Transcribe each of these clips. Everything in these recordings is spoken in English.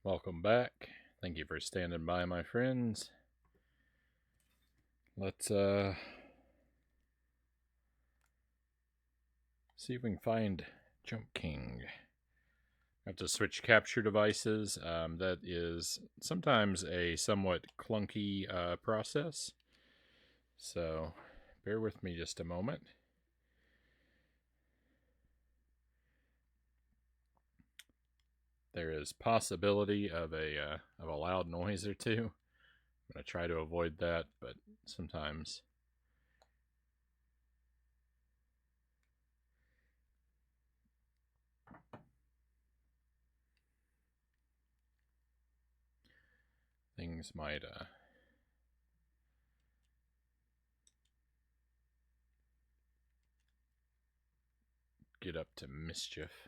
Welcome back. Thank you for standing by, my friends. Let's see if we can find Jump King. I have to switch capture devices. That is sometimes a somewhat clunky process. So bear with me just a moment. There is possibility of a loud noise or two. I'm gonna try to avoid that, but sometimes things might get up to mischief.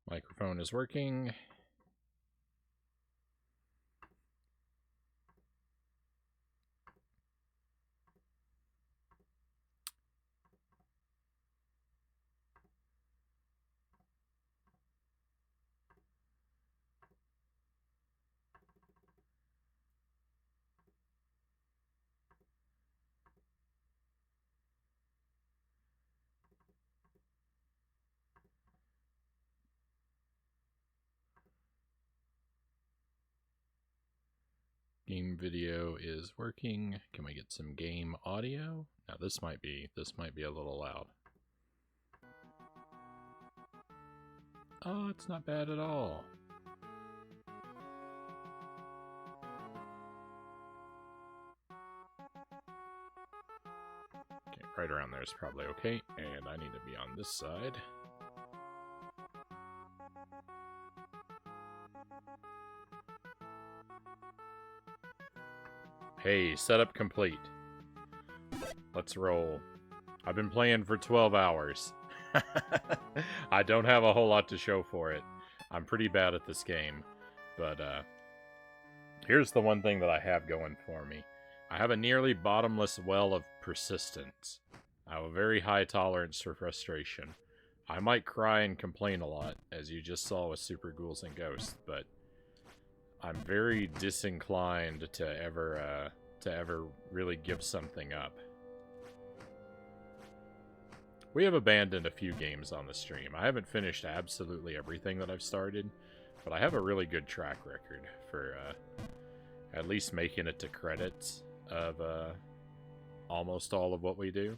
Microphone is working. Game video is working. Can we get some game audio? Now this might be a little loud. Oh, it's not bad at all. Okay, right around there is probably okay. And I need to be on this side. Hey, setup complete. Let's roll. I've been playing for 12 hours. I don't have a whole lot to show for it. I'm pretty bad at this game. But here's the one thing that I have going for me. I have a nearly bottomless well of persistence. I have a very high tolerance for frustration. I might cry and complain a lot, as you just saw with Super Ghouls and Ghosts, but I'm very disinclined to ever really give something up. We have abandoned a few games on the stream. I haven't finished absolutely everything that I've started, but I have a really good track record for at least making it to credits of almost all of what we do.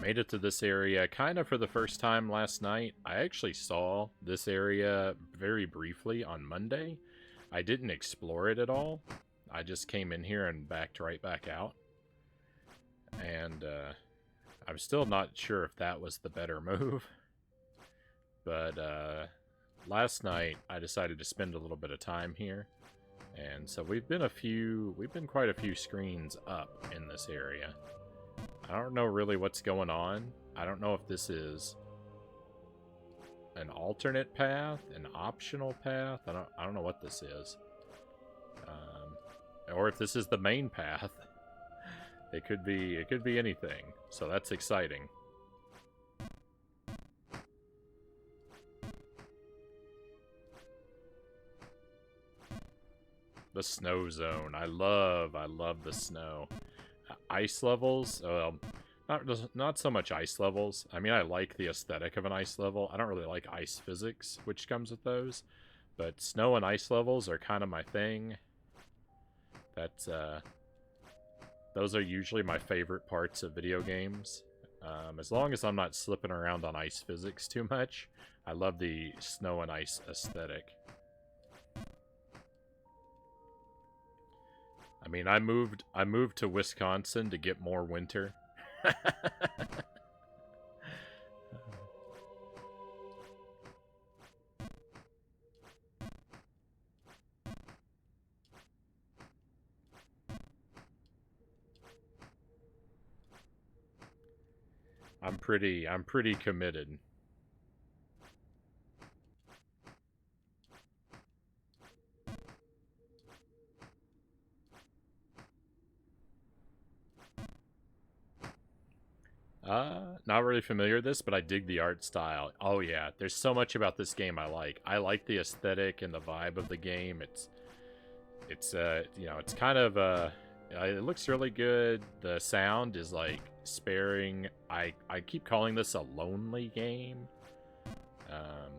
Made it to this area kind of for the first time last night. I actually saw this area very briefly on Monday. I didn't explore it at all. I just came in here and backed right back out. And I'm still not sure if that was the better move. But last night I decided to spend a little bit of time here. And so we've been quite a few screens up in this area. I don't know really what's going on. I don't know if this is an alternate path, an optional path. I don't know what this is. Or if this is the main path. It could be anything. So that's exciting. The snow zone. I love the snow. Ice levels, not so much ice levels. I mean, I like the aesthetic of an ice level. I don't really like ice physics, which comes with those. But snow and ice levels are kind of my thing. That's, those are usually my favorite parts of video games. As long as I'm not slipping around on ice physics too much, I love the snow and ice aesthetic. I mean, I moved to Wisconsin to get more winter. I'm pretty committed. Not really familiar with this, but I dig the art style. Oh yeah, there's so much about this game I like. I like the aesthetic and the vibe of the game. It's kind of it looks really good. The sound is like sparing. I keep calling this a lonely game. Um,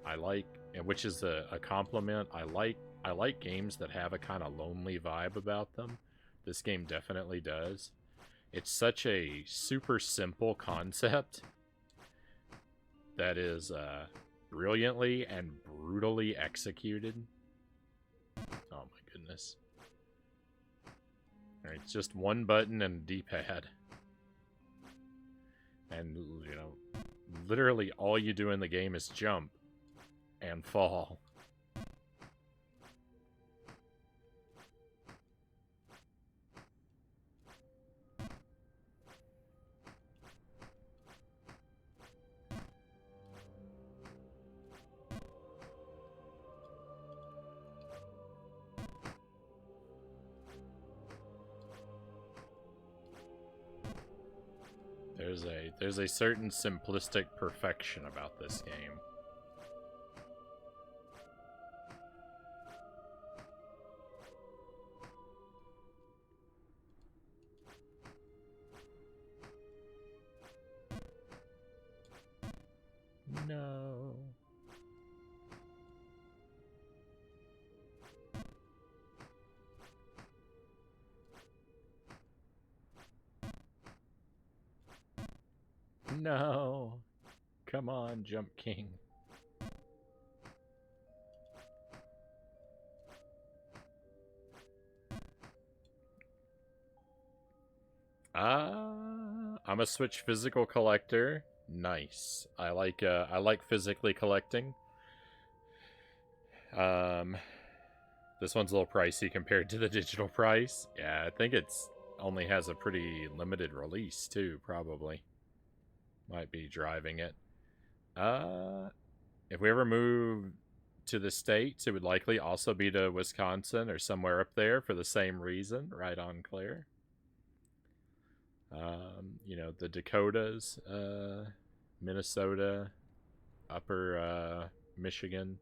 I like, which is a compliment. I like games that have a kind of lonely vibe about them. This game definitely does. It's such a super simple concept that is brilliantly and brutally executed. Oh my goodness. Alright, it's just one button and a D-pad. And, you know, literally all you do in the game is jump and fall. There's a certain simplistic perfection about this game. No. No. Come on, Jump King. I'm a Switch physical collector. Nice. I like physically collecting. Um this one's a little pricey compared to the digital price. Yeah, I think it's only has a pretty limited release too, probably. Might be driving it. Uh if we ever move to the States, it would likely also be to Wisconsin or somewhere up there for the same reason, right on Claire. The Dakotas, Minnesota, Upper Michigan,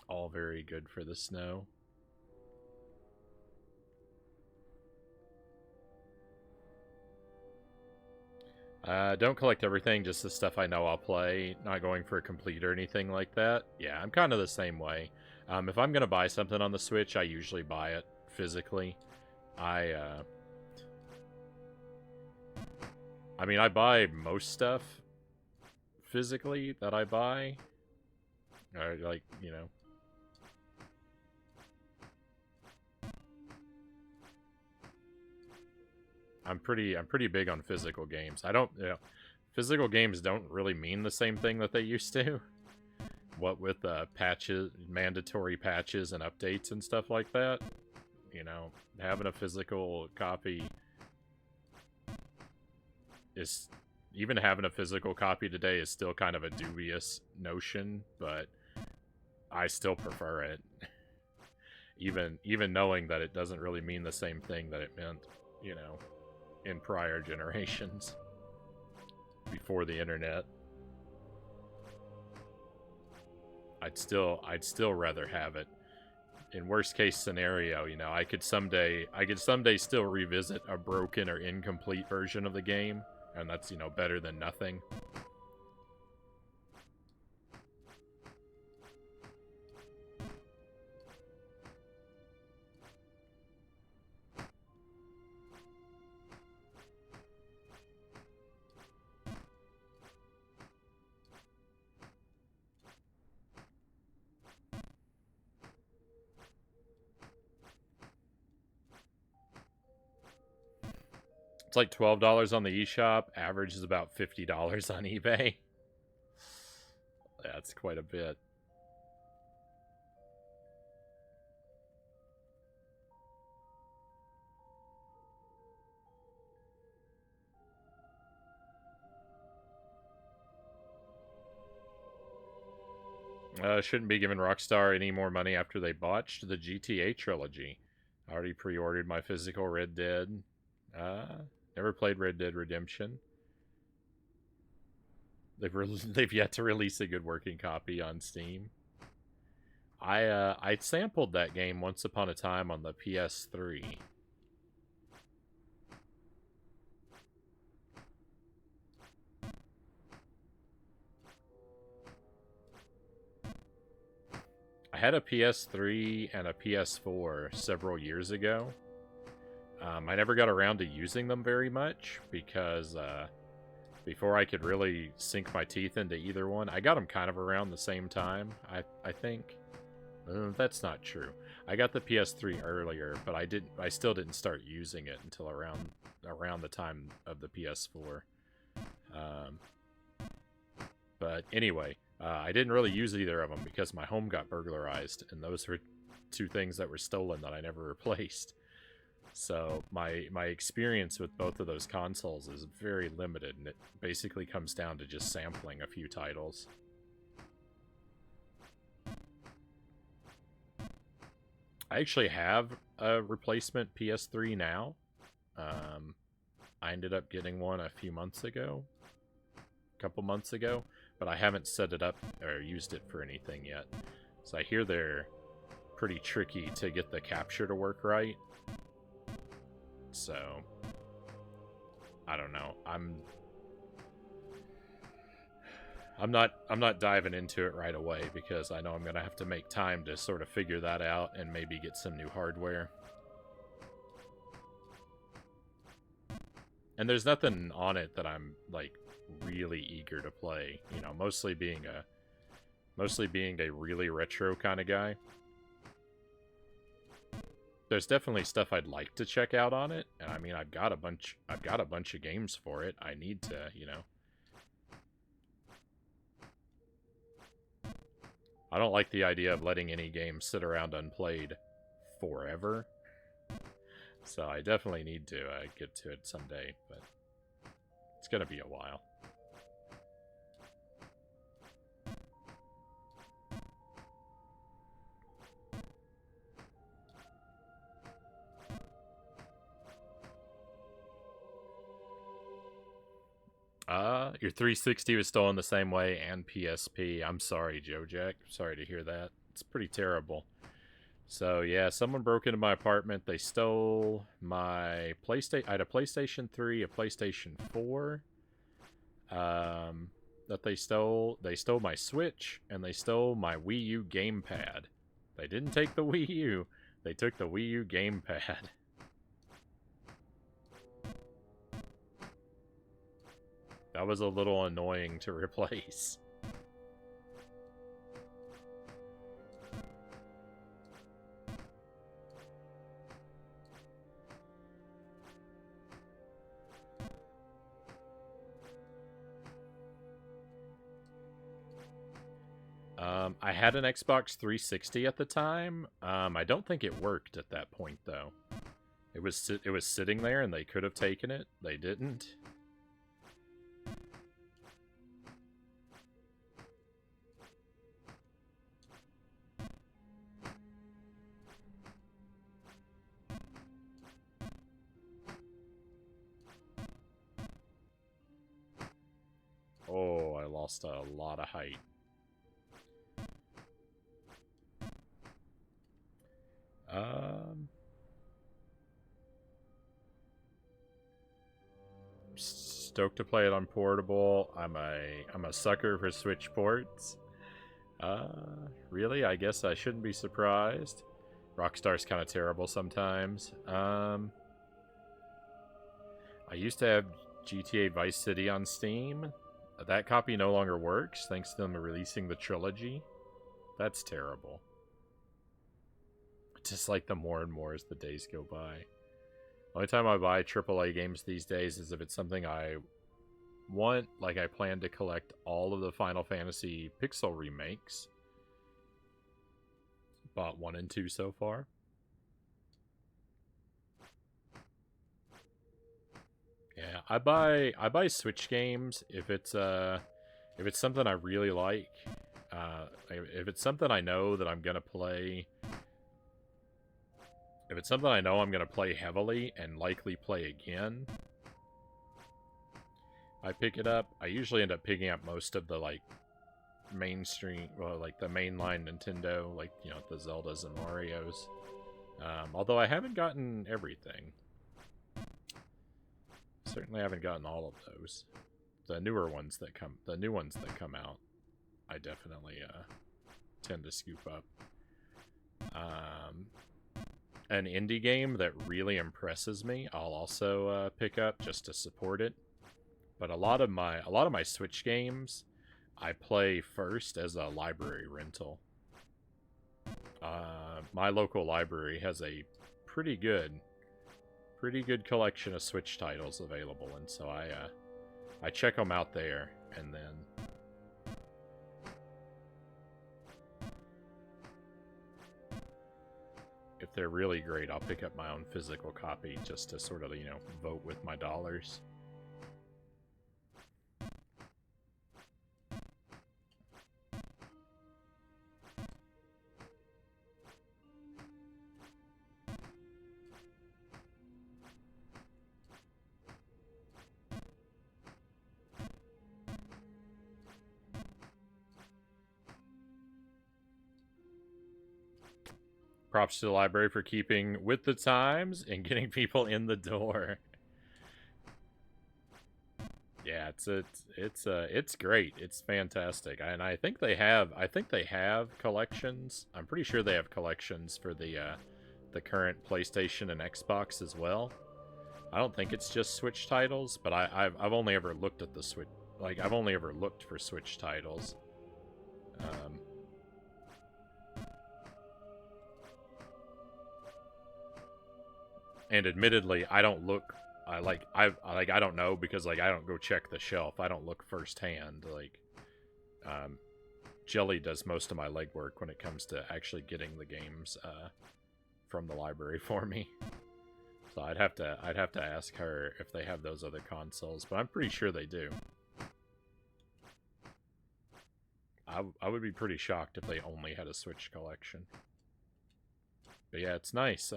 all very good for the snow. Don't collect everything, just the stuff I know I'll play. Not going for a complete or anything like that. Yeah, I'm kind of the same way. If I'm gonna buy something on the Switch, I usually buy it physically. I, uh, I mean, I buy most stuff physically that I buy. Or, like, I'm pretty big on physical games. I don't, physical games don't really mean the same thing that they used to. What with patches, mandatory patches and updates and stuff like that. Having a physical copy is even having a physical copy today is still kind of a dubious notion, but I still prefer it. even knowing that it doesn't really mean the same thing that it meant, in prior generations before the internet. I'd still rather have it. In worst case scenario, I could someday still revisit a broken or incomplete version of the game, and that's, better than nothing. It's like $12 on the eShop. Average is about $50 on eBay. That's quite a bit. Shouldn't be giving Rockstar any more money after they botched the GTA trilogy. I already pre-ordered my physical Red Dead. Never played Red Dead Redemption. They've yet to release a good working copy on Steam. I sampled that game once upon a time on the PS3. I had a PS3 and a PS4 several years ago. I never got around to using them very much because before I could really sink my teeth into either one, I got them kind of around the same time. I think that's not true. I got the PS3 earlier, but I still didn't start using it until around the time of the PS4. But anyway, I didn't really use either of them because my home got burglarized, and those were two things that were stolen that I never replaced. So my experience with both of those consoles is very limited, and it basically comes down to just sampling a few titles. I actually have a replacement PS3 now. I ended up getting one a couple months ago, but I haven't set it up or used it for anything yet. So I hear they're pretty tricky to get the capture to work right. So I don't know. I'm not diving into it right away because I know I'm gonna have to make time to sort of figure that out and maybe get some new hardware. And there's nothing on it that I'm like really eager to play, you know, mostly being a really retro kind of guy. There's definitely stuff I'd like to check out on it, and I mean I've got a bunch of games for it. I need to, you know. I don't like the idea of letting any game sit around unplayed forever. So I definitely need to get to it someday, but it's gonna be a while. Your 360 was stolen the same way, and PSP. I'm sorry, Joe Jack. Sorry to hear that. It's pretty terrible. So, yeah, someone broke into my apartment. They stole my PlayStation. I had a PlayStation 3, a PlayStation 4. That they stole. They stole my Switch, and they stole my Wii U gamepad. They didn't take the Wii U. They took the Wii U gamepad. That was a little annoying to replace. I had an Xbox 360 at the time. I don't think it worked at that point, though. It was sitting there, and they could have taken it. They didn't. Oh, I lost a lot of height. Stoked to play it on portable. I'm a sucker for Switch ports. Really? I guess I shouldn't be surprised. Rockstar's kind of terrible sometimes. I used to have GTA Vice City on Steam. That copy no longer works thanks to them releasing the trilogy. That's terrible. Just like them more and more as the days go by. Only time I buy AAA games these days is if it's something I want, like I plan to collect all of the Final Fantasy Pixel remakes. Bought 1 and 2 so far. Yeah, I buy Switch games if it's something I really like. If it's something I know that I'm gonna play. If it's something I know I'm gonna play heavily and likely play again, I pick it up. I usually end up picking up most of the like mainstream, well, like the mainline Nintendo, like, you know, the Zeldas and Marios. Although I haven't gotten everything. Certainly haven't gotten all of those. The new ones that come out, I definitely tend to scoop up. An indie game that really impresses me, I'll also pick up just to support it. But a lot of my Switch games, I play first as a library rental. My local library has a pretty good collection of Switch titles available, and so I check them out there, and then if they're really great, I'll pick up my own physical copy just to sort of, you know, vote with my dollars. Props to the library for keeping with the times and getting people in the door. Yeah, it's great. It's fantastic. And I think they have collections. I'm pretty sure they have collections for the current PlayStation and Xbox as well. I don't think it's just Switch titles, but I've only ever looked at the Switch, like I've only ever looked for Switch titles. And admittedly, I don't look. I don't know because like I don't go check the shelf. I don't look firsthand. Like, Jelly does most of my legwork when it comes to actually getting the games from the library for me. So I'd have to ask her if they have those other consoles, but I'm pretty sure they do. I would be pretty shocked if they only had a Switch collection. But yeah, it's nice.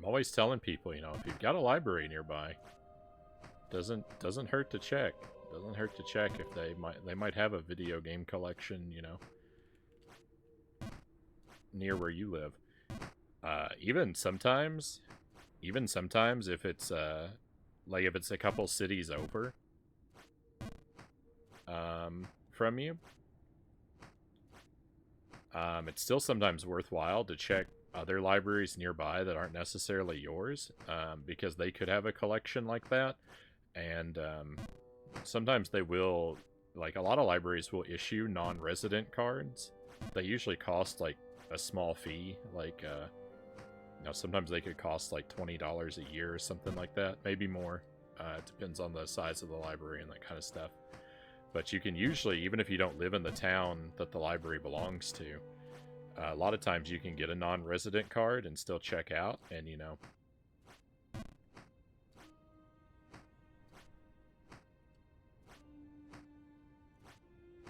I'm always telling people, you know, if you've got a library nearby, doesn't hurt to check. Doesn't hurt to check if they might have a video game collection, you know, near where you live. Even sometimes if it's like if it's a couple cities over from you, it's still sometimes worthwhile to check other libraries nearby that aren't necessarily yours, because they could have a collection like that. And sometimes they will, like a lot of libraries will issue non-resident cards. They usually cost like a small fee, like you know, sometimes they could cost like $20 a year or something like that, maybe more. It depends on the size of the library and that kind of stuff. But you can usually, even if you don't live in the town that the library belongs to, a lot of times you can get a non-resident card and still check out, and you know,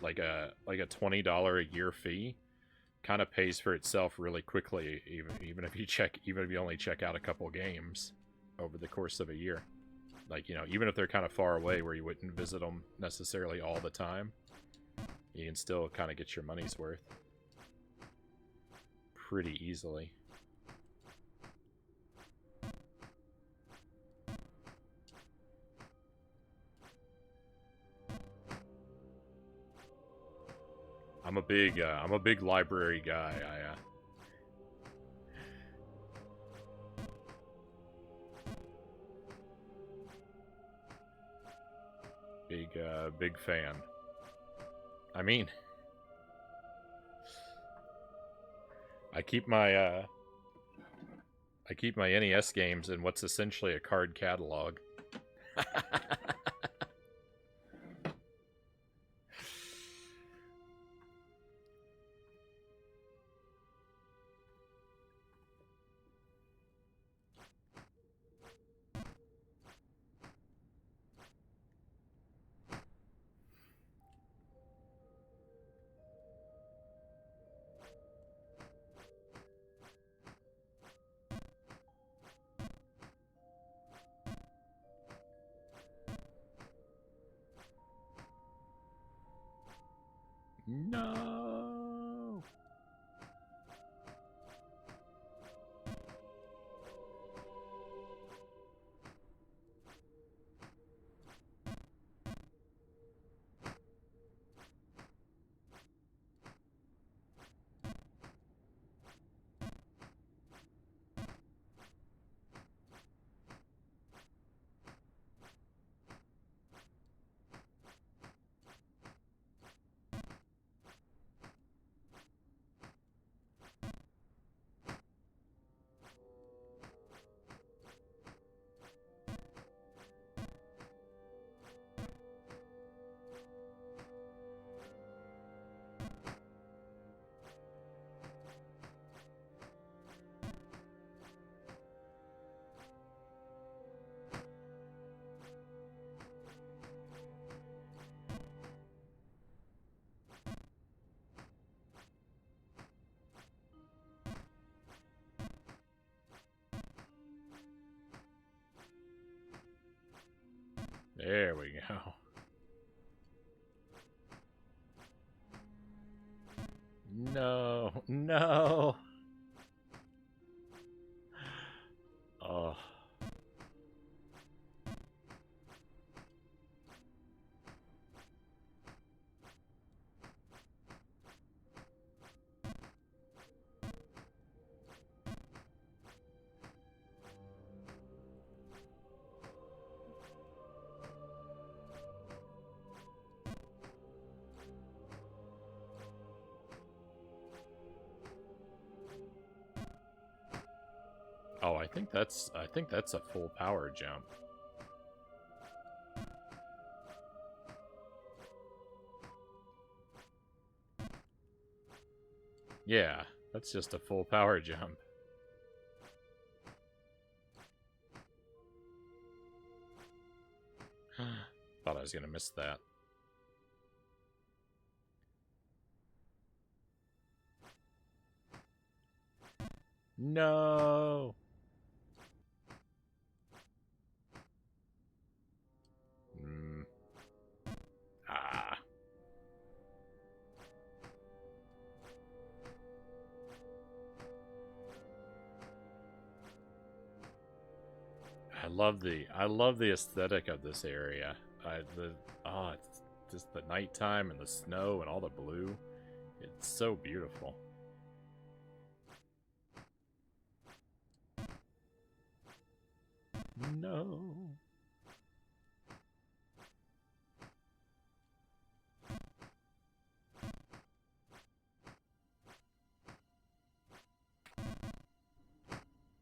like a $20 a year fee kind of pays for itself really quickly, even if you only check out a couple games over the course of a year. Like, you know, even if they're kind of far away where you wouldn't visit them necessarily all the time, you can still kind of get your money's worth pretty easily. I'm a big library guy. Big fan. I mean, I keep my NES games in what's essentially a card catalog. No. There we go. No, no. Oh. Oh, I think that's a full power jump. Yeah, that's just a full power jump. Thought I was gonna miss that. No. Ah. I love the aesthetic of this area. It's just the nighttime and the snow and all the blue. It's so beautiful. No.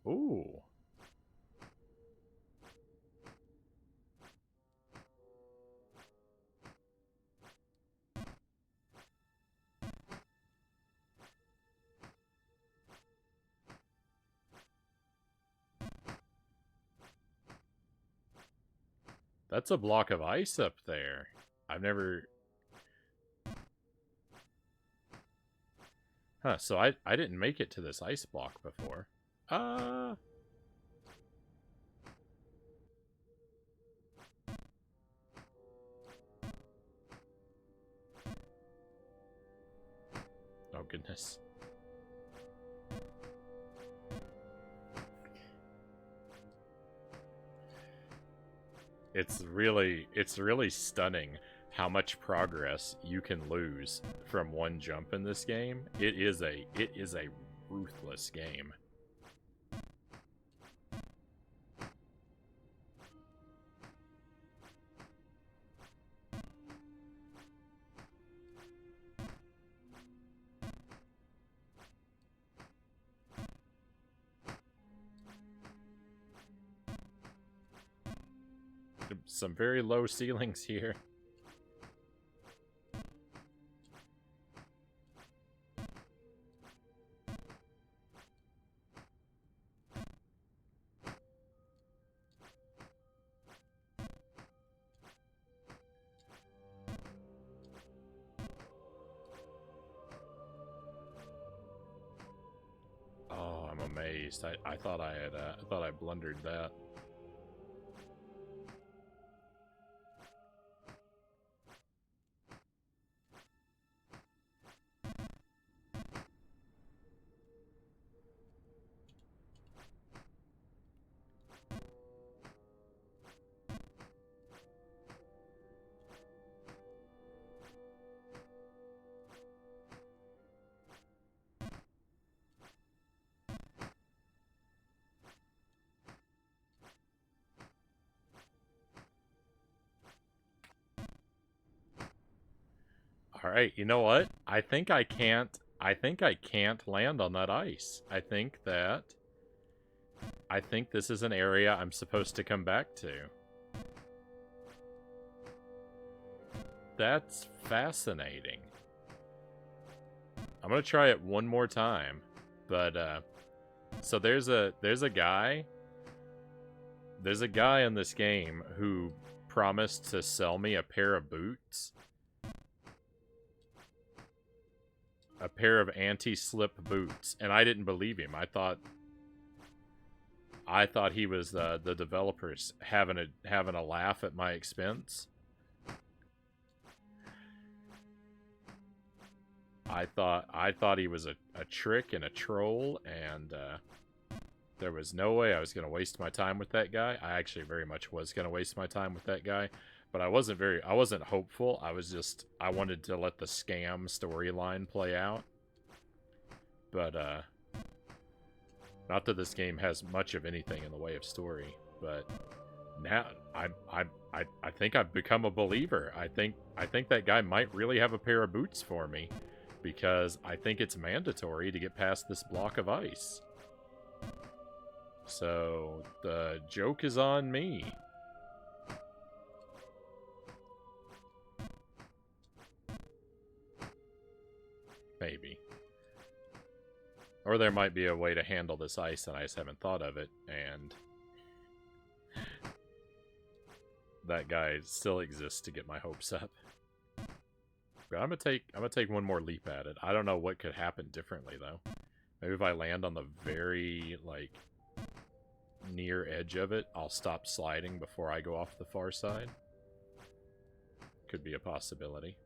Ooh. That's a block of ice up there. I've never... Huh, so I didn't make it to this ice block before. Oh, goodness. It's really stunning how much progress you can lose from one jump in this game. It is a ruthless game. some very low ceilings here. Oh, I'm amazed. I thought I had I thought I blundered that. All right, you know what? I think I can't land on that ice. I think this is an area I'm supposed to come back to. That's fascinating. I'm going to try it one more time. But so there's a guy in this game who promised to sell me a pair of boots. A pair of anti-slip boots, and I didn't believe him. I thought he was the developers having a laugh at my expense. I thought he was a trick and a troll, and there was no way I was going to waste my time with that guy. I actually very much was going to waste my time with that guy. But I wasn't hopeful. I wanted to let the scam storyline play out. But, not that this game has much of anything in the way of story, but now I think I've become a believer. I think that guy might really have a pair of boots for me, because I think it's mandatory to get past this block of ice. So, the joke is on me. Maybe. Or there might be a way to handle this ice and I just haven't thought of it, and that guy still exists to get my hopes up. But I'm gonna take one more leap at it. I don't know what could happen differently though. Maybe if I land on the very like near edge of it, I'll stop sliding before I go off the far side. Could be a possibility.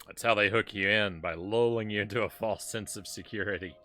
That's how they hook you in, by lulling you into a false sense of security.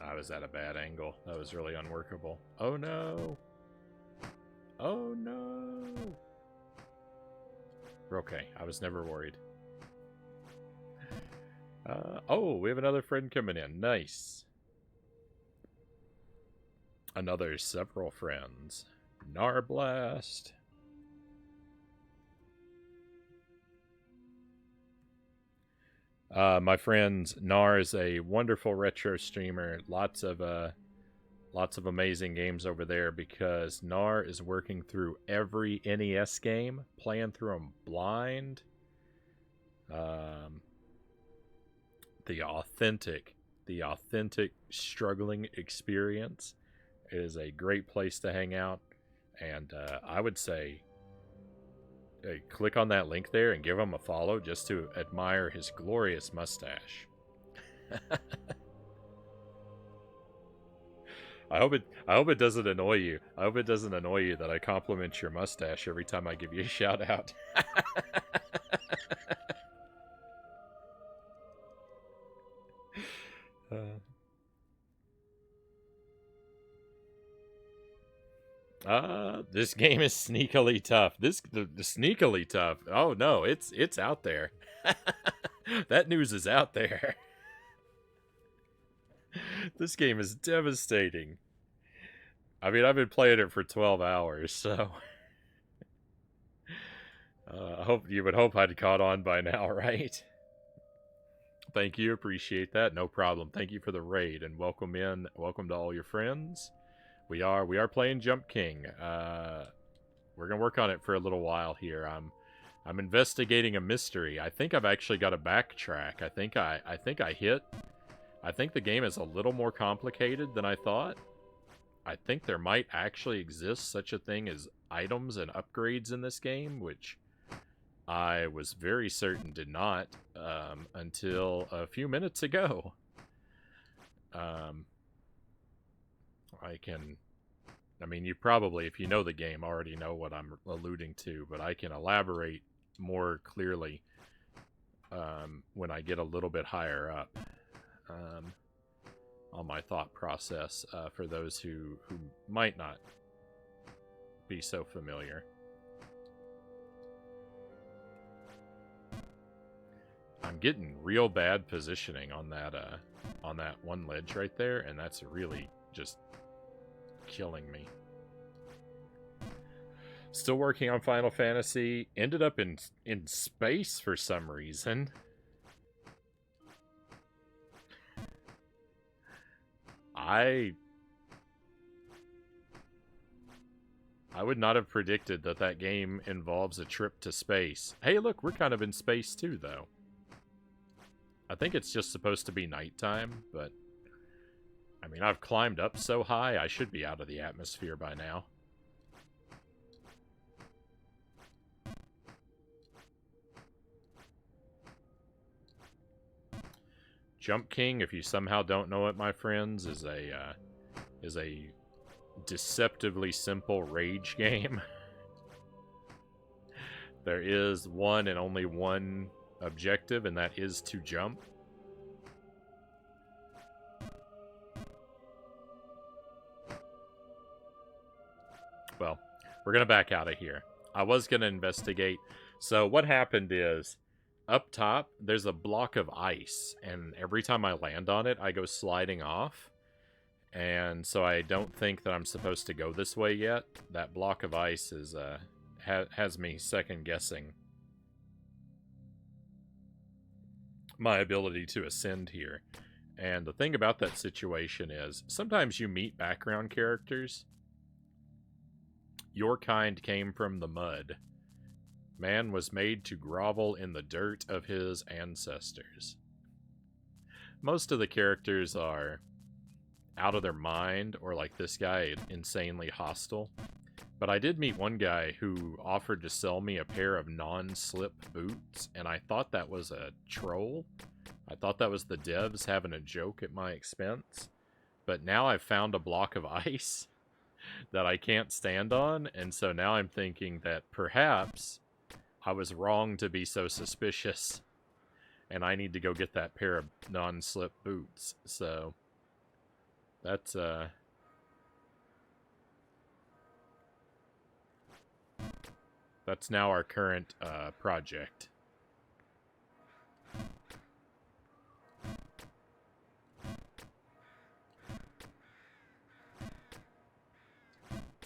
I was at a bad angle. That was really unworkable. Oh no! Oh no! We're okay. I was never worried. Oh, we have another friend coming in. Nice. Another several friends. Narblast. My friend Nar is a wonderful retro streamer. Lots of amazing games over there, because Nar is working through every NES game, playing through them blind. The authentic struggling experience is a great place to hang out, and I would say, click on that link there and give him a follow just to admire his glorious mustache. I hope it doesn't annoy you. I hope it doesn't annoy you that I compliment your mustache every time I give you a shout out. This game is sneakily tough. The sneakily tough. Oh no, it's out there. That news is out there. This game is devastating. I mean, I've been playing it for 12 hours, so I hope you would hope I'd caught on by now, right? Thank you, appreciate that. No problem. Thank you for the raid and welcome in. Welcome to all your friends. We are playing Jump King. We're gonna work on it for a little while here. I'm investigating a mystery. I think I've actually got to backtrack. I think the game is a little more complicated than I thought. I think there might actually exist such a thing as items and upgrades in this game, which I was very certain did not until a few minutes ago. I mean, you probably, if you know the game, already know what I'm alluding to, but I can elaborate more clearly when I get a little bit higher up on my thought process for those who might not be so familiar. I'm getting real bad positioning on that one ledge right there, and that's really just killing me. Still working on Final Fantasy. Ended up in space for some reason. I would not have predicted that game involves a trip to space. Hey, look, we're kind of in space too, though. I think it's just supposed to be nighttime, but I mean, I've climbed up so high, I should be out of the atmosphere by now. Jump King, if you somehow don't know it, my friends, is a deceptively simple rage game. There is one and only one objective, and that is to jump. Well, we're going to back out of here. I was going to investigate. So what happened is, up top, there's a block of ice, and every time I land on it, I go sliding off. And so I don't think that I'm supposed to go this way yet. That block of ice is has me second-guessing my ability to ascend here. And the thing about that situation is, sometimes you meet background characters. Your kind came from the mud. Man was made to grovel in the dirt of his ancestors. Most of the characters are out of their mind, or like this guy, insanely hostile. But I did meet one guy who offered to sell me a pair of non-slip boots, and I thought that was a troll. I thought that was the devs having a joke at my expense. But now I've found a block of ice that I can't stand on, and so now I'm thinking that perhaps I was wrong to be so suspicious, and I need to go get that pair of non-slip boots. So that's now our current project.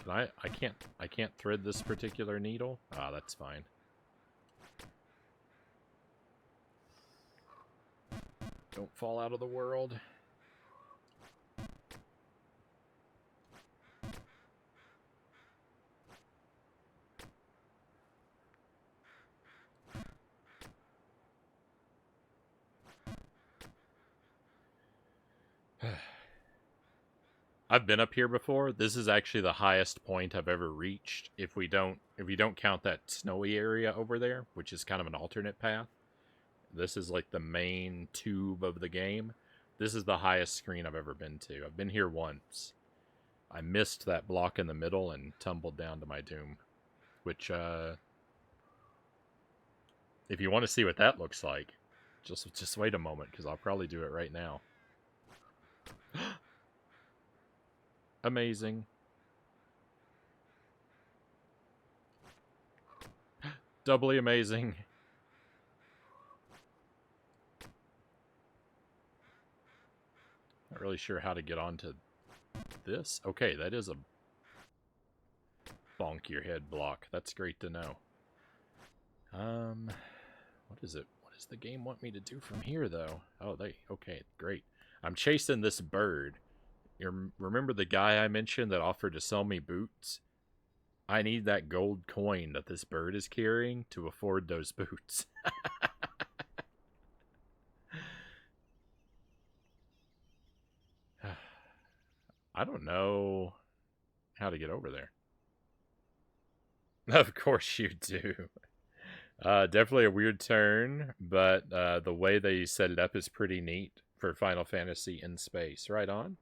I can't thread this particular needle? Ah, that's fine. Don't fall out of the world. I've been up here before. This is actually the highest point I've ever reached. If you don't count that snowy area over there, which is kind of an alternate path. This is like the main tube of the game. This is the highest screen I've ever been to. I've been here once. I missed that block in the middle and tumbled down to my doom. Which, if you want to see what that looks like, just wait a moment, because I'll probably do it right now. Amazing. Doubly amazing. Not really sure how to get onto this. Okay, that is a bonk your head block. That's great to know. What is it? What does the game want me to do from here, though? Oh, okay, great. I'm chasing this bird. You remember the guy I mentioned that offered to sell me boots? I need that gold coin that this bird is carrying to afford those boots. I don't know how to get over there. Of course you do. Definitely a weird turn, but the way they set it up is pretty neat for Final Fantasy in space. Right on.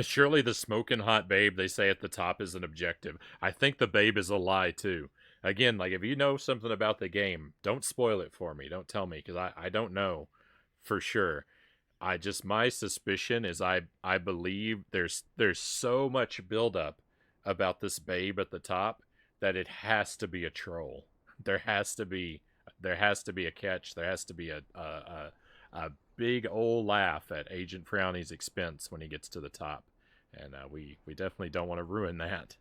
Surely the smoking hot babe they say at the top is an objective. I think the babe is a lie, too. Again, like, if you know something about the game, don't spoil it for me. Don't tell me, because I don't know for sure. My suspicion is I believe there's so much buildup about this babe at the top that it has to be a troll. There has to be a catch. There has to be a big old laugh at Agent Frownie's expense when he gets to the top, and we definitely don't want to ruin that.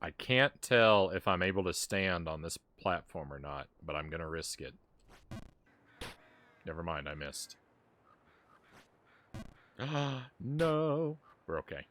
I can't tell if I'm able to stand on this platform or not, but I'm gonna risk it. Never mind, I missed. No. We're okay.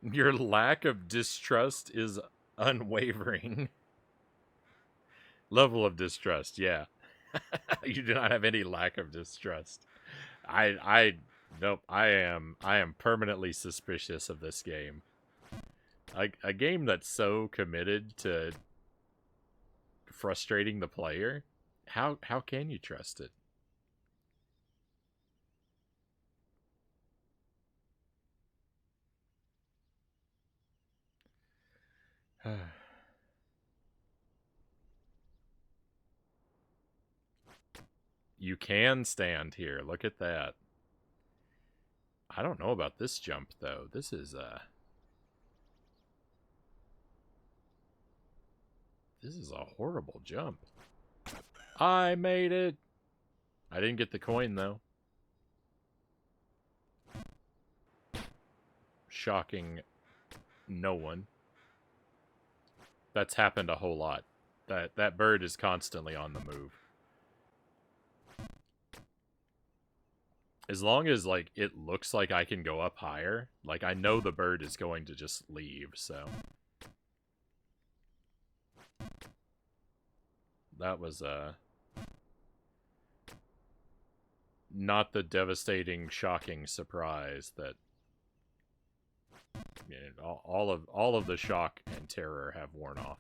Your lack of distrust is unwavering. Level of distrust, yeah. You do not have any lack of distrust. Nope. I am permanently suspicious of this game. A game that's so committed to frustrating the player. How can you trust it? You can stand here. Look at that. I don't know about this jump though. This is a horrible jump. I made it. I didn't get the coin though. Shocking no one. That's happened a whole lot. That bird is constantly on the move. As long as, like, it looks like I can go up higher, like, I know the bird is going to just leave, so. That was, not the devastating, shocking surprise that, you know, all of the shock and terror have worn off.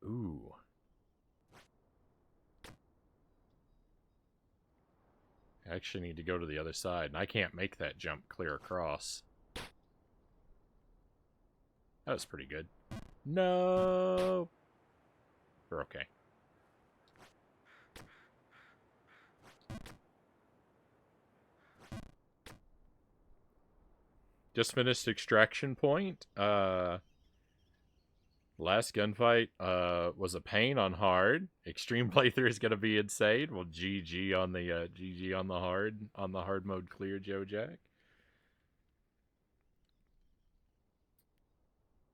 Ooh. I actually need to go to the other side, and I can't make that jump clear across. That was pretty good. No! We're okay. Just finished extraction point. Last gunfight was a pain on hard. Extreme playthrough is gonna be insane. Well, GG on the hard mode clear, Joe Jack.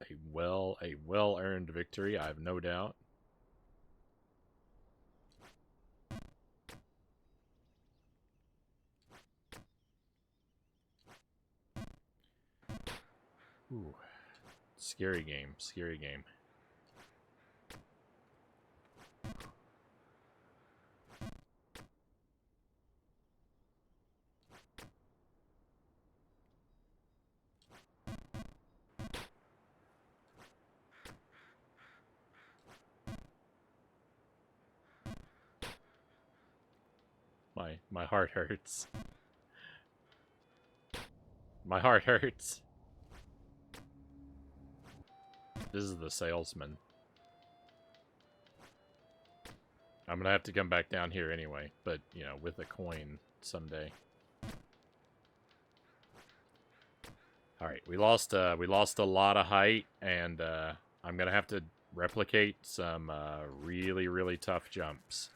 A well earned victory, I have no doubt. Ooh, scary game, scary game. My heart hurts. My heart hurts. This is the salesman. I'm gonna have to come back down here anyway, but, you know, with a coin someday. Alright, we lost a lot of height, and I'm gonna have to replicate some really, really tough jumps.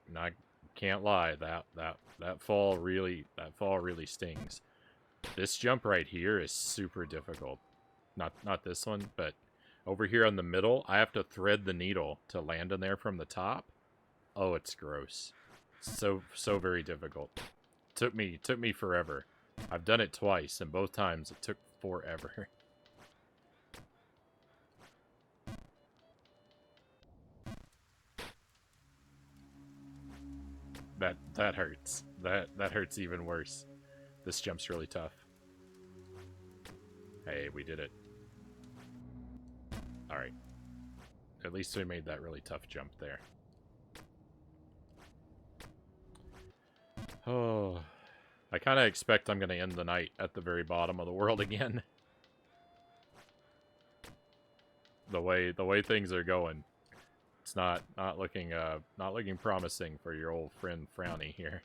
Not can't lie, that fall really stings. This jump right here is super difficult. Not this one, but over here on the middle, I have to thread the needle to land in there from the top. Oh, it's gross. So very difficult. Took me forever. I've done it twice, and both times it took forever. That hurts. That hurts even worse. This jump's really tough. Hey, we did it. Alright. At least we made that really tough jump there. Oh, I kind of expect I'm going to end the night at the very bottom of the world again. The way things are going, it's not looking promising for your old friend Frownie here.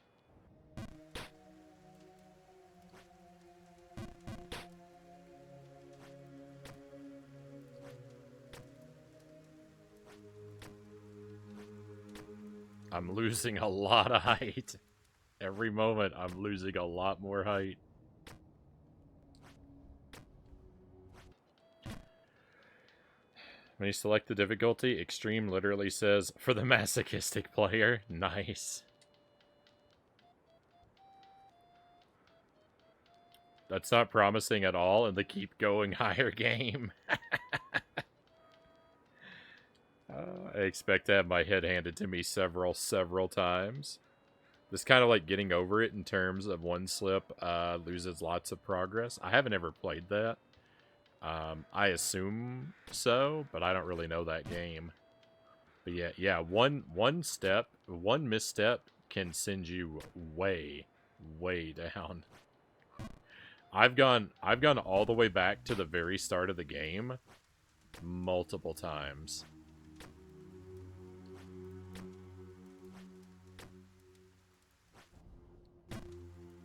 I'm losing a lot of height. Every moment, I'm losing a lot more height. When you select the difficulty, Extreme literally says, for the masochistic player. Nice. That's not promising at all in the keep going higher game. I expect to have my head handed to me several times. This kind of like getting over it in terms of one slip loses lots of progress. I haven't ever played that. I assume so, but I don't really know that game. But yeah, one misstep can send you way down. I've gone all the way back to the very start of the game multiple times.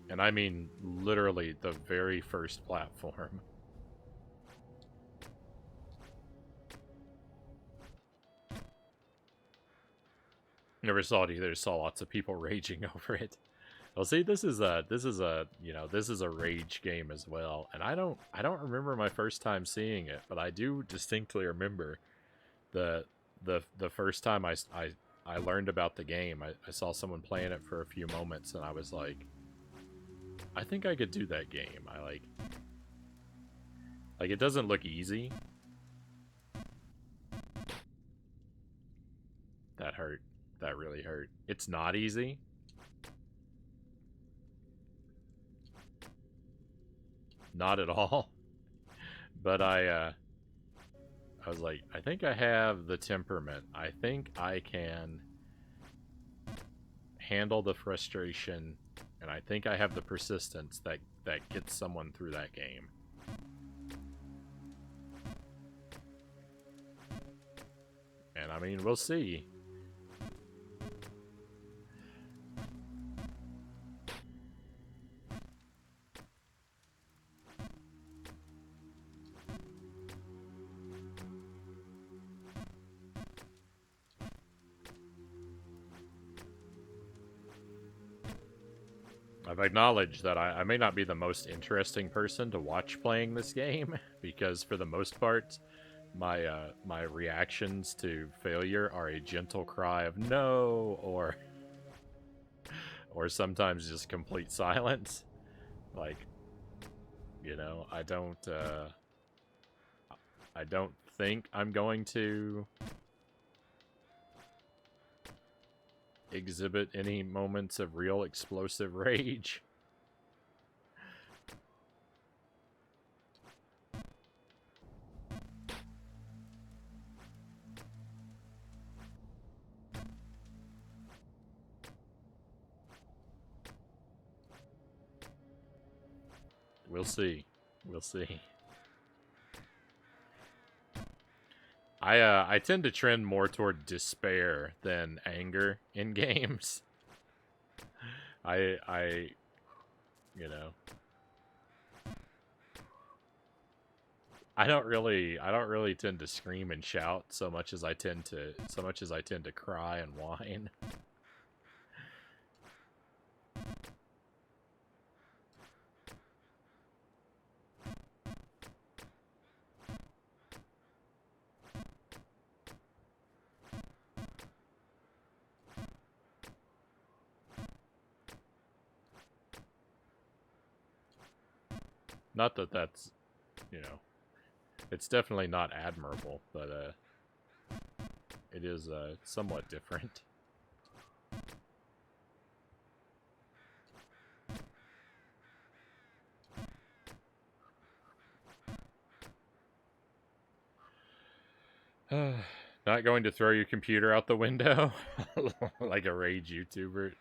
And I mean literally the very first platform. Never saw it either. Saw lots of people raging over it. Well, see, this is a rage game as well, and I don't remember my first time seeing it, but I do distinctly remember the first time I learned about the game. I saw someone playing it for a few moments, and I was like, I think I could do that game. I like it doesn't look easy. That hurt. That really hurt. It's not easy. Not at all. But I was like, I think I have the temperament. I think I can handle the frustration And I think I have the persistence that gets someone through that game. And I mean, we'll see. I've acknowledged that I may not be the most interesting person to watch playing this game, because for the most part, my reactions to failure are a gentle cry of no, or sometimes just complete silence. Like, you know, I don't think I'm going to exhibit any moments of real explosive rage. We'll see. We'll see. I tend to trend more toward despair than anger in games. I you know, I don't really tend to scream and shout so much as I tend to cry and whine. Not that that's, you know, it's definitely not admirable, but it is somewhat different. Not going to throw your computer out the window like a rage YouTuber.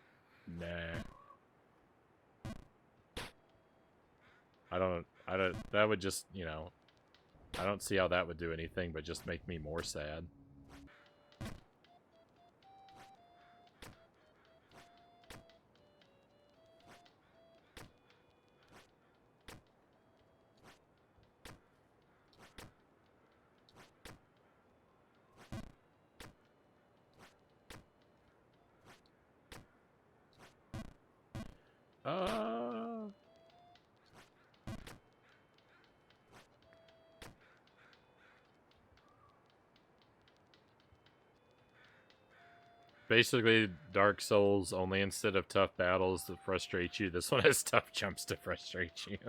Nah. I don't, that would just, you know, I don't see how that would do anything but just make me more sad. Uh... Basically, Dark Souls, only instead of tough battles that frustrate you, this one has tough jumps to frustrate you.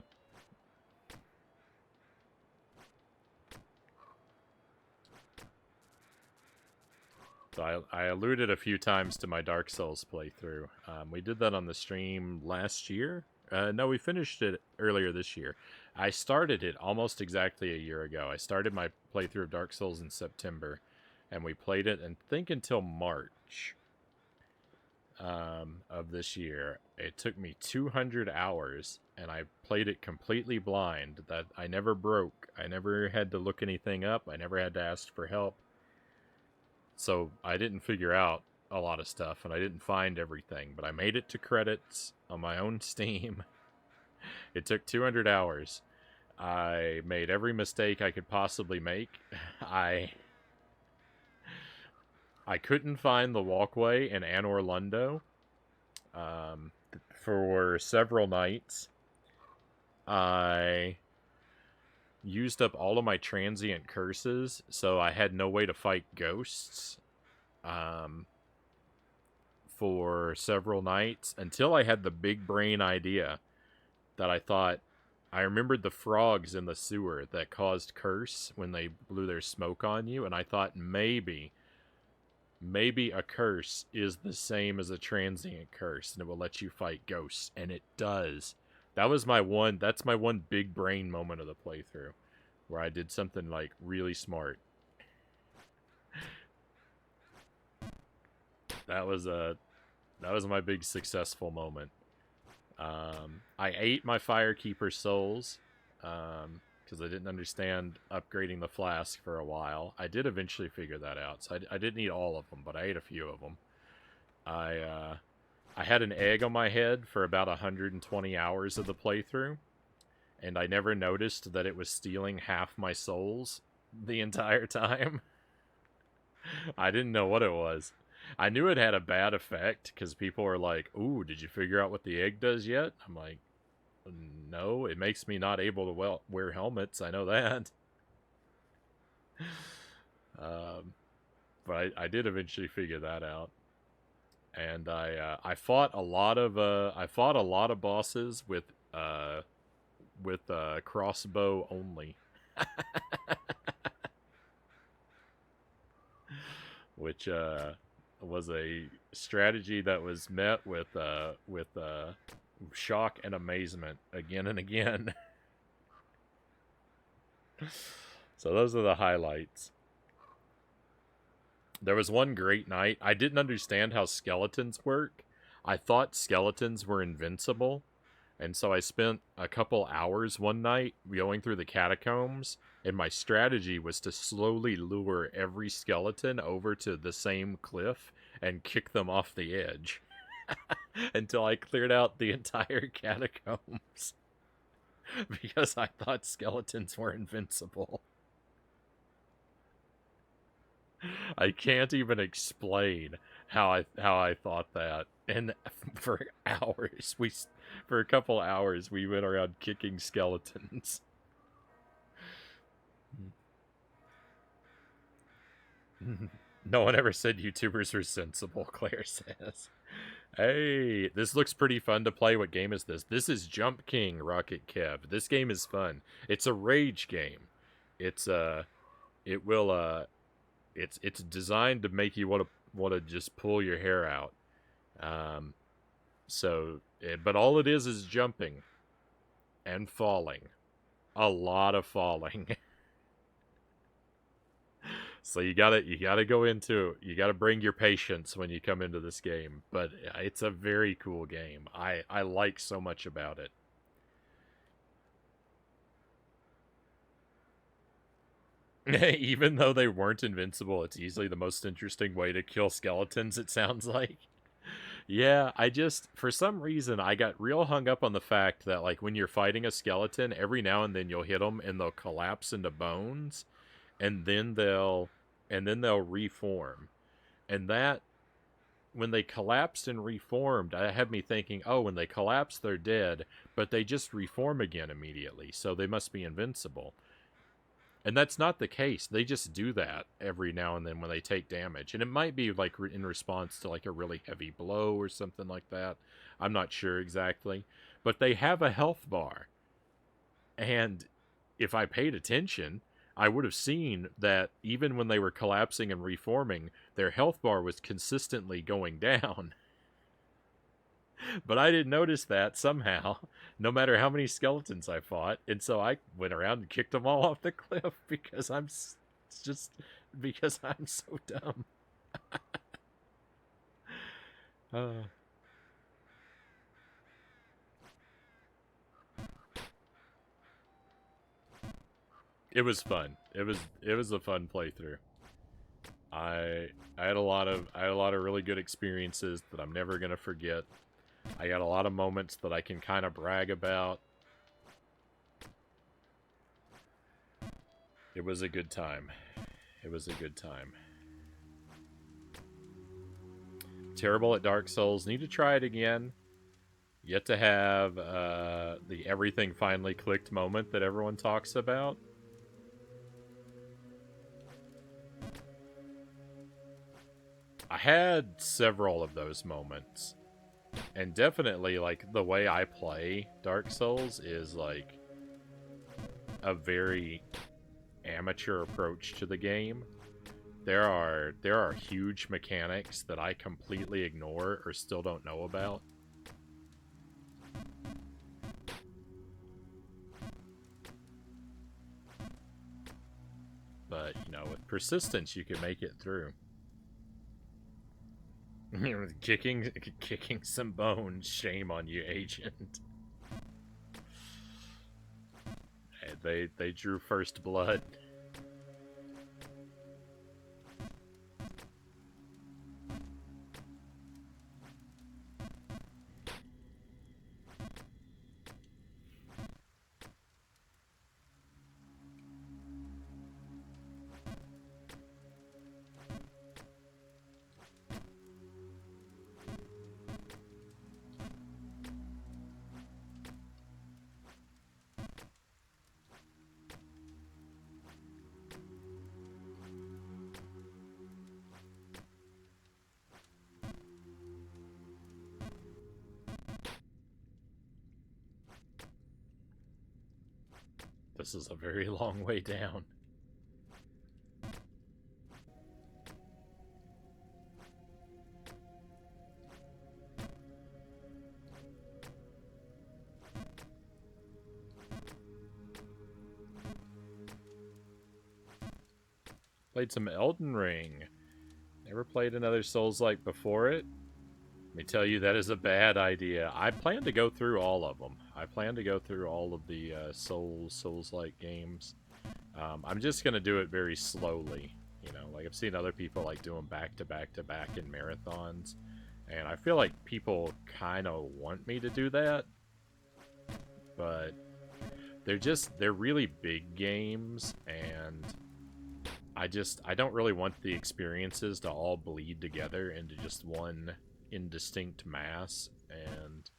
So I alluded a few times to my Dark Souls playthrough. We did that on the stream last year. No, we finished it earlier this year. I started it almost exactly a year ago. I started my playthrough of Dark Souls in September, and we played it, and think until March of this year. It took me 200 hours, and I played it completely blind. That I never broke. I never had to look anything up. I never had to ask for help. So I didn't figure out a lot of stuff, and I didn't find everything, but I made it to credits on my own Steam. It took 200 hours. I made every mistake I could possibly make. I couldn't find the walkway in Anor Londo for several nights. I used up all of my transient curses, so I had no way to fight ghosts for several nights until I had the big brain idea that I remembered the frogs in the sewer that caused curse when they blew their smoke on you, and I thought maybe a curse is the same as a transient curse and it will let you fight ghosts, and it does. That's my one big brain moment of the playthrough where I did something like really smart. That was my big successful moment. I ate my Firekeeper souls because I didn't understand upgrading the flask for a while. I did eventually figure that out, so I didn't eat all of them, but I ate a few of them. I had an egg on my head for about 120 hours of the playthrough, and I never noticed that it was stealing half my souls the entire time. I didn't know what it was. I knew it had a bad effect because people were like, "Ooh, did you figure out what the egg does yet?" I'm like, "No, it makes me not able to wear helmets. I know that." um, but I did eventually figure that out, and I fought a lot of bosses with crossbow only, which was a strategy that was met with shock and amazement again and again. So those are the highlights. There was one great night. I didn't understand how skeletons work. I thought skeletons were invincible. And so I spent a couple hours one night going through the catacombs, and my strategy was to slowly lure every skeleton over to the same cliff and kick them off the edge until I cleared out the entire catacombs because I thought skeletons were invincible. I can't even explain how I thought that. And for hours, for a couple hours we went around kicking skeletons. No one ever said YouTubers were sensible, Claire says. Hey, this looks pretty fun to play. What game is this? This is Jump King, Rocket Kev. This game is fun. It's a rage game. It's it will it's designed to make you want to just pull your hair out. But all it is jumping and falling. A lot of falling. So you gotta go into, you gotta bring your patience when you come into this game. But it's a very cool game. I like so much about it. Even though they weren't invincible, it's easily the most interesting way to kill skeletons, it sounds like. Yeah, for some reason, I got real hung up on the fact that, like, when you're fighting a skeleton, every now and then you'll hit them and they'll collapse into bones, and then they'll reform. And that, when they collapsed and reformed, I had me thinking, oh, when they collapse, they're dead, but they just reform again immediately, so they must be invincible. And that's not the case. They just do that every now and then when they take damage. And it might be like in response to like a really heavy blow or something like that. I'm not sure exactly. But they have a health bar. And if I paid attention, I would have seen that even when they were collapsing and reforming, their health bar was consistently going down. But I didn't notice that somehow, no matter how many skeletons I fought. And so I went around and kicked them all off the cliff because because I'm so dumb. It was fun. It was a fun playthrough. I had a lot of really good experiences that I'm never gonna forget. I got a lot of moments that I can kind of brag about. It was a good time. It was a good time. Terrible at Dark Souls. Need to try it again. Yet to have the everything finally clicked moment that everyone talks about. I had several of those moments. And definitely, like, the way I play Dark Souls is, like, a very amateur approach to the game. There are huge mechanics that I completely ignore or still don't know about. But, you know, with persistence, you can make it through. Kicking some bones. Shame on you, agent. They drew first blood. This is a very long way down. Played some Elden Ring. Never played another Souls-like before it. Let me tell you, that is a bad idea. I plan to go through all of them. I plan to go through all of the Souls-like games. I'm just going to do it very slowly. You know, like I've seen other people like doing back to back to back in marathons. And I feel like people kind of want me to do that. But they're really big games, and I don't really want the experiences to all bleed together into just one indistinct mass. And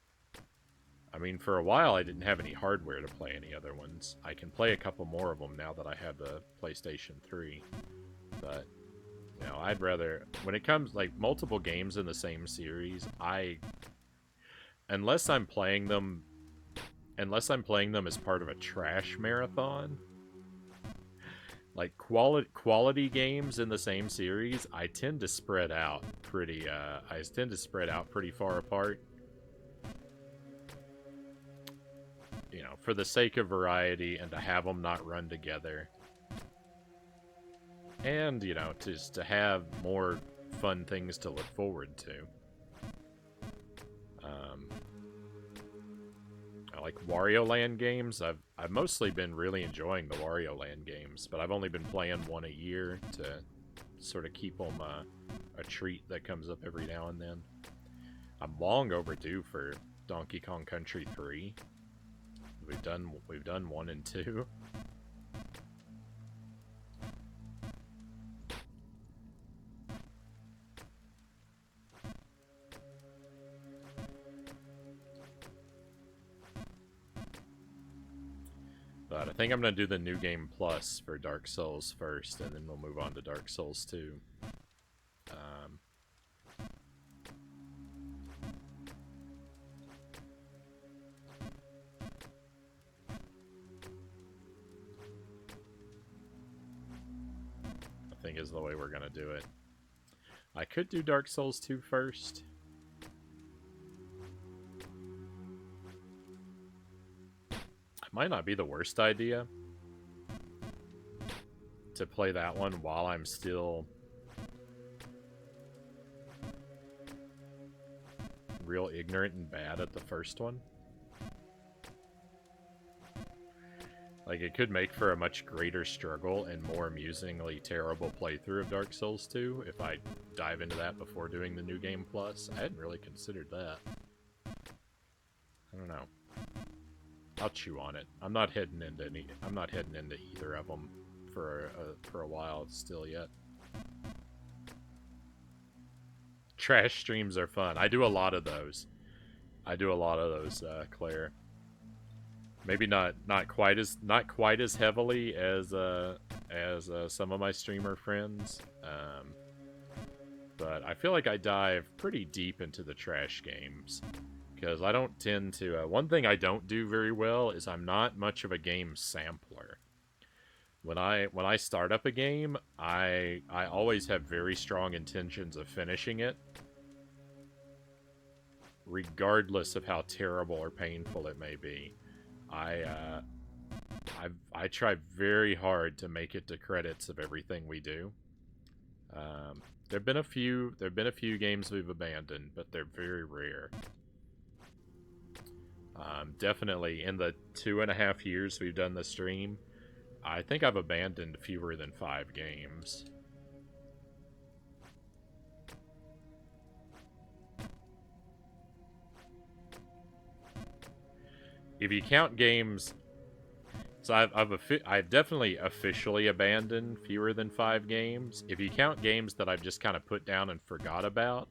I mean, for a while I didn't have any hardware to play any other ones. I can play a couple more of them now that I have the PlayStation 3. But, you know, I'd rather, when it comes like multiple games in the same series, unless I'm playing them as part of a trash marathon, like quality games in the same series, I tend to spread out pretty far apart. You know, for the sake of variety and to have them not run together. And, you know, just to have more fun things to look forward to. I like Wario Land games. I've mostly been really enjoying the Wario Land games, but I've only been playing one a year to sort of keep them a treat that comes up every now and then. I'm long overdue for Donkey Kong Country 3. We've done 1 and 2. But I think I'm going to do the New Game Plus for Dark Souls first, and then we'll move on to Dark Souls 2. I think is the way we're going to do it. I could do Dark Souls 2 first. Might not be the worst idea to play that one while I'm still real ignorant and bad at the first one. Like, it could make for a much greater struggle and more amusingly terrible playthrough of Dark Souls 2 if I dive into that before doing the New Game Plus. I hadn't really considered that. I don't know. I'll chew on it. I'm not heading into either of them for a while still yet. Trash streams are fun. I do a lot of those. Claire. Maybe not quite as heavily as some of my streamer friends. But I feel like I dive pretty deep into the trash games. Because I don't tend to... one thing I don't do very well is I'm not much of a game sampler. When I start up a game, I always have very strong intentions of finishing it. Regardless of how terrible or painful it may be. I try very hard to make it to credits of everything we do. There've been a few. There've been a few games we've abandoned, but they're very rare. Definitely in the 2.5 years we've done the stream, I think I've abandoned fewer than 5 games. If you count games, so I've definitely officially abandoned fewer than 5 games. If you count games that I've just kind of put down and forgot about,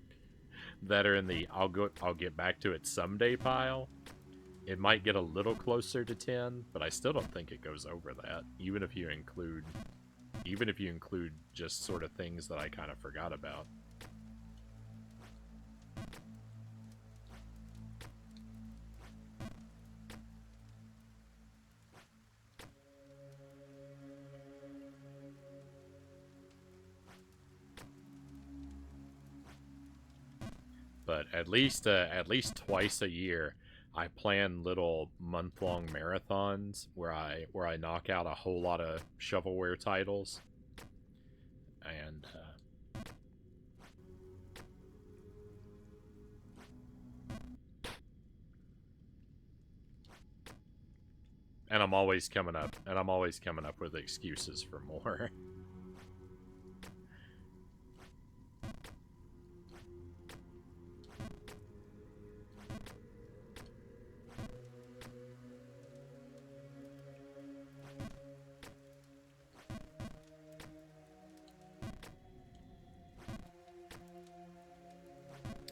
that are in the I'll get back to it someday pile, it might get a little closer to 10, but I still don't think it goes over that. Even if you include just sort of things that I kind of forgot about. But at least twice a year, I plan little month-long marathons where I knock out a whole lot of shovelware titles, and I'm always coming up with excuses for more.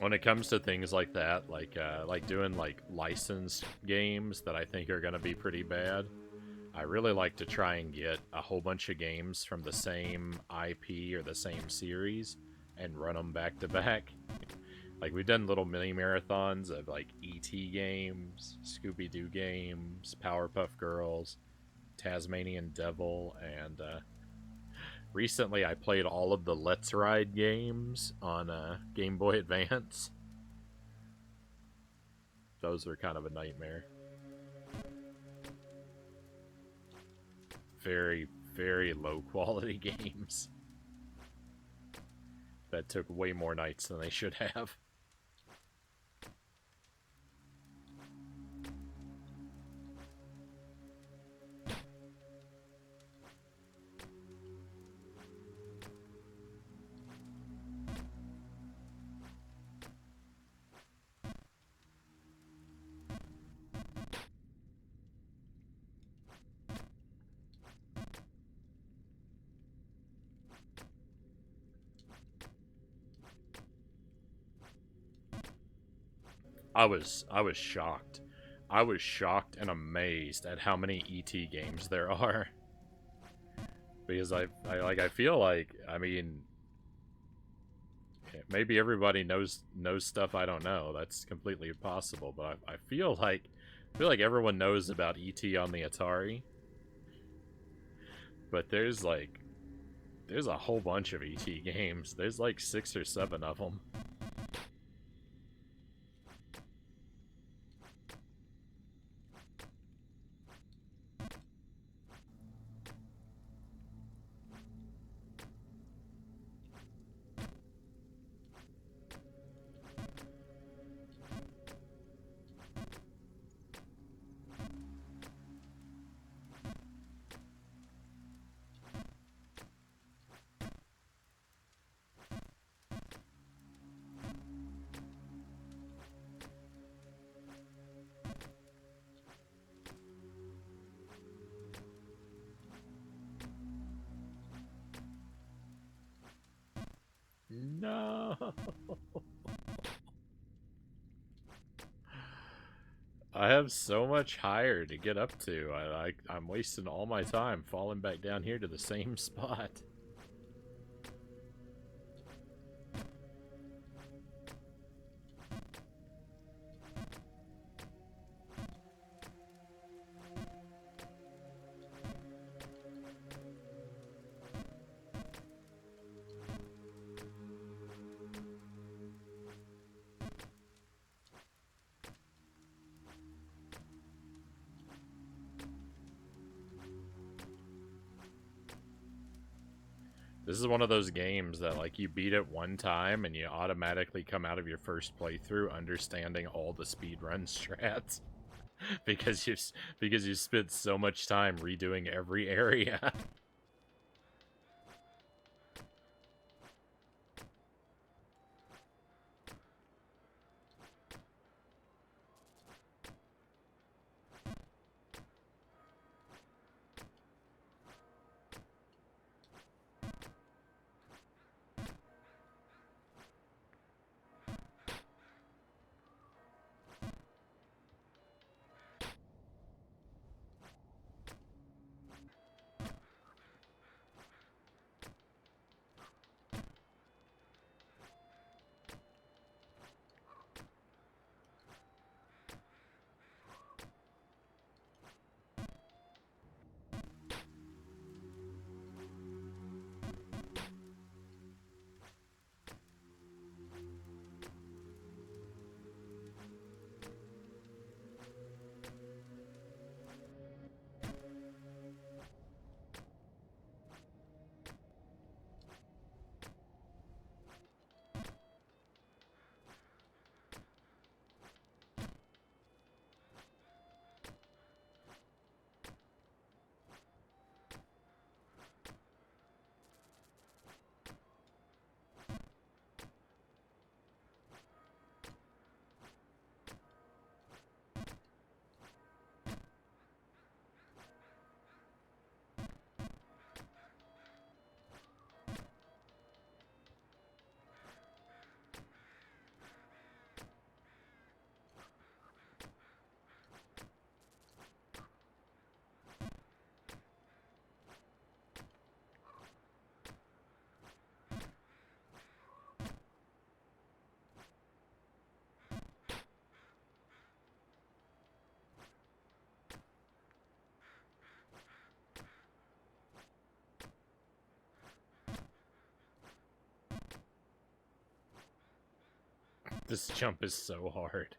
When it comes to things like that, like doing like licensed games that I think are going to be pretty bad, I really like to try and get a whole bunch of games from the same IP or the same series and run them back to back. Like, we've done little mini marathons of like E.T. games, Scooby-Doo games, Powerpuff Girls, Tasmanian Devil, and recently I played all of the Let's Ride games on Game Boy Advance. Those were kind of a nightmare. Very, very low quality games that took way more nights than they should have. I was shocked. I was shocked and amazed at how many ET games there are. Because I feel like, I mean, maybe everybody knows stuff I don't know. That's completely possible, but I feel like everyone knows about ET on the Atari. But there's a whole bunch of ET games. There's like 6 or 7 of them. No. I have so much higher to get up to. I'm wasting all my time falling back down here to the same spot. This is one of those games that, like, you beat it one time and you automatically come out of your first playthrough understanding all the speedrun strats. because you spent so much time redoing every area. This jump is so hard.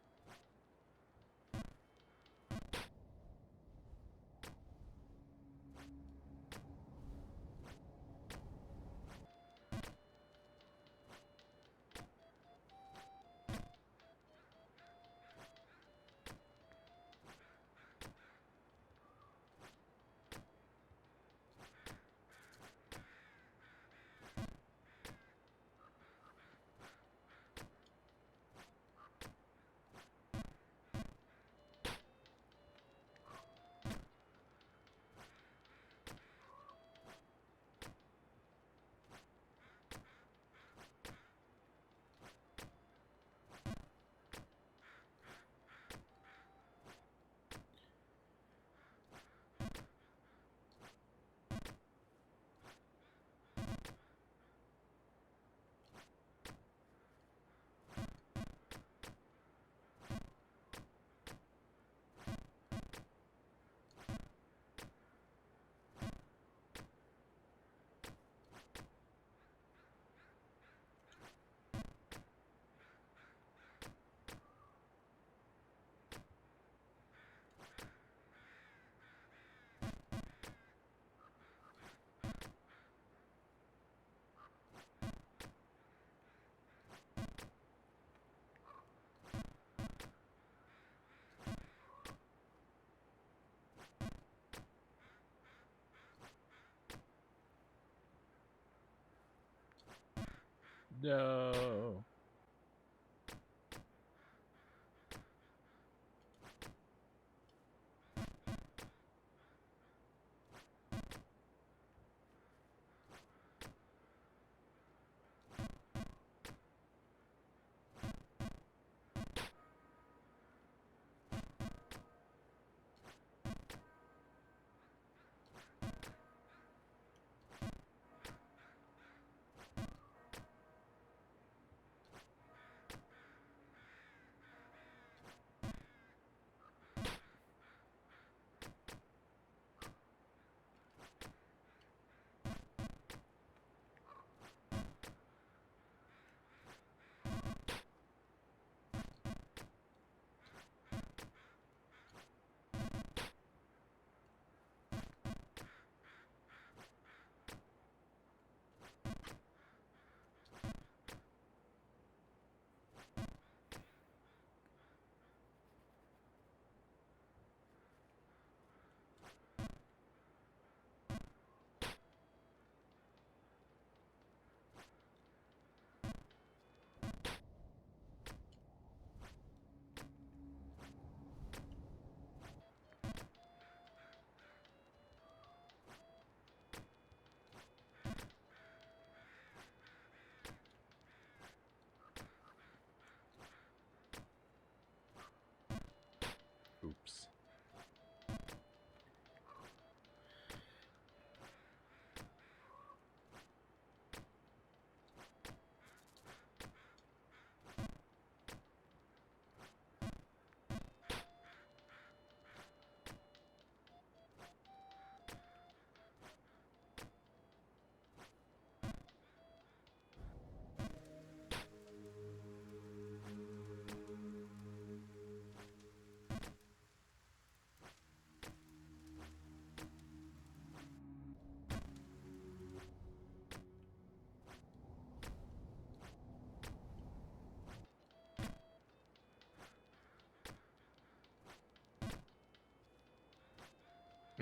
No.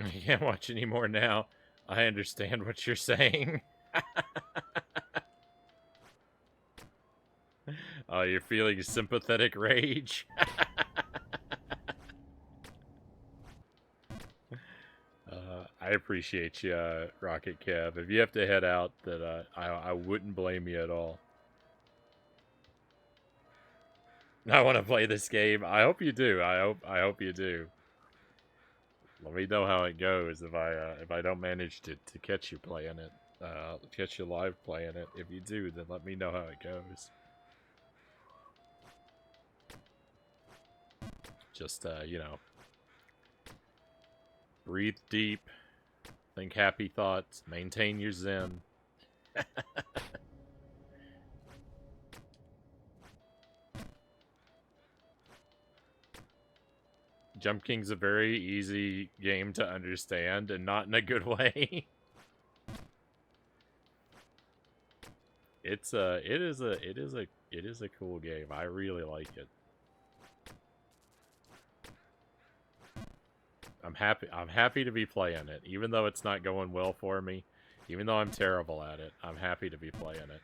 I can't watch anymore now. I understand what you're saying. Oh, you're feeling sympathetic rage? I appreciate you, Rocket Kev. If you have to head out, that I wouldn't blame you at all. I want to play this game. I hope you do. I hope you do. Let me know how it goes if I don't manage to catch you playing it. Catch you live playing it. If you do, then let me know how it goes. Just you know, breathe deep, think happy thoughts, maintain your zen. Jump King's a very easy game to understand, and not in a good way. It is a cool game. I really like it. I'm happy to be playing it, even though it's not going well for me. Even though I'm terrible at it, I'm happy to be playing it.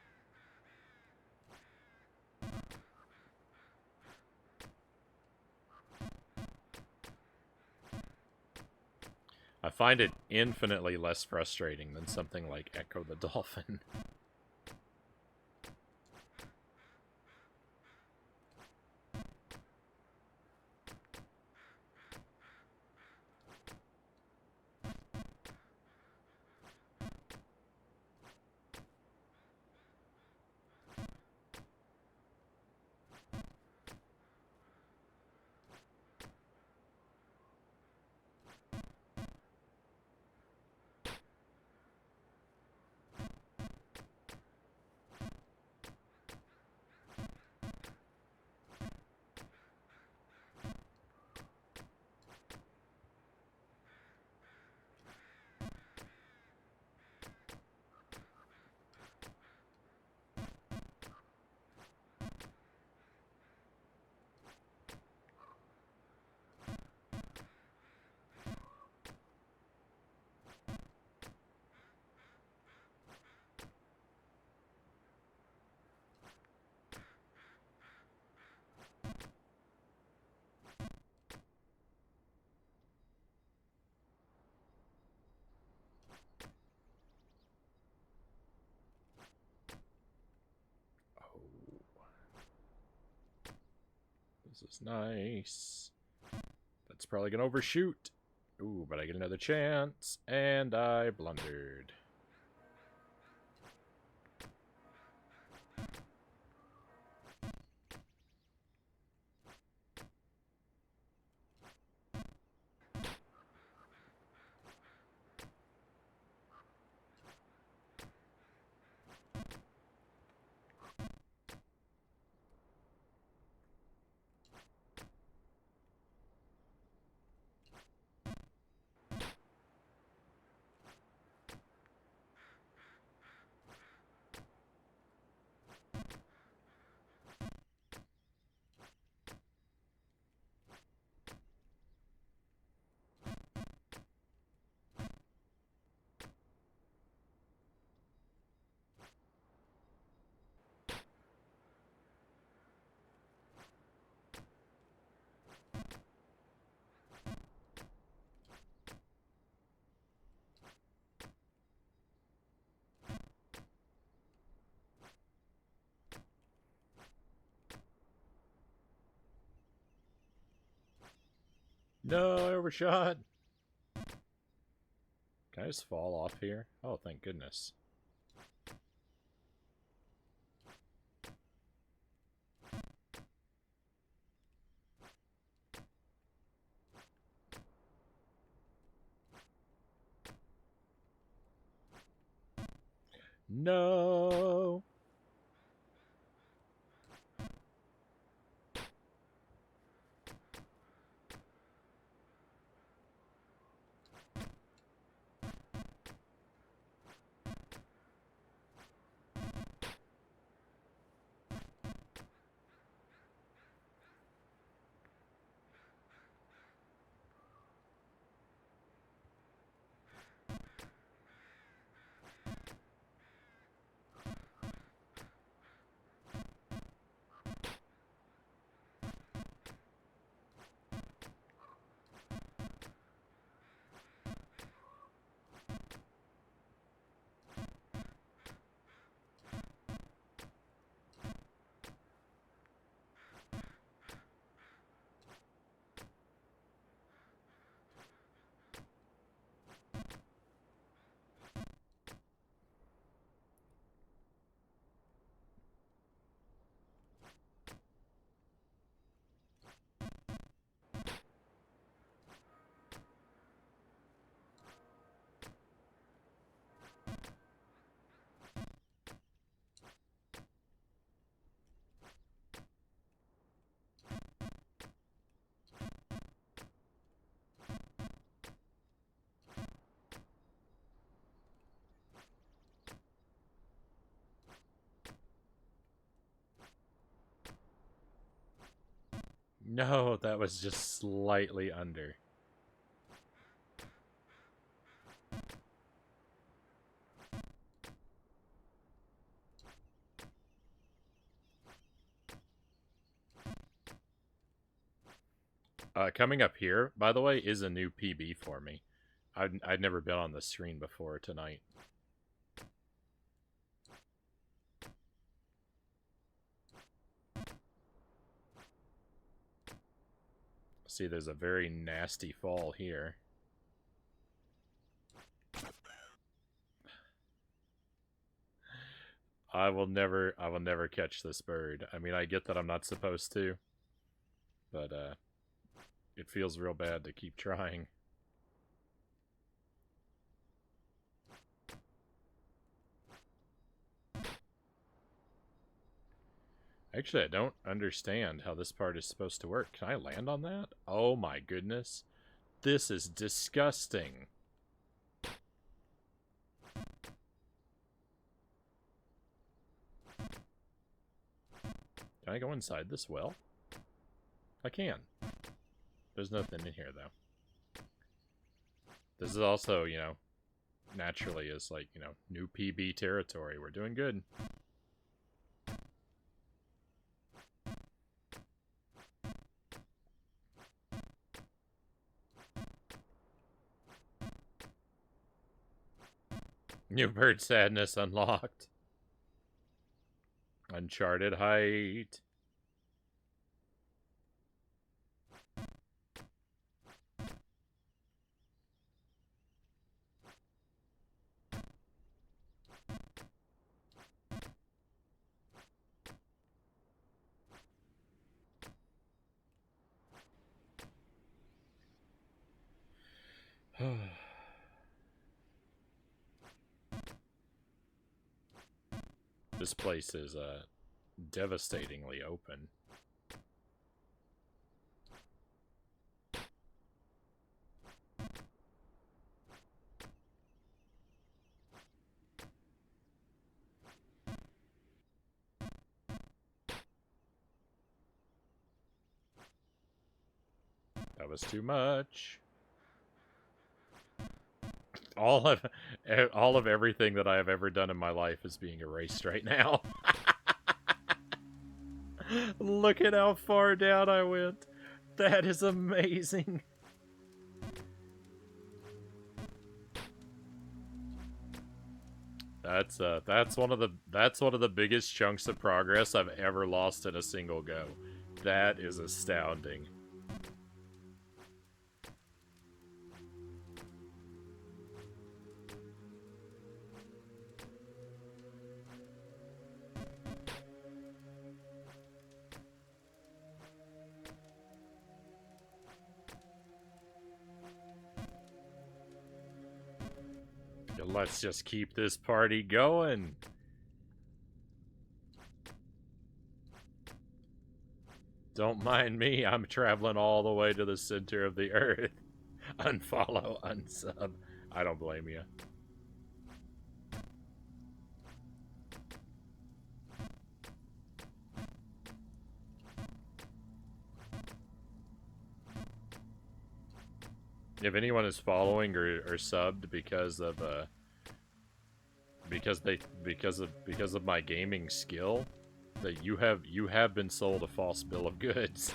I find it infinitely less frustrating than something like Echo the Dolphin. This is nice. That's probably gonna overshoot. Ooh, but I get another chance, and I blundered. No, I overshot. Can I just fall off here? Oh, thank goodness. No. No, that was just slightly under. Coming up here, by the way, is a new PB for me. I'd never been on the screen before tonight. See, there's a very nasty fall here. I will never catch this bird. I mean, I get that I'm not supposed to, but it feels real bad to keep trying. Actually, I don't understand how this part is supposed to work. Can I land on that? Oh my goodness. This is disgusting. Can I go inside this well? I can. There's nothing in here, though. This is also, you know, naturally is like, you know, new PB territory. We're doing good. New bird sadness unlocked. Uncharted height. This place is devastatingly open. That was too much. All of everything that I have ever done in my life is being erased right now. Look at how far down I went. That is amazing. That's one of the biggest chunks of progress I've ever lost in a single go. That is astounding. Let's just keep this party going. Don't mind me, I'm traveling all the way to the center of the earth. Unfollow, unsub. I don't blame you. If anyone is following or subbed because of because of my gaming skill, that you have been sold a false bill of goods.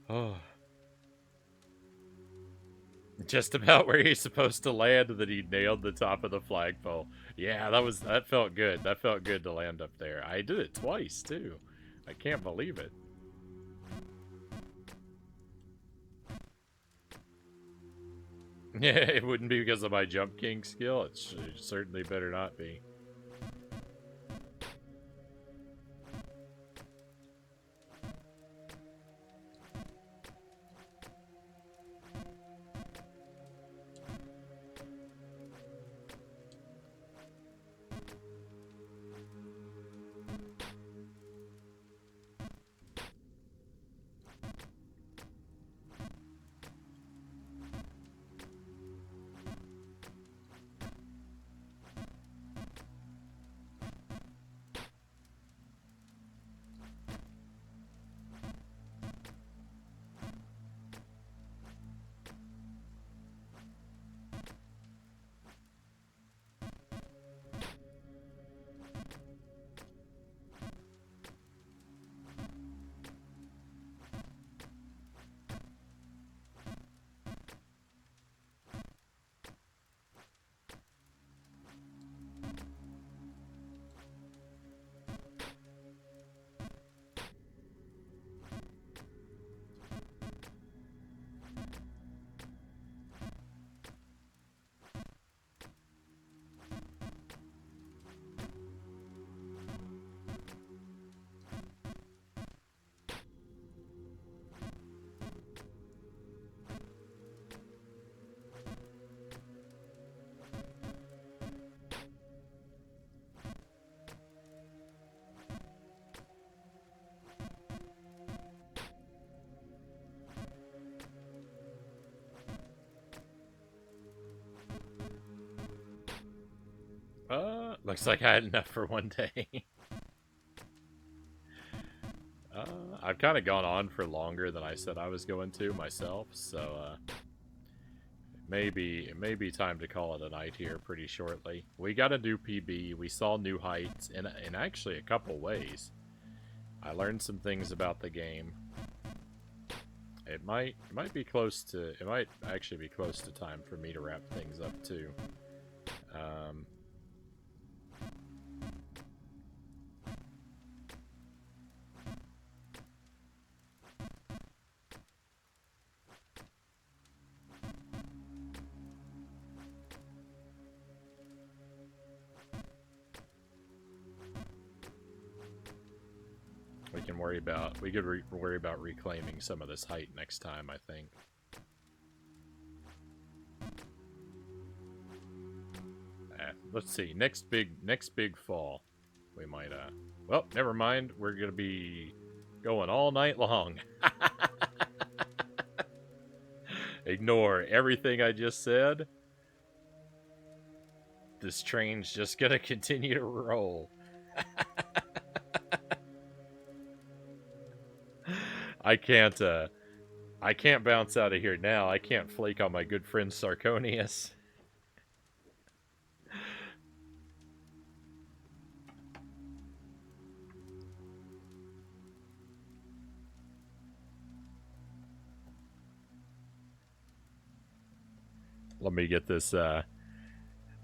Oh. Just about where he's supposed to land, that he nailed the top of the flagpole. Yeah, that felt good. That felt good to land up there. I did it twice too. I can't believe it. Yeah, it wouldn't be because of my Jump King skill. It certainly better not be. Looks like I had enough for one day. I've kind of gone on for longer than I said I was going to myself, so maybe it may be time to call it a night here pretty shortly. We got a new PB. We saw new heights in actually a couple ways. I learned some things about the game. It might be close to. It might actually be close to time for me to wrap things up too. We can worry about. We could worry about reclaiming some of this height next time, I think. Let's see. Next big fall. We might well, never mind. We're gonna be going all night long. Ignore everything I just said. This train's just gonna continue to roll. I can't bounce out of here now. I can't flake on my good friend Sarconius. Let me get this,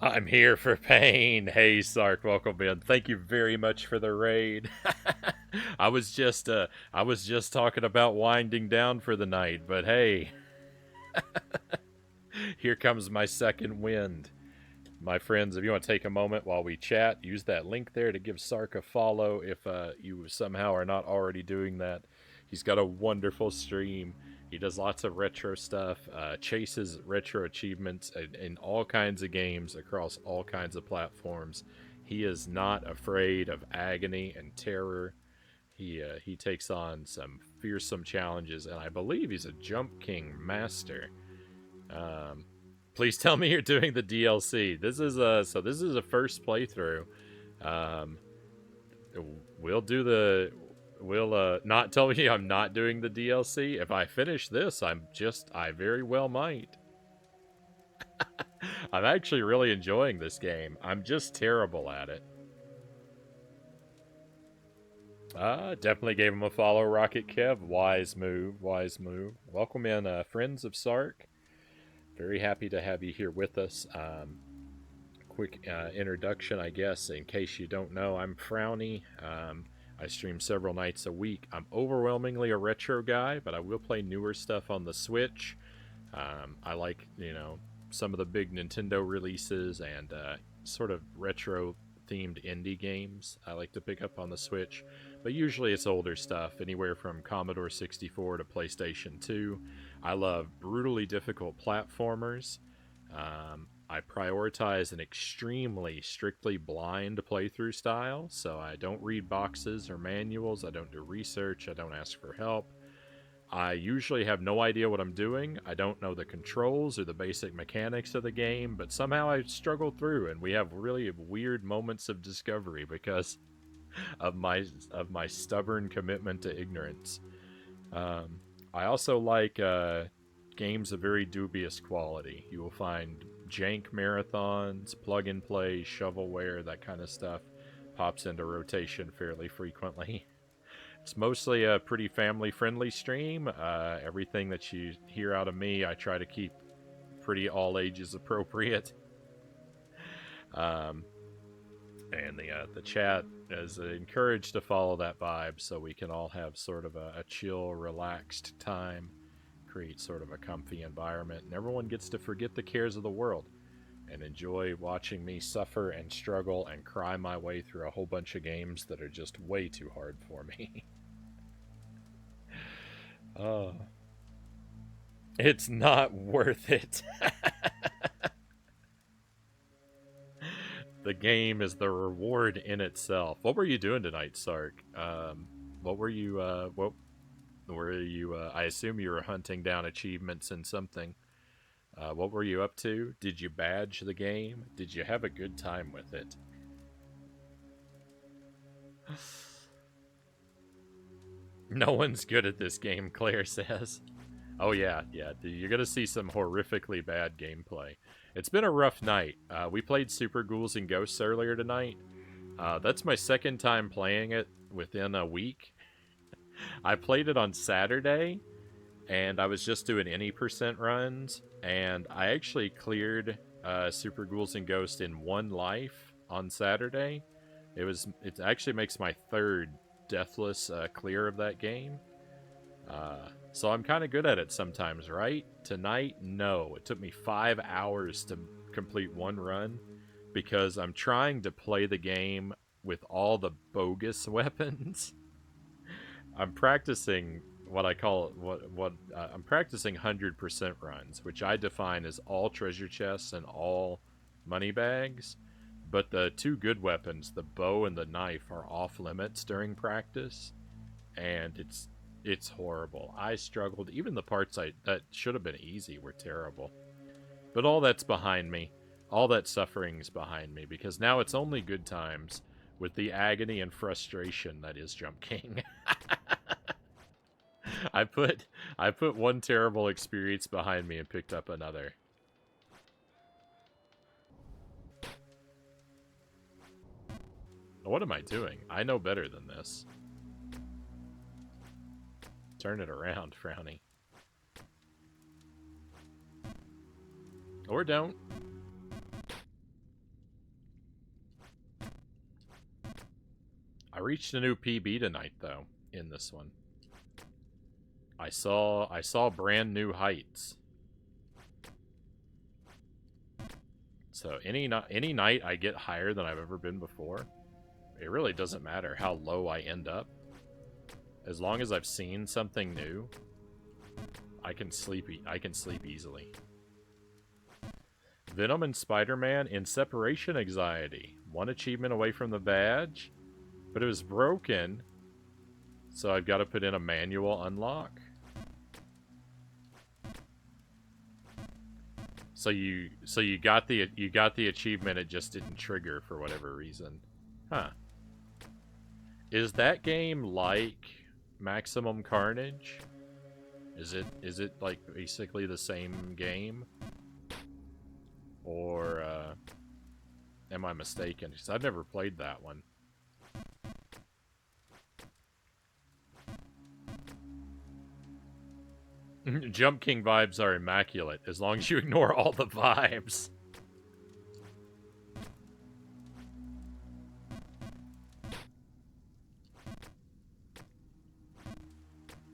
I'm here for pain. Hey, Sark, welcome in. Thank you very much for the raid. I was just talking about winding down for the night, but hey. Here comes my second wind. My friends, if you want to take a moment while we chat, use that link there to give Sark a follow if you somehow are not already doing that. He's got a wonderful stream. He does lots of retro stuff, chases retro achievements in all kinds of games across all kinds of platforms. He is not afraid of agony and terror. He takes on some fearsome challenges, and I believe he's a Jump King master. Please tell me you're doing the DLC. This is a first playthrough. We'll not tell me I'm not doing the DLC. If I finish this, I very well might. I'm actually really enjoying this game. I'm just terrible at it. Definitely gave him a follow, Rocket Kev. Wise move, wise move. Welcome in, friends of Sark. Very happy to have you here with us. Quick introduction, I guess, in case you don't know. I'm Frownie. I stream several nights a week. I'm overwhelmingly a retro guy, but I will play newer stuff on the Switch. I like, some of the big Nintendo releases and sort of retro-themed indie games I like to pick up on the Switch. But usually it's older stuff, anywhere from Commodore 64 to PlayStation 2. I love brutally difficult platformers. I prioritize an extremely strictly blind playthrough style, so I don't read boxes or manuals, I don't do research, I don't ask for help. I usually have no idea what I'm doing, I don't know the controls or the basic mechanics of the game, but somehow I struggle through, and we have really weird moments of discovery because of my stubborn commitment to ignorance. I also like games of very dubious quality. You will find jank marathons, plug and play, shovelware, that kind of stuff pops into rotation fairly frequently. It's mostly a pretty family-friendly stream. Everything that you hear out of me, I try to keep pretty all ages appropriate. And the chat is encouraged to follow that vibe so we can all have sort of a chill, relaxed time. Create sort of a comfy environment, and everyone gets to forget the cares of the world and enjoy watching me suffer and struggle and cry my way through a whole bunch of games that are just way too hard for me. It's not worth it. The game is the reward in itself. What were you doing tonight, Sark? What were you I assume you were hunting down achievements in something. What were you up to? Did you badge the game? Did you have a good time with it? No one's good at this game, Claire says. Oh yeah, you're gonna see some horrifically bad gameplay. It's been a rough night. We played Super Ghouls and Ghosts earlier tonight. That's my second time playing it within a week. I played it on Saturday, and I was just doing any percent runs, and I actually cleared Super Ghouls and Ghosts in one life on Saturday. It actually makes my third deathless clear of that game. So I'm kind of good at it sometimes, right? Tonight, no. It took me 5 hours to complete one run because I'm trying to play the game with all the bogus weapons. I'm practicing what I call I'm practicing 100% runs, which I define as all treasure chests and all money bags. But the two good weapons, the bow and the knife, are off limits during practice, and it's horrible. I struggled. Even the parts that should have been easy were terrible. But all that's behind me. All that suffering's behind me, because now it's only good times with the agony and frustration that is Jump King. I put one terrible experience behind me and picked up another. What am I doing? I know better than this. Turn it around, Frownie. Or don't. I reached a new PB tonight, though, in this one. I saw brand new heights. So any night I get higher than I've ever been before, it really doesn't matter how low I end up. As long as I've seen something new, I can sleep easily. Venom and Spider-Man in separation anxiety. One achievement away from the badge, but it was broken, so I've got to put in a manual unlock. So you got the achievement, it just didn't trigger for whatever reason. Huh. Is that game like Maximum Carnage? Is it like basically the same game? Or am I mistaken? Because I've never played that one. Jump King vibes are immaculate, as long as you ignore all the vibes.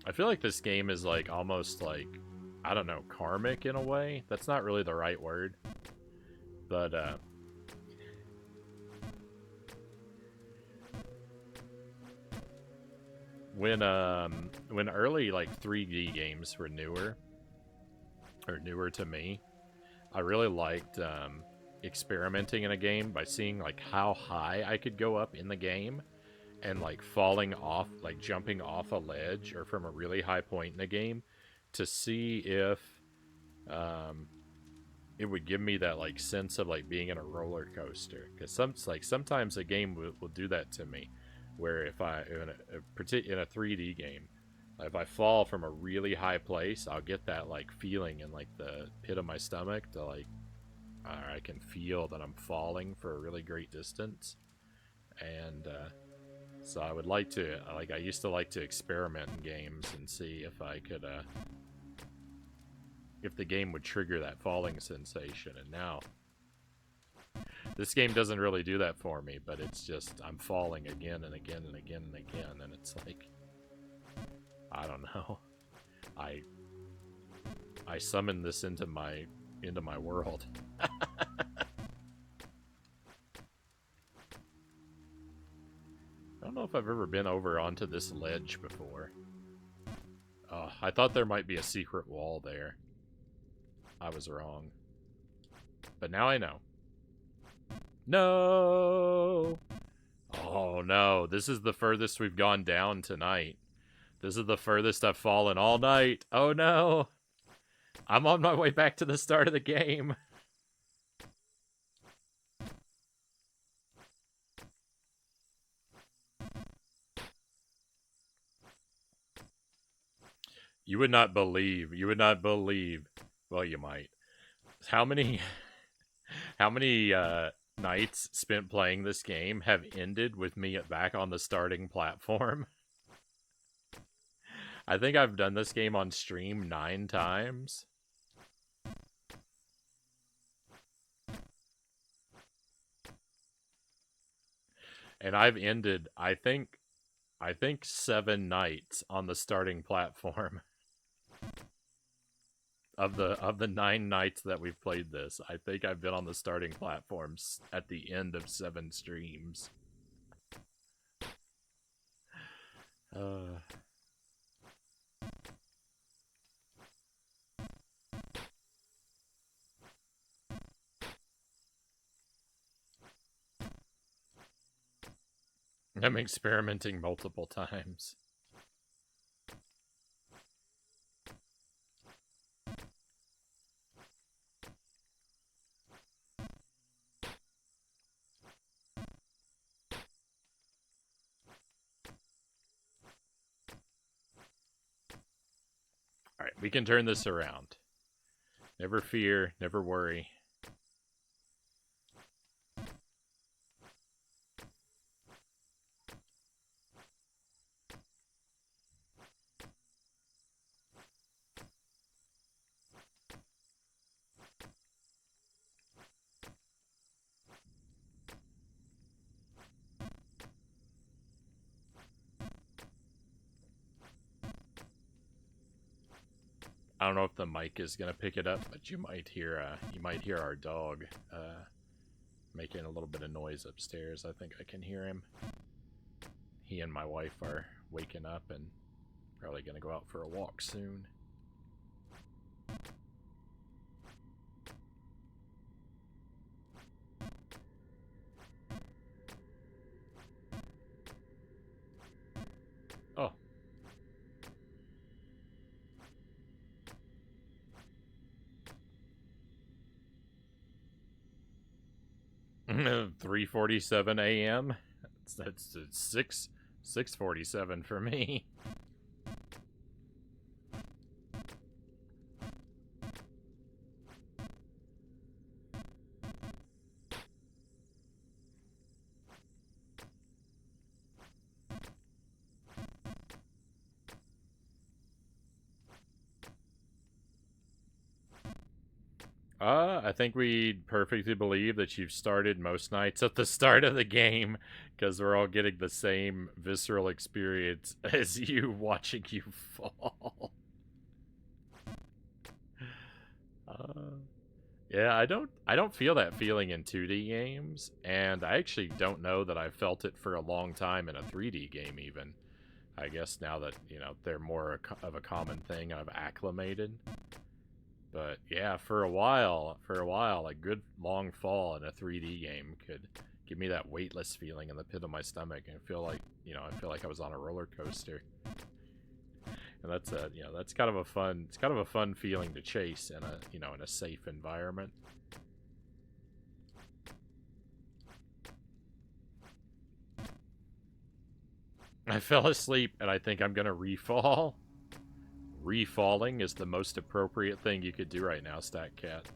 I feel like this game is like almost like, I don't know, karmic in a way. That's not really the right word. But when early like 3D games were newer to me, I really liked experimenting in a game by seeing like how high I could go up in the game, and like falling off, like jumping off a ledge or from a really high point in the game to see if it would give me that like sense of like being in a roller coaster. Because sometimes a game will do that to me, where if I in a 3D game, if I fall from a really high place, I'll get that like feeling in like the pit of my stomach to like I can feel that I'm falling for a really great distance. And so I would like to, I used to like to experiment in games and see if I could if the game would trigger that falling sensation. And now this game doesn't really do that for me, but it's just I'm falling again and again and again and again, and it's like, I don't know. I summoned this into my world. I don't know if I've ever been over onto this ledge before. I thought there might be a secret wall there. I was wrong. But now I know. No! Oh no, this is the furthest we've gone down tonight. This is the furthest I've fallen all night. Oh no! I'm on my way back to the start of the game. You would not believe. You would not believe. Well, you might. How many? How many nights spent playing this game have ended with me back on the starting platform? I think I've done this game on stream 9 times. And I've ended, I think 7 nights on the starting platform. Of the 9 nights that we've played this, I think I've been on the starting platforms at the end of 7 streams. I'm experimenting multiple times. Alright, we can turn this around. Never fear, never worry. I don't know if the mic is gonna pick it up, but you might hear our dog making a little bit of noise upstairs. I think I can hear him. He and my wife are waking up and probably gonna go out for a walk soon. Oh. $3:47 a.m. That's 6:47 for me. I think we perfectly believe that you've started most nights at the start of the game, because we're all getting the same visceral experience as you watching you fall. Yeah, I don't feel that feeling in 2D games, and I actually don't know that I've felt it for a long time in a 3D game even. I guess now that, they're more of a common thing, I've acclimated. But yeah, for a while, a good long fall in a 3D game could give me that weightless feeling in the pit of my stomach and feel like, I feel like I was on a roller coaster. And that's kind of a fun feeling to chase in a safe environment. I fell asleep and I think I'm gonna refall. Refalling is the most appropriate thing you could do right now, Stat Cat.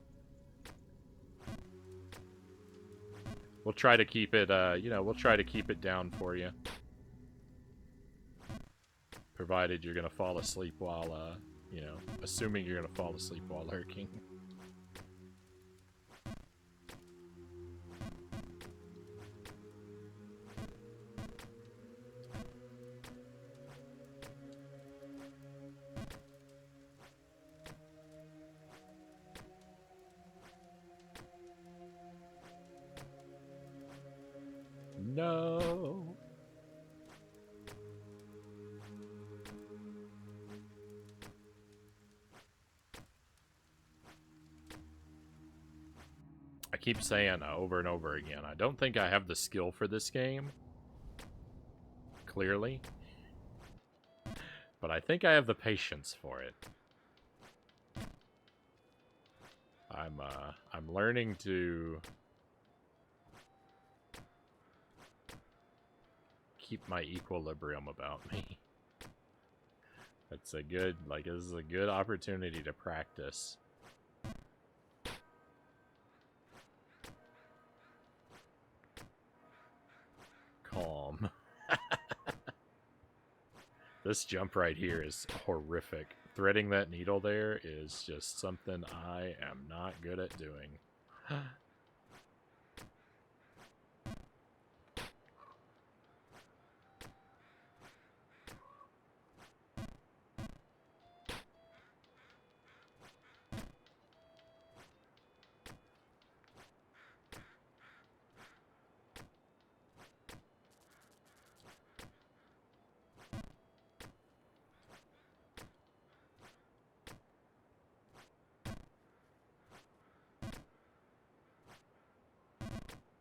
We'll try to keep it, we'll try to keep it down for you. Provided you're gonna fall asleep while, assuming you're gonna fall asleep while lurking. No. I keep saying over and over again, I don't think I have the skill for this game. Clearly. But I think I have the patience for it. I'm learning to keep my equilibrium about me. It's a good, like, this is a good opportunity to practice. Calm. This jump right here is horrific. Threading that needle there is just something I am not good at doing.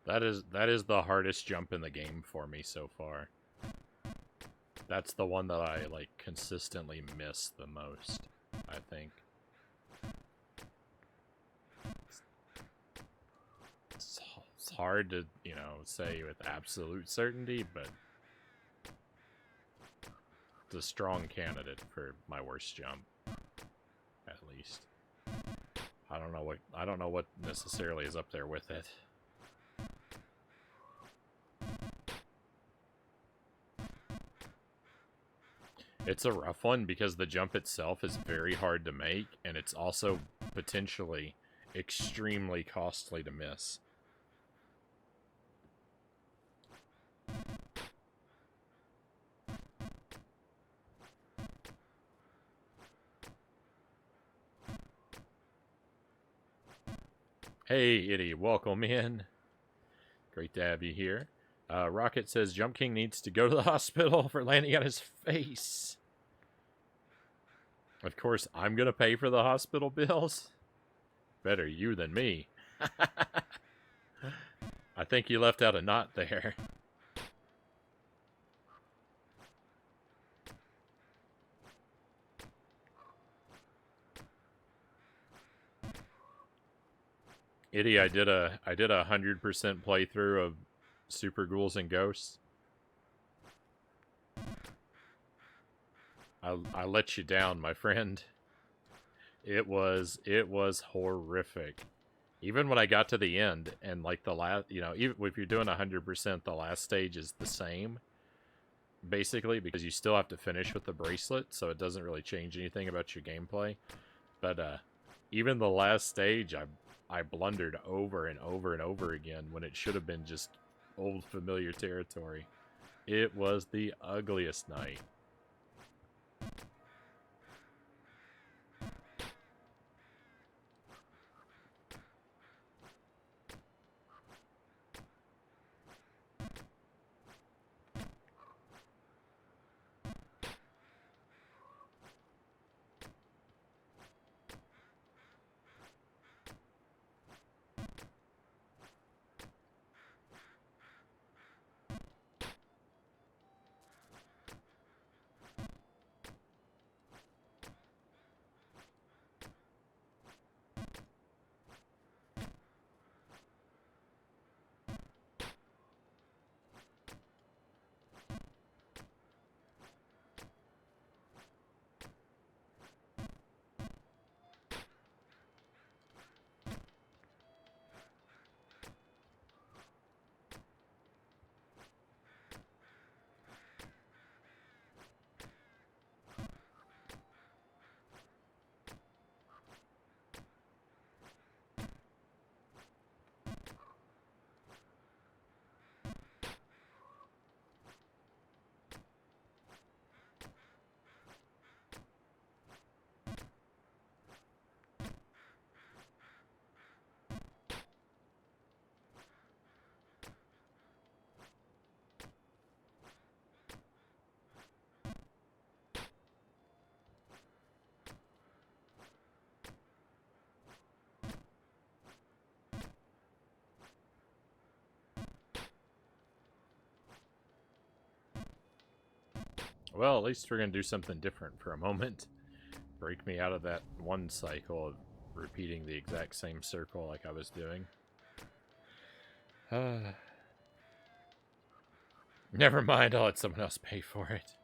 That is the hardest jump in the game for me so far. That's the one that I like consistently miss the most, I think. It's hard to, you know, say with absolute certainty, but it's a strong candidate for my worst jump, at least. I don't know what necessarily is up there with it. It's a rough one because the jump itself is very hard to make, and it's also potentially extremely costly to miss. Hey, Itty, welcome in. Great to have you here. Rocket says Jump King needs to go to the hospital for landing on his face. Of course, I'm going to pay for the hospital bills. Better you than me. I think you left out a knot there. Itty, I did a 100% playthrough of Super Ghouls and Ghosts. I let you down, my friend. It was horrific. Even when I got to the end and like the last, you know, even if you're doing 100%, the last stage is the same, basically, because you still have to finish with the bracelet, so it doesn't really change anything about your gameplay. But even the last stage, I blundered over and over and over again when it should have been just old familiar territory. It was the ugliest night. Well, at least we're going to do something different for a moment. Break me out of that one cycle of repeating the exact same circle like I was doing. Never mind, I'll let someone else pay for it.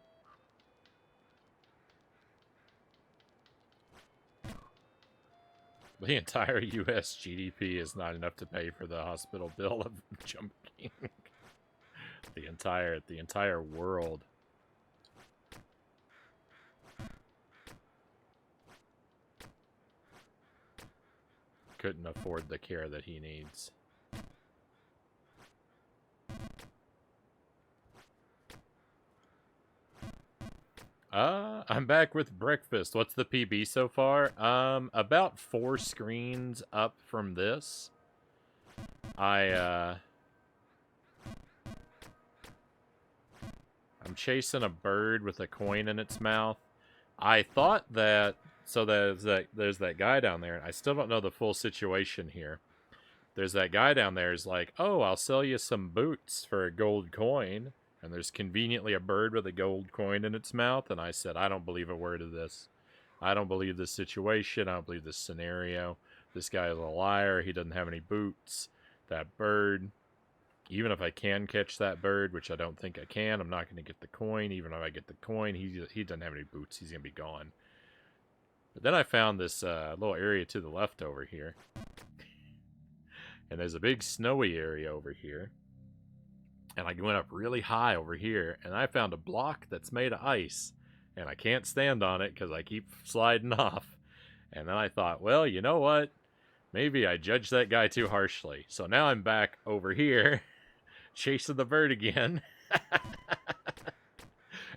The entire U.S. GDP is not enough to pay for the hospital bill of Jump King. the entire world. Couldn't afford the care that he needs. I'm back with breakfast. What's the PB so far? About 4 screens up from this. I'm chasing a bird with a coin in its mouth. I thought that, so there's that guy down there. I still don't know the full situation here. There's that guy down there is like, oh, I'll sell you some boots for a gold coin. And there's conveniently a bird with a gold coin in its mouth. And I said, I don't believe a word of this. I don't believe this situation. I don't believe this scenario. This guy is a liar. He doesn't have any boots. That bird, even if I can catch that bird, which I don't think I can, I'm not going to get the coin. Even if I get the coin, he doesn't have any boots. He's going to be gone. But then I found this little area to the left over here. And there's a big snowy area over here. And I went up really high over here, and I found a block that's made of ice. And I can't stand on it because I keep sliding off. And then I thought, well, you know what? Maybe I judged that guy too harshly. So now I'm back over here, chasing the bird again.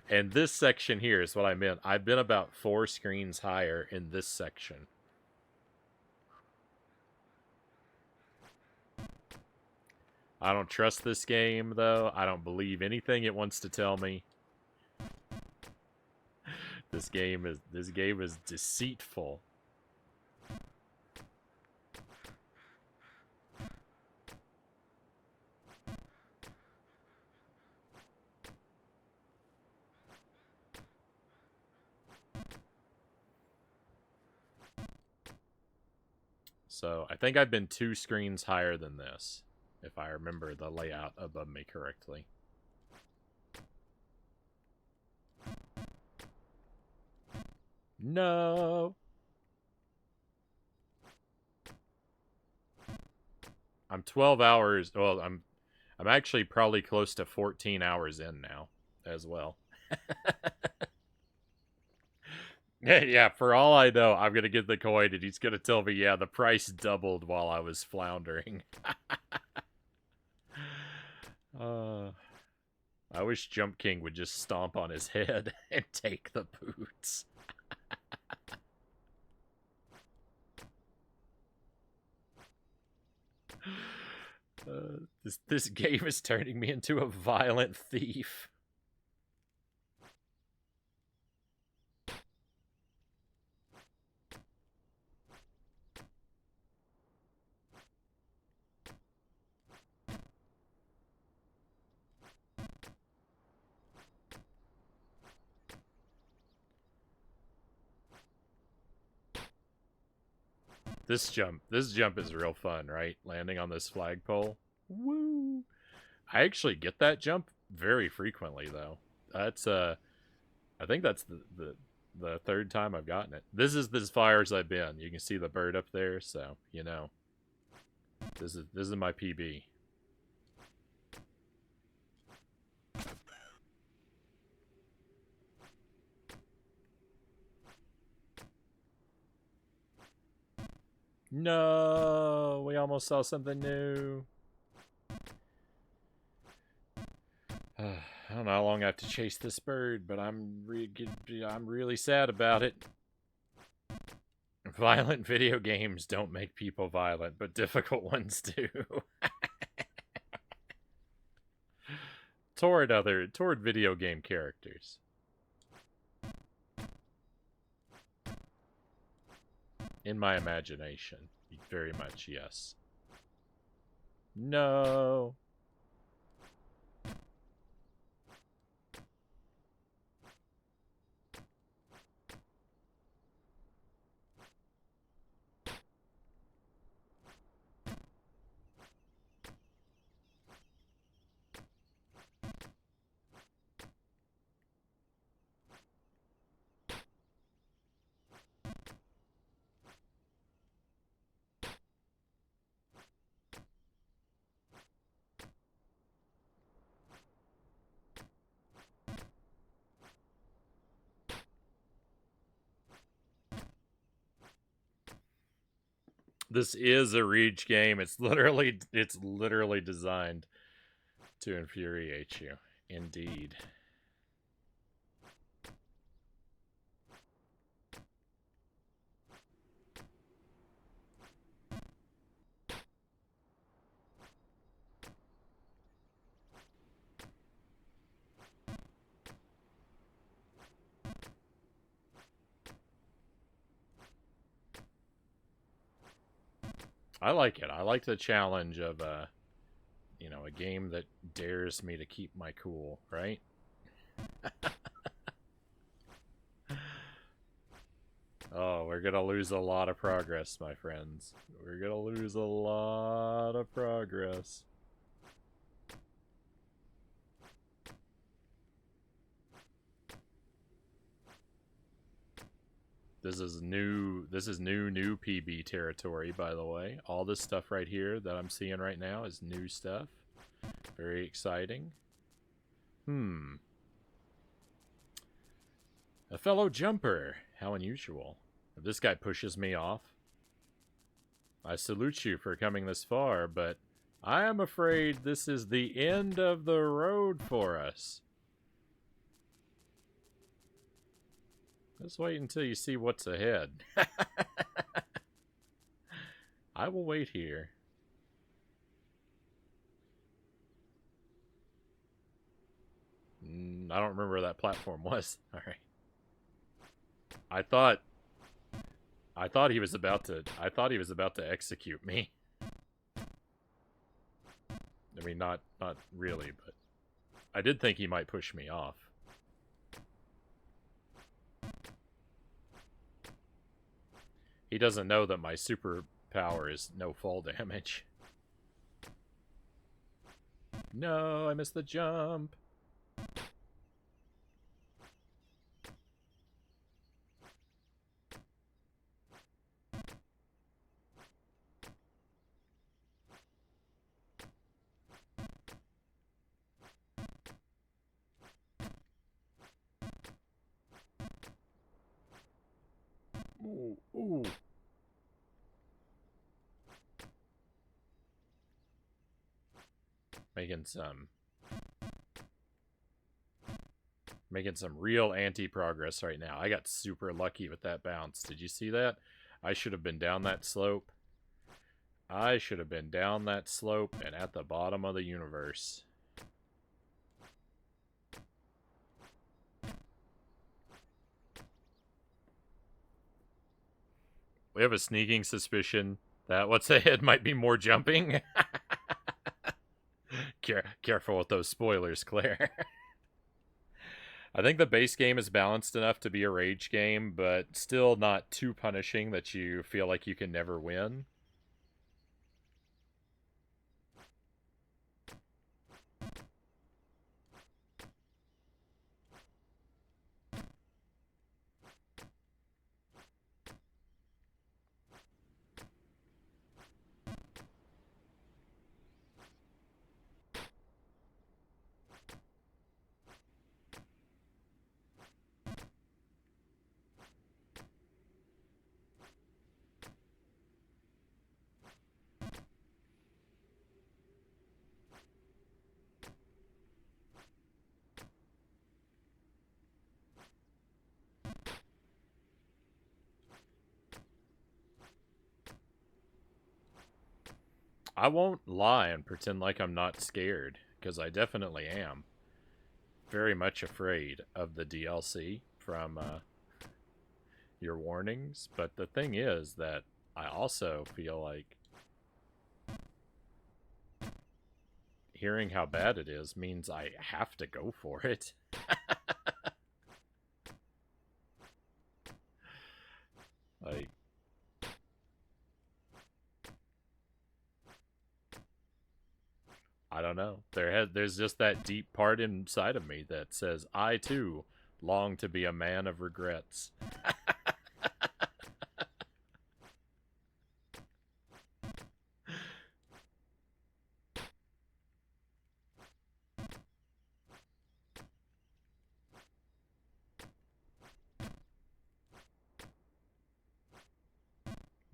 And this section here is what I meant. I've been about 4 screens higher in this section. I don't trust this game, though. I don't believe anything it wants to tell me. This game is deceitful. So I think I've been 2 screens higher than this, if I remember the layout above me correctly. No. I'm 12 hours. Well, I'm actually probably close to 14 hours in now as well. Yeah, for all I know, I'm going to get the coin and he's going to tell me, yeah, the price doubled while I was floundering. I wish Jump King would just stomp on his head and take the boots. This game is turning me into a violent thief. This jump is real fun, right? Landing on this flagpole. Woo! I actually get that jump very frequently, though. That's I think that's the 3rd time I've gotten it. This is as far as I've been. You can see the bird up there, so you know. This is my PB. No, we almost saw something new. I don't know how long I have to chase this bird, but I'm really sad about it. Violent video games don't make people violent, but difficult ones do. toward video game characters. In my imagination, very much, yes. No. This is a rage game. It's literally designed to infuriate you. Indeed. I like it. I like the challenge of you know, a game that dares me to keep my cool, right? Oh, we're gonna lose a lot of progress, my friends. We're gonna lose a lot of progress. This is new PB territory, by the way. All this stuff right here that I'm seeing right now is new stuff. Very exciting. A fellow jumper. How unusual. If this guy pushes me off, I salute you for coming this far, but I am afraid this is the end of the road for us. Let's wait until you see what's ahead. I will wait here. I don't remember where that platform was. All right. I thought he was about to execute me. I mean, not really, but I did think he might push me off. He doesn't know that my superpower is no fall damage. No, I missed the jump. Ooh, ooh. Making some real anti-progress right now. I got super lucky with that bounce. Did you see that? I should have been down that slope. I should have been down that slope and at the bottom of the universe. We have a sneaking suspicion that what's ahead might be more jumping. Careful with those spoilers, Claire. I think the base game is balanced enough to be a rage game, but still not too punishing that you feel like you can never win. I won't lie and pretend like I'm not scared, because I definitely am. Very much afraid of the DLC from your warnings, but the thing is that I also feel like hearing how bad it is means I have to go for it. Like, I don't know. There's just that deep part inside of me that says I too long to be a man of regrets.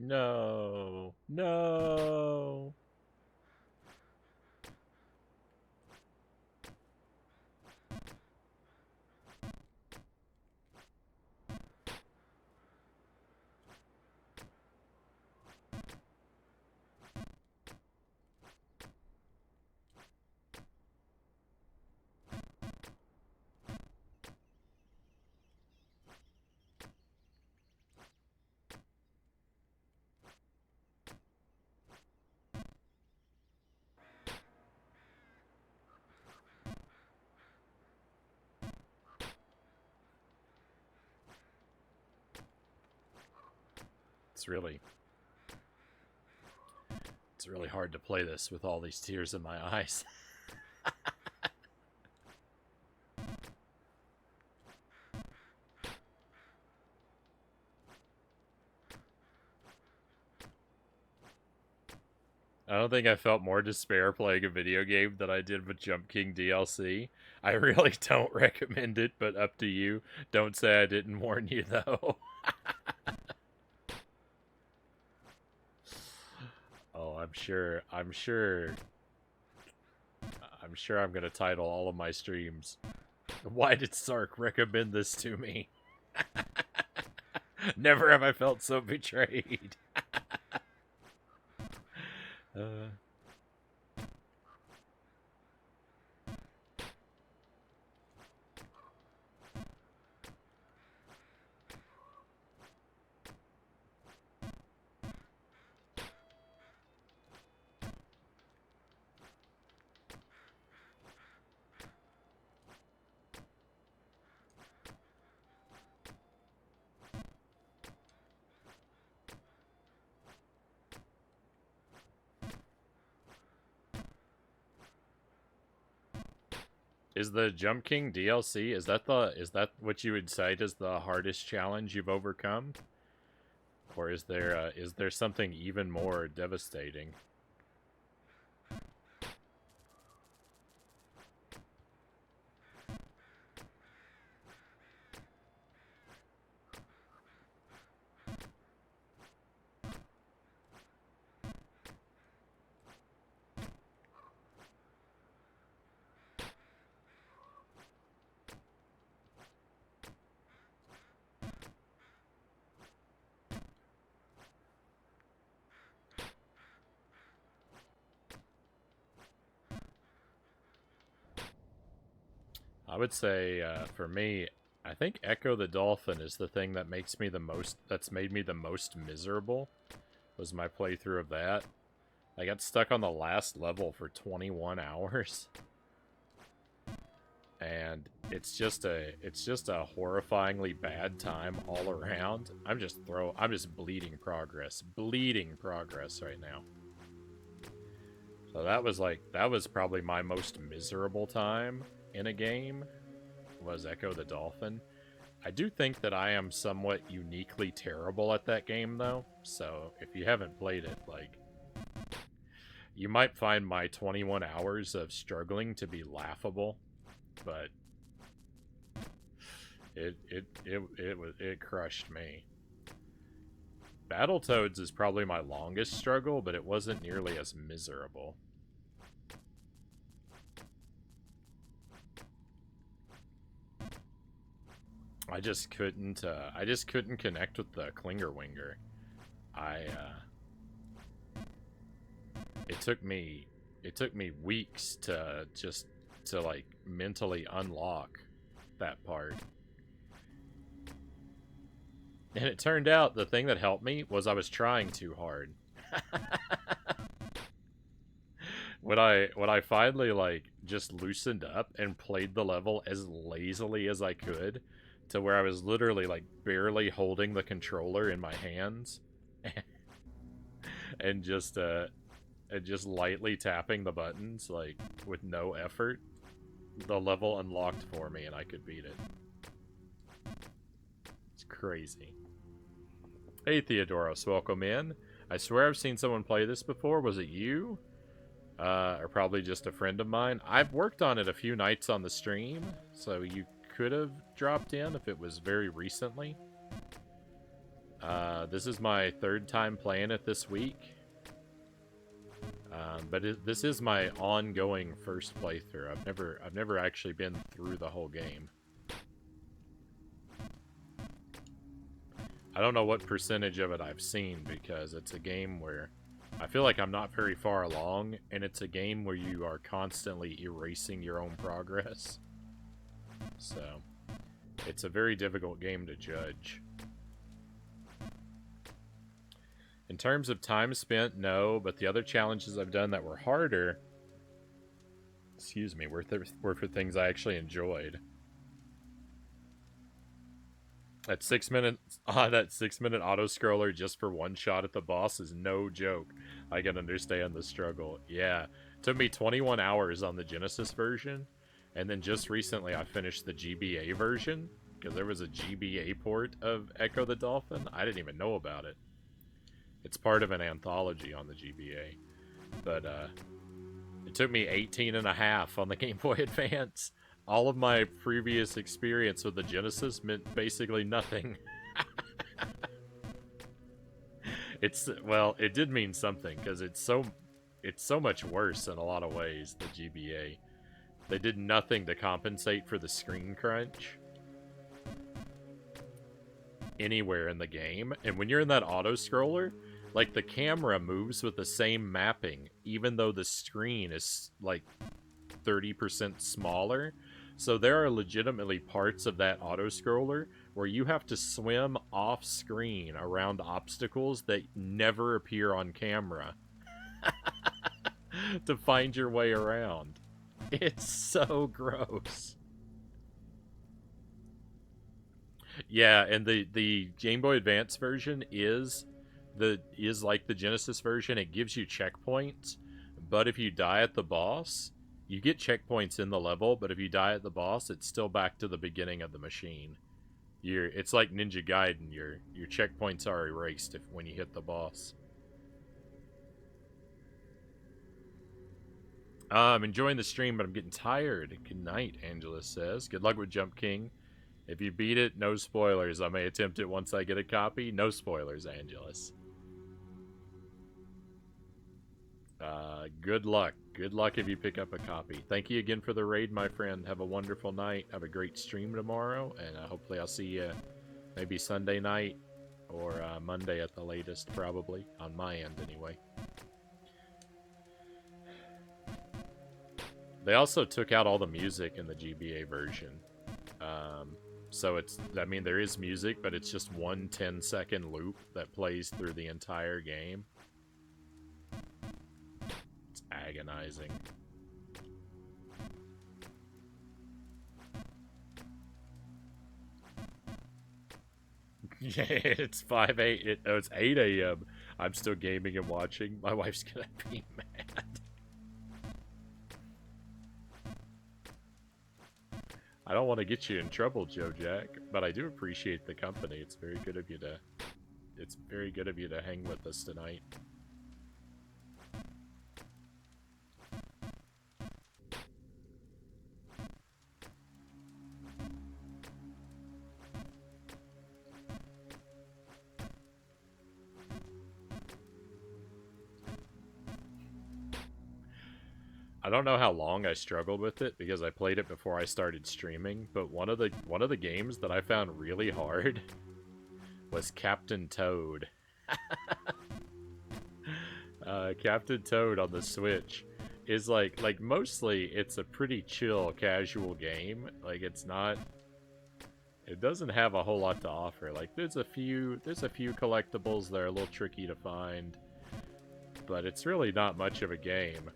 No. No. It's really hard to play this with all these tears in my eyes. I don't think I felt more despair playing a video game than I did with Jump King DLC. I really don't recommend it, but up to you. Don't say I didn't warn you, though. Oh, I'm sure I'm gonna title all of my streams, "Why did Sark recommend this to me?" Never have I felt so betrayed. uh... Is the Jump King DLC, is that what you would cite as the hardest challenge you've overcome? Or is there something even more devastating? I would say, for me, I think Echo the Dolphin is the thing that that's made me the most miserable, was my playthrough of that. I got stuck on the last level for 21 hours. And it's just a horrifyingly bad time all around. I'm just bleeding progress right now. So that was probably my most miserable time in a game, was Echo the Dolphin. I do think that I am somewhat uniquely terrible at that game, though. So if you haven't played it, like, you might find my 21 hours of struggling to be laughable, but it crushed me. Battletoads is probably my longest struggle, but it wasn't nearly as miserable. I just couldn't connect with the Klinger Winger. It took me weeks to like mentally unlock that part. And it turned out the thing that helped me was I was trying too hard. when I finally, like, just loosened up and played the level as lazily as I could, to where I was literally, like, barely holding the controller in my hands and just lightly tapping the buttons, like, with no effort, the level unlocked for me and I could beat it. It's crazy. Hey, Theodoros, welcome in. I swear I've seen someone play this before. Was it you? Or probably just a friend of mine. I've worked on it a few nights on the stream, so you could have dropped in if it was very recently. This is my third time playing it this week. But this is my ongoing first playthrough. I've never actually been through the whole game. I don't know what percentage of it I've seen, because it's a game where I feel like I'm not very far along, and it's a game where you are constantly erasing your own progress. So, it's a very difficult game to judge. In terms of time spent, no, but the other challenges I've done that were harder, excuse me, were for things I actually enjoyed. That 6 minutes, that 6 minute auto scroller just for one shot at the boss is no joke. I can understand the struggle. Yeah, it took me 21 hours on the Genesis version, and then just recently I finished the GBA version, because there was a GBA port of Echo the Dolphin. I didn't even know about it. It's part of an anthology on the GBA. But it took me 18 and a half on the Game Boy Advance. All of my previous experience with the Genesis meant basically nothing. Well, it did mean something, because it's so much worse in a lot of ways, the GBA. They did nothing to compensate for the screen crunch anywhere in the game. And when you're in that auto scroller, like, the camera moves with the same mapping, even though the screen is like 30% smaller. So there are legitimately parts of that auto scroller where you have to swim off screen around obstacles that never appear on camera to find your way around. It's so gross. Yeah, and the Game Boy Advance version is like the Genesis version. It gives you checkpoints, but if you die at the boss, you get checkpoints in the level, but if you die at the boss, it's still back to the beginning of the machine. It's like Ninja Gaiden. Your checkpoints are erased when you hit the boss. I'm enjoying the stream, but I'm getting tired. Good night, Angela says. Good luck with Jump King. If you beat it, no spoilers. I may attempt it once I get a copy. No spoilers, Angelus. Good luck. Good luck if you pick up a copy. Thank you again for the raid, my friend. Have a wonderful night. Have a great stream tomorrow, and hopefully I'll see you maybe Sunday night or Monday at the latest, probably, on my end anyway. They also took out all the music in the GBA version. So there is music, but it's just one 10-second loop that plays through the entire game. It's agonizing. Yeah, it's 8 a.m. I'm still gaming and watching. My wife's gonna be mad. I don't want to get you in trouble, Joe Jack, but I do appreciate the company. It's very good of you to hang with us tonight. I don't know how long I struggled with it because I played it before I started streaming, but one of the games that I found really hard was Captain Toad. Captain Toad on the Switch is like mostly it's a pretty chill, casual game. Like it doesn't have a whole lot to offer. Like there's a few collectibles that are a little tricky to find, but it's really not much of a game.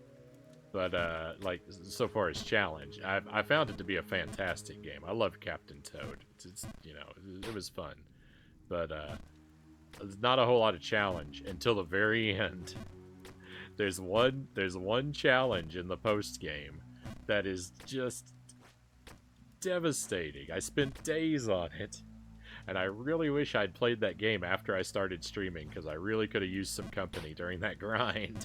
But, like, so far as challenge, I found it to be a fantastic game. I love Captain Toad. It's it was fun. But, there's not a whole lot of challenge until the very end. There's one challenge in the post-game that is just devastating. I spent days on it. And I really wish I'd played that game after I started streaming, because I really could have used some company during that grind.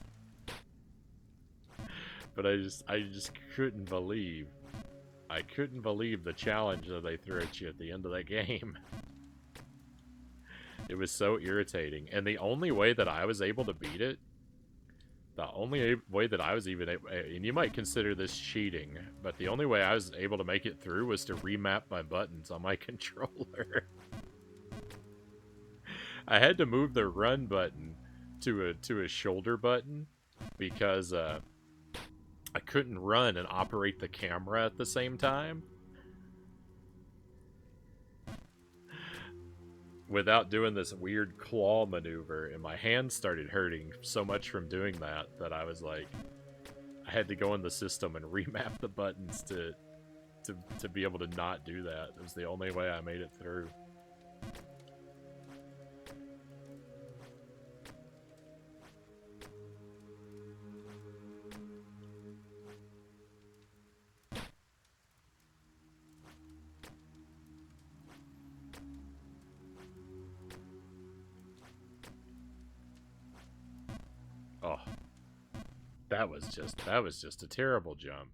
But I just couldn't believe. I couldn't believe the challenge that they threw at you at the end of that game. It was so irritating. And the only way that I was able to beat it, the only way that I was even able, and you might consider this cheating, but the only way I was able to make it through was to remap my buttons on my controller. I had to move the run button to a shoulder button because I couldn't run and operate the camera at the same time without doing this weird claw maneuver, and my hands started hurting so much from doing that that I was like, I had to go in the system and remap the buttons to be able to not do that. It was the only way I made it through. Oh, that was just a terrible jump.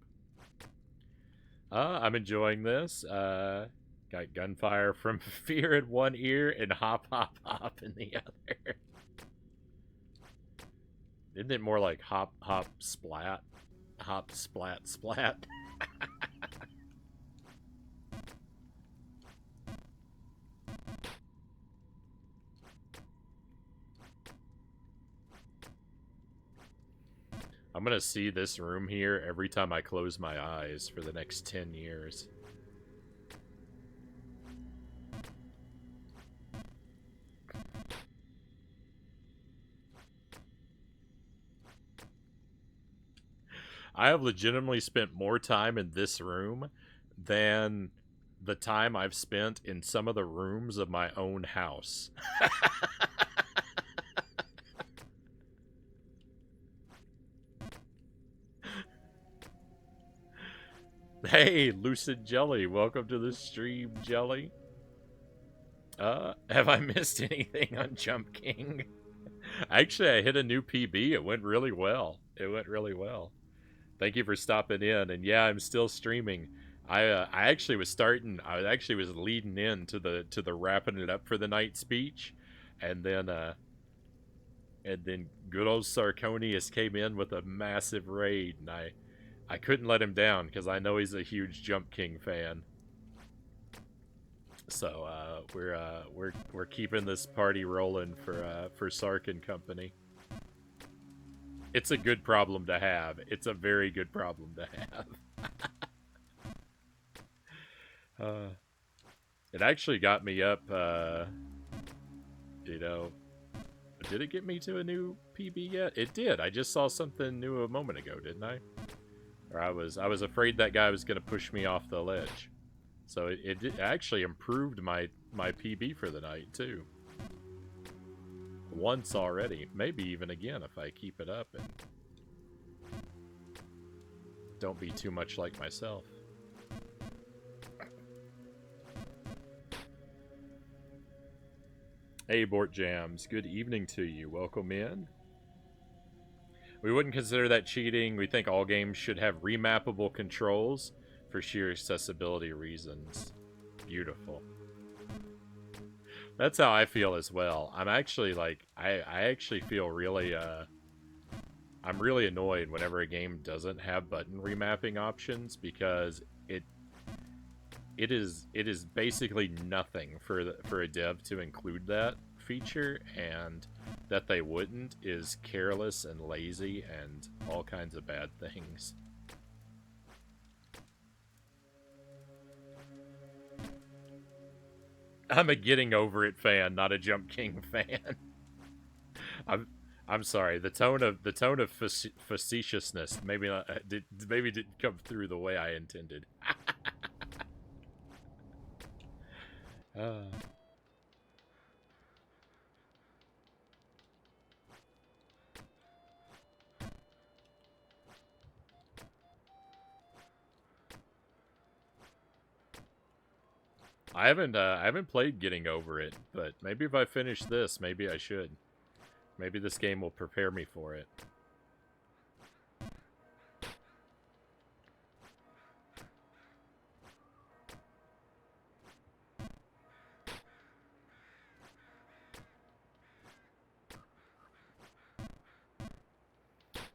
I'm enjoying this. Got gunfire from fear in one ear and hop hop hop in the other. Isn't it more like hop hop splat? Hop splat splat. I'm gonna see this room here every time I close my eyes for the next 10 years. I have legitimately spent more time in this room than the time I've spent in some of the rooms of my own house. Hey, Lucid Jelly, welcome to the stream, Jelly. Have I missed anything on Jump King? Actually, I hit a new PB. It went really well. It went really well. Thank you for stopping in. And yeah, I'm still streaming. I actually was starting. I actually was leading in to the wrapping it up for the night speech, and then good old Sarconius came in with a massive raid, and I couldn't let him down because I know he's a huge Jump King fan. So we're keeping this party rolling for Sark and company. It's a good problem to have. It's a very good problem to have. It actually got me up. You know, did it get me to a new PB yet? It did. I just saw something new a moment ago, didn't I? Or I was afraid that guy was gonna push me off the ledge. So it actually improved my PB for the night, too. Once already. Maybe even again if I keep it up and don't be too much like myself. Hey, Bort Jams. Good evening to you. Welcome in. We wouldn't consider that cheating. We think all games should have remappable controls for sheer accessibility reasons. Beautiful. That's how I feel as well. I'm actually like, I actually feel really, I'm really annoyed whenever a game doesn't have button remapping options because it is basically nothing for a dev to include that feature, and that they wouldn't is careless and lazy and all kinds of bad things. I'm a Getting Over It fan, not a Jump King fan. I'm sorry. The tone of facetiousness maybe not, didn't come through the way I intended. I haven't played Getting Over It, but maybe if I finish this, maybe I should. Maybe this game will prepare me for it.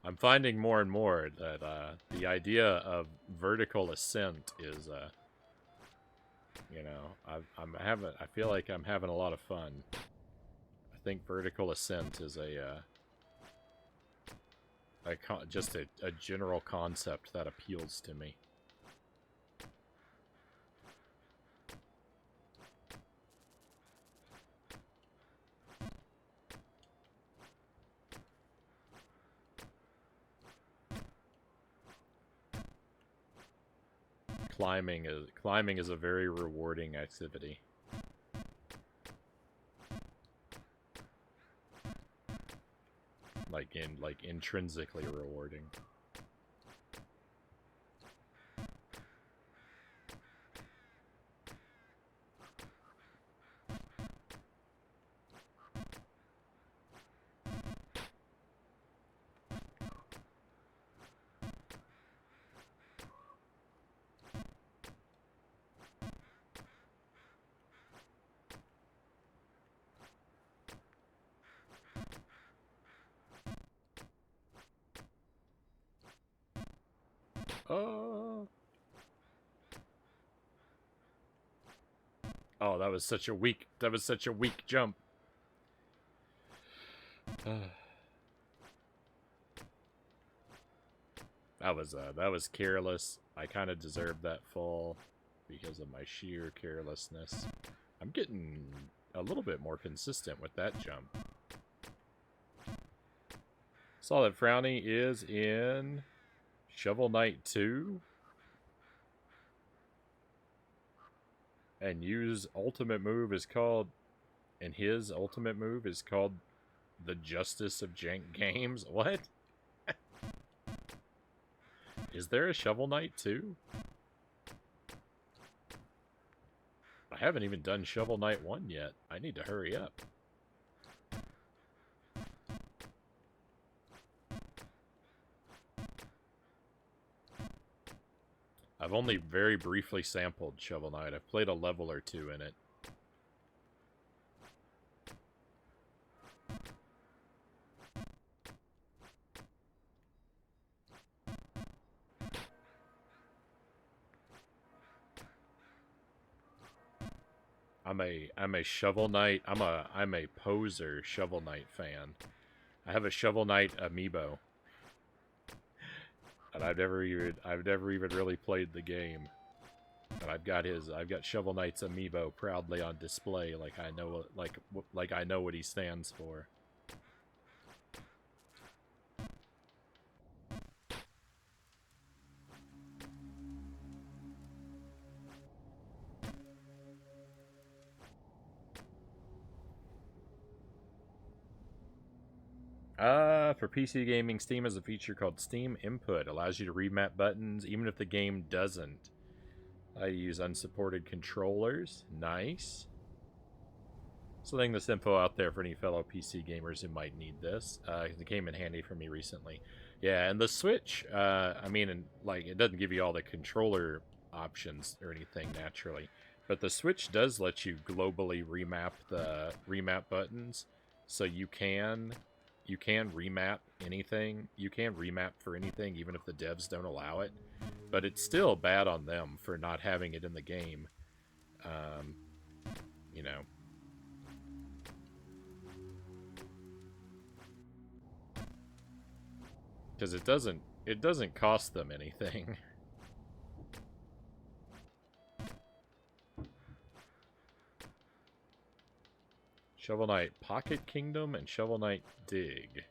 I'm finding more and more that the idea of vertical ascent is, you know, I feel like I'm having a lot of fun. I think vertical ascent is just a general concept that appeals to me. Climbing is a very rewarding activity. Like intrinsically rewarding. Oh, that was such a weak jump. That was careless. I kind of deserved that fall because of my sheer carelessness. I'm getting a little bit more consistent with that jump. Saw that Frownie is in Shovel Knight 2. And his ultimate move is called the Justice of Jank Games. What? Is there a Shovel Knight 2? I haven't even done Shovel Knight 1 yet. I need to hurry up. I've only very briefly sampled Shovel Knight. I've played a level or two in it. I'm a Shovel Knight. I'm a poser Shovel Knight fan. I have a Shovel Knight amiibo. And I've never even really played the game. And I've got Shovel Knight's amiibo proudly on display, like I know what he stands for. For PC gaming, Steam has a feature called Steam Input. Allows you to remap buttons even if the game doesn't. I use unsupported controllers. Nice. So letting this info out there for any fellow PC gamers who might need this. It came in handy for me recently. Yeah, and the Switch, I mean, like, it doesn't give you all the controller options or anything naturally. But the Switch does let you globally remap the remap buttons. So you can remap anything. You can remap for anything, even if the devs don't allow it. But it's still bad on them for not having it in the game. You know. Because it doesn't cost them anything. Shovel Knight Pocket Kingdom and Shovel Knight Dig.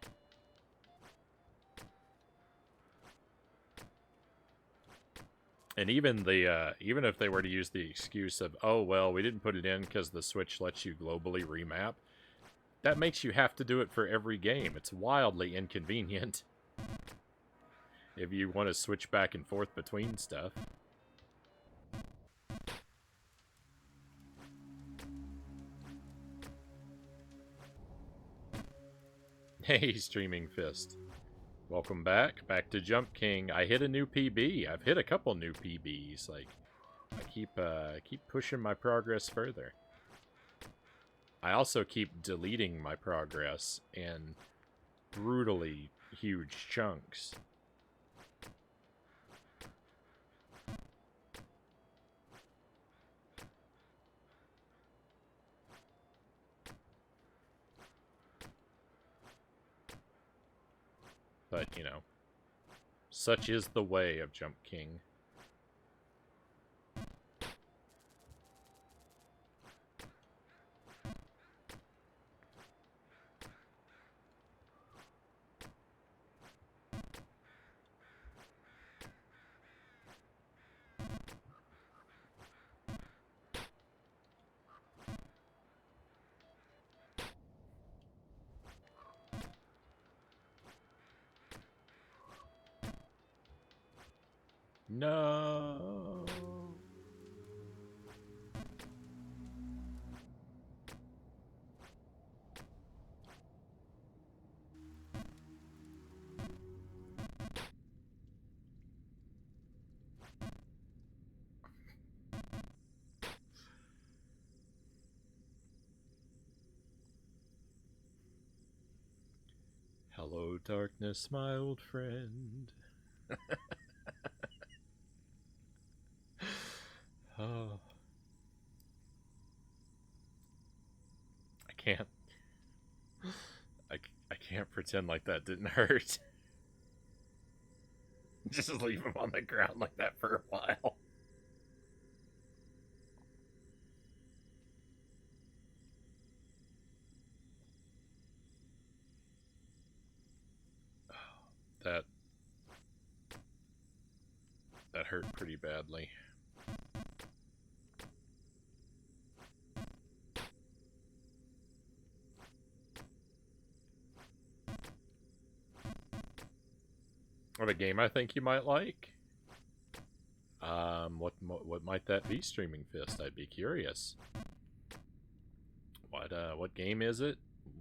And even if they were to use the excuse of, oh well, we didn't put it in because the Switch lets you globally remap, that makes you have to do it for every game. It's wildly inconvenient if you want to switch back and forth between stuff. Hey, Streaming Fist. Welcome back. Back to Jump King. I hit a new PB. I've hit a couple new PBs. Like, I keep pushing my progress further. I also keep deleting my progress and brutally huge chunks. But, you know, such is the way of Jump King. No. Hello, darkness, my old friend. Oh. I can't. I can't pretend like that didn't hurt. Just leave him on the ground like that for a while. That that hurt pretty badly. What a game I think you might like. What might that be, Streaming Fist? I'd be curious. What game is it?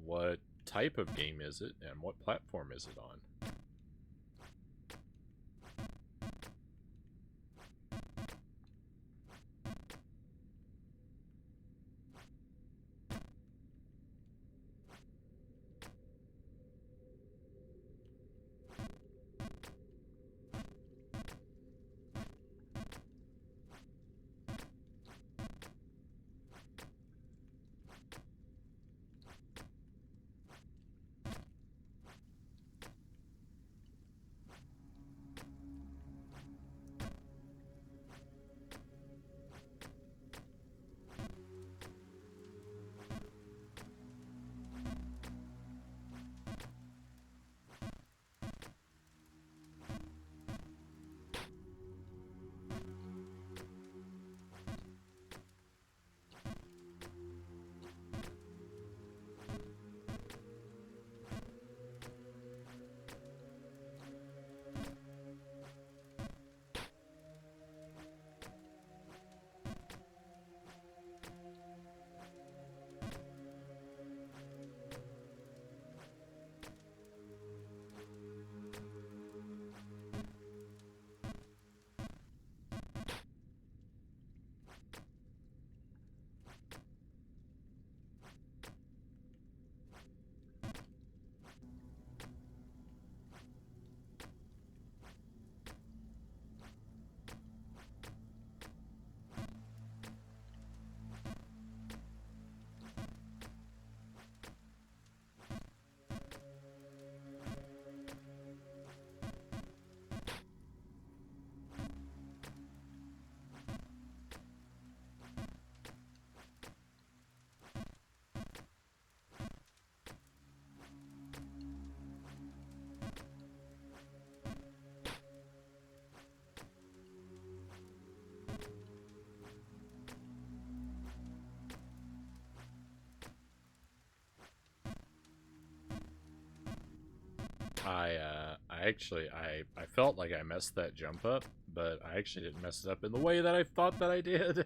What type of game is it? And what platform is it on? I felt like I messed that jump up, but I actually didn't mess it up in the way that I thought that I did.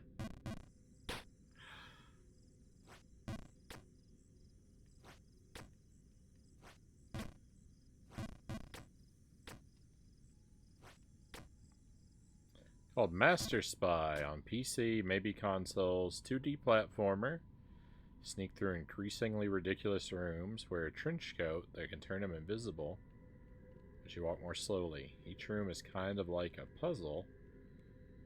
Called Master Spy on PC, maybe consoles, 2D platformer. Sneak through increasingly ridiculous rooms, wear a trench coat that can turn him invisible. As you walk more slowly, each room is kind of like a puzzle.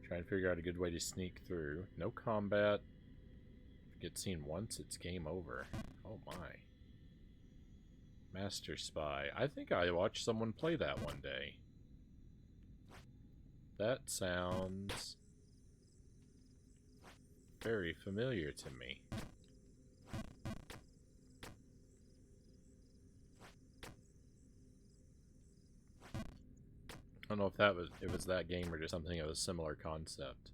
Try and figure out a good way to sneak through. No combat. If you get seen once, it's game over. Oh my. Master Spy. I think I watched someone play that one day. That sounds very familiar to me. I don't know if it was that game or just something of a similar concept.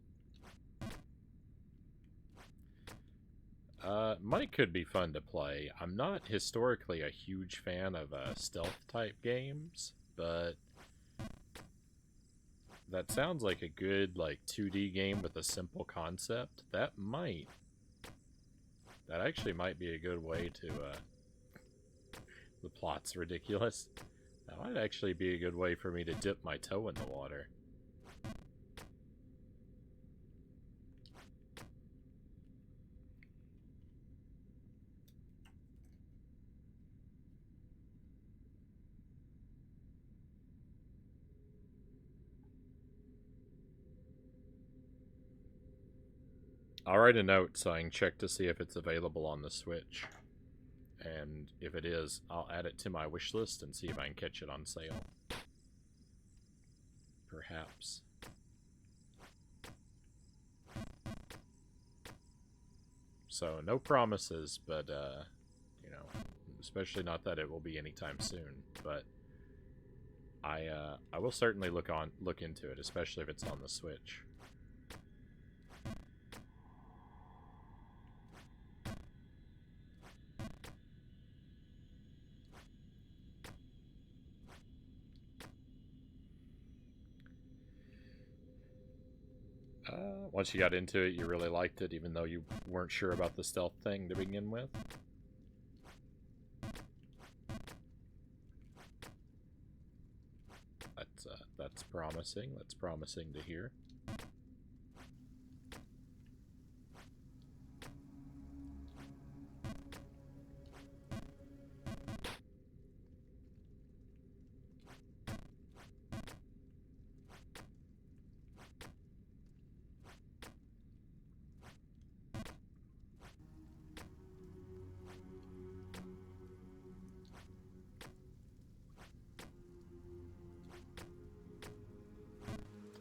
Might could be fun to play. I'm not historically a huge fan of stealth type games, but that sounds like a good 2D game with a simple concept. That actually might be a good way to the plot's ridiculous. That might actually be a good way for me to dip my toe in the water. I'll write a note so I can check to see if it's available on the Switch. And if it is, I'll add it to my wish list and see if I can catch it on sale. Perhaps. So, no promises, but, you know, especially not that it will be anytime soon. But I will certainly look into it, especially if it's on the Switch. Once you got into it, you really liked it, even though you weren't sure about the stealth thing to begin with. That's promising. That's promising to hear.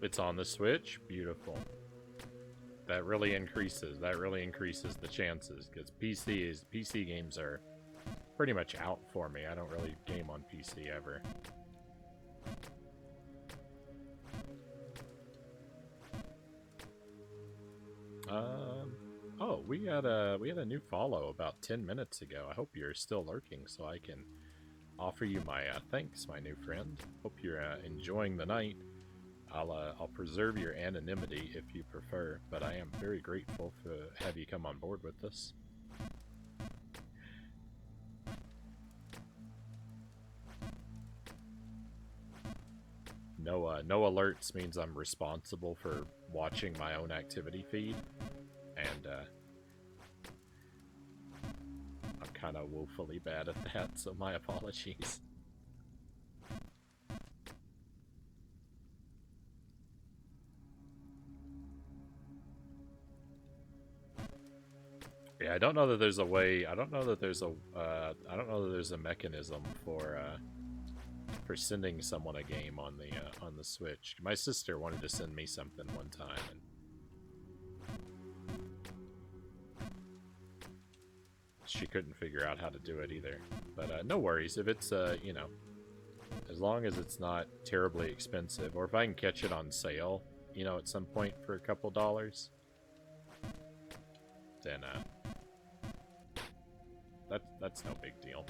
It's on the Switch? Beautiful. That really increases the chances, because PC games are pretty much out for me. I don't really game on PC ever. Oh, we had a new follow about 10 minutes ago. I hope you're still lurking so I can offer you my thanks, my new friend. Hope you're enjoying the night. I'll preserve your anonymity if you prefer, but I am very grateful to have you come on board with us. No alerts means I'm responsible for watching my own activity feed, and I'm kind of woefully bad at that, so my apologies. Yeah, I don't know that there's a way. I don't know that there's a mechanism for sending someone a game on the Switch. My sister wanted to send me something one time, and she couldn't figure out how to do it either. But no worries if it's you know, as long as it's not terribly expensive, or if I can catch it on sale, you know, at some point for a couple dollars, then that's no big deal.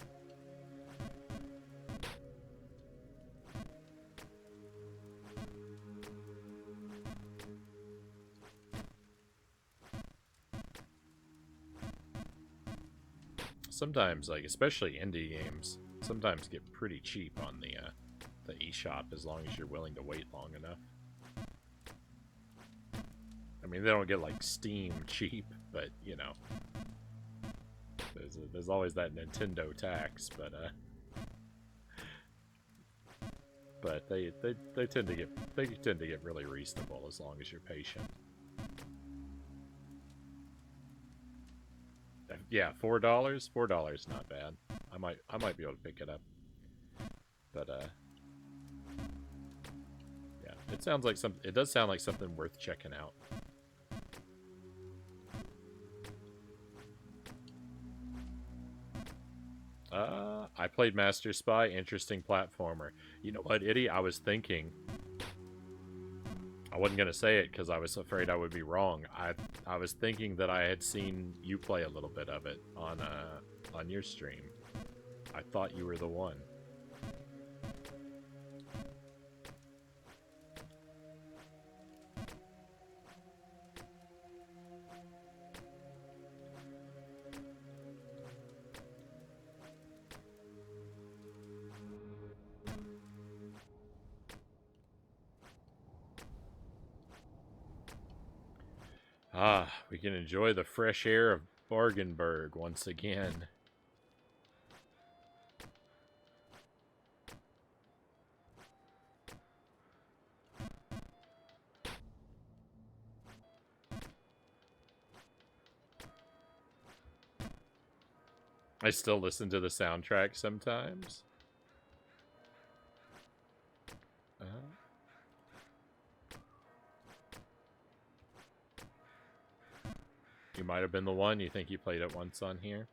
Sometimes, like, especially indie games, sometimes get pretty cheap on the eShop as long as you're willing to wait long enough. I mean, they don't get like Steam cheap, but you know, there's always that Nintendo tax. But but they tend to get really reasonable as long as you're patient. Yeah, $4. $4, not bad. I might be able to pick it up, but yeah, it sounds like some. It does sound like something worth checking out. I played Master Spy. Interesting platformer. You know what, Itty? I was thinking. I wasn't gonna say it because I was afraid I would be wrong. I was thinking that I had seen you play a little bit of it on your stream. I thought you were the one. Ah, we can enjoy the fresh air of Bargenberg once again. I still listen to the soundtrack sometimes. You might have been the one. You think you played it once on here?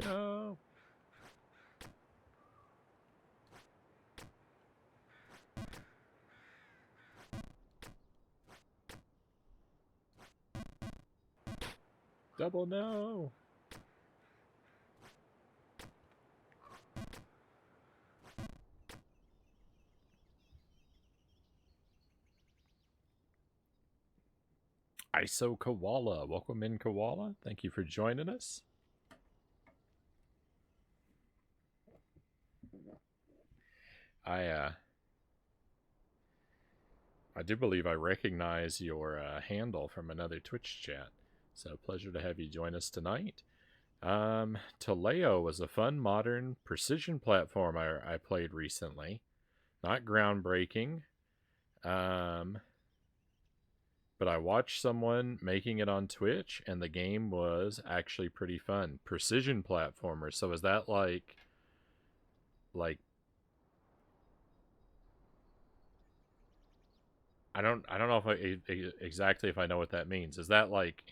No. Double no. ISO Koala. Welcome in, Koala. Thank you for joining us. I do believe I recognize your handle from another Twitch chat. So pleasure to have you join us tonight. Taleo was a fun, modern precision platform I played recently. Not groundbreaking. But I watched someone making it on Twitch, and the game was actually pretty fun. Precision platformer. So is that like I don't know if exactly if I know what that means. Is that like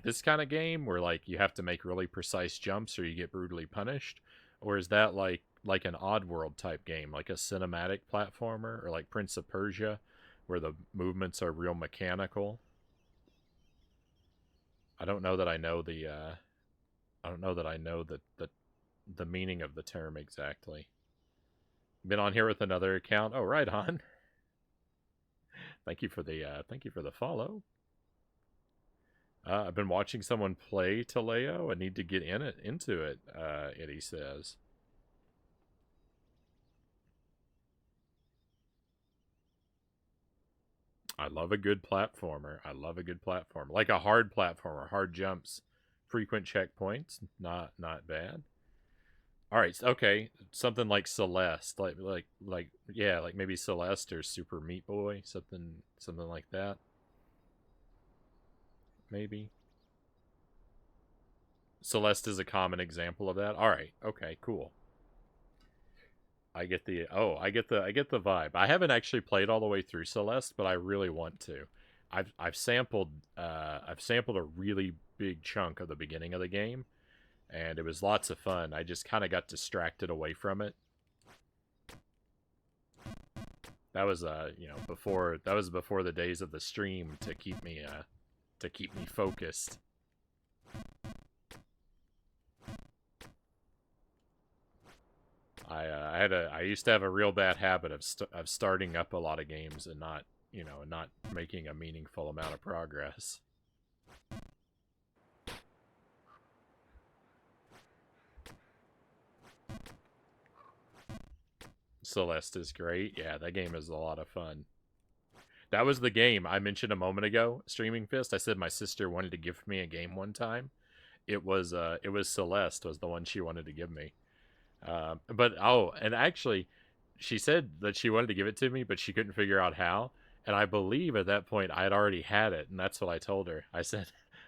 this kind of game where like you have to make really precise jumps or you get brutally punished, or is that like an Oddworld type game, like a cinematic platformer, or like Prince of Persia, where the movements are real mechanical? I don't know that I know the the meaning of the term exactly. Been on here with another account. Oh, right on. Thank you for the follow. I've been watching someone play Taleo. I need to get into it. Eddie says. I love a good platformer. I love a good platformer, like a hard platformer, hard jumps, frequent checkpoints. Not bad. All right, okay, something like Celeste, like yeah, like maybe Celeste or Super Meat Boy, something like that. Maybe Celeste is a common example of that. All right, okay, cool. I get the vibe. I haven't actually played all the way through Celeste, but I really want to. I've sampled a really big chunk of the beginning of the game, and it was lots of fun. I just kind of got distracted away from it. That was you know, before the days of the stream to keep me focused. I used to have a real bad habit of starting up a lot of games and not, you know, not making a meaningful amount of progress. Celeste is great. Yeah, that game is a lot of fun. That was the game I mentioned a moment ago, Streaming Fist. I said my sister wanted to gift me a game one time. It was Celeste was the one she wanted to give me. But oh, and actually, she said that she wanted to give it to me, but she couldn't figure out how. And I believe at that point I had already had it, and that's what I told her. I said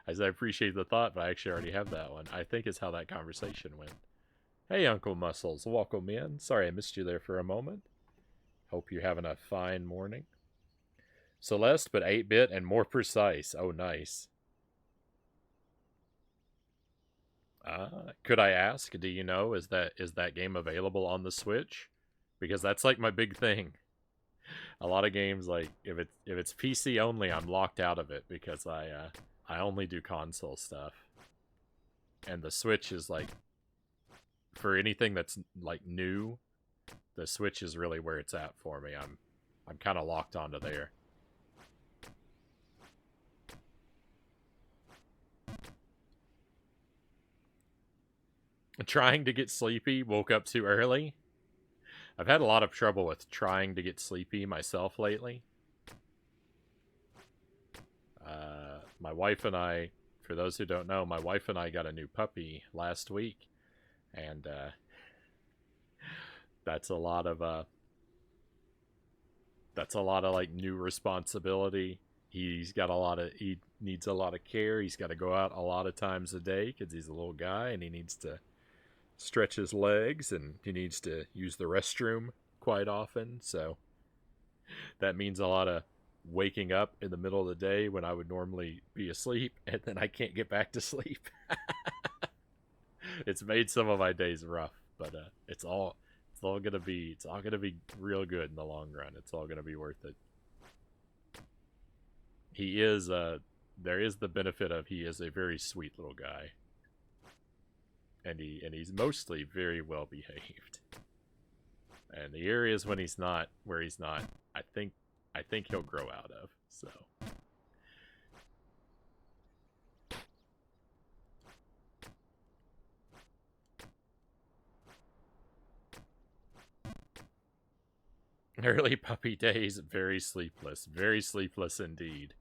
I appreciate the thought, but I actually already have that one. I think is how that conversation went. Hey, Uncle Muscles, welcome in. Sorry I missed you there for a moment. Hope you're having a fine morning. Celeste, but 8-bit and more precise. Oh, nice. Could I ask? Do you know is that game available on the Switch? Because that's like my big thing. A lot of games, like if it's PC only, I'm locked out of it because I only do console stuff. And the Switch is like, for anything that's like new, the Switch is really where it's at for me. I'm kind of locked onto there. Trying to get sleepy, woke up too early. I've had a lot of trouble with trying to get sleepy myself lately. My wife and I, for those who don't know, my wife and I got a new puppy last week, and that's a lot of like new responsibility. He needs a lot of care. He's got to go out a lot of times a day because he's a little guy and he needs to stretch his legs and he needs to use the restroom quite often. So that means a lot of waking up in the middle of the day when I would normally be asleep and then I can't get back to sleep. It's made some of my days rough, but it's all gonna be real good in the long run. It's all gonna be worth it. He is there is the benefit of he is a very sweet little guy. And he's mostly very well behaved. And the areas when he's not, where he's not, I think he'll grow out of. So early puppy days, very sleepless indeed.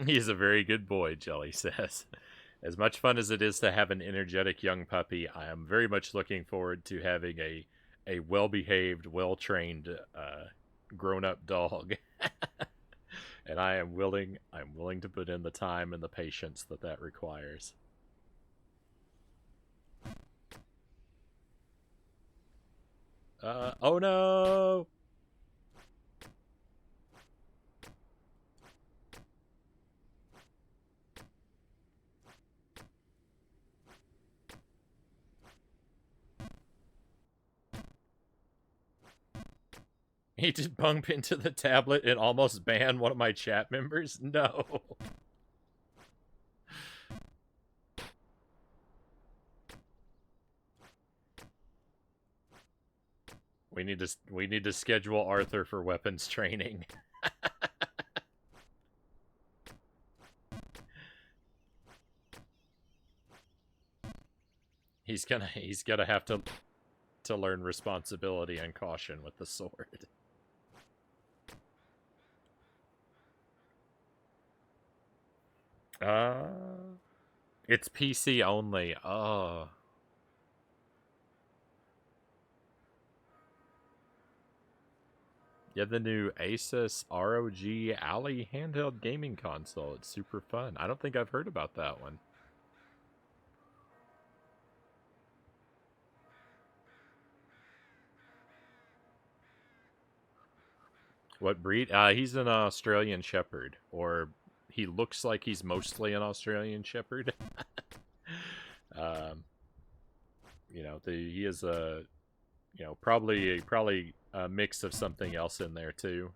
He's a very good boy, Jelly says. As much fun as it is to have an energetic young puppy, I am very much looking forward to having a well-behaved, well-trained, grown-up dog. And I'm willing to put in the time and the patience that requires. Oh no! He did bump into the tablet and almost ban one of my chat members? No. We need to schedule Arthur for weapons training. He's gonna have to learn responsibility and caution with the sword. Uh, it's PC only. Oh. Yeah, the new Asus ROG Ally handheld gaming console. It's super fun. I don't think I've heard about that one. What breed? He's an Australian Shepherd, or he looks like he's mostly an Australian Shepherd. um, he is a, probably a mix of something else in there too.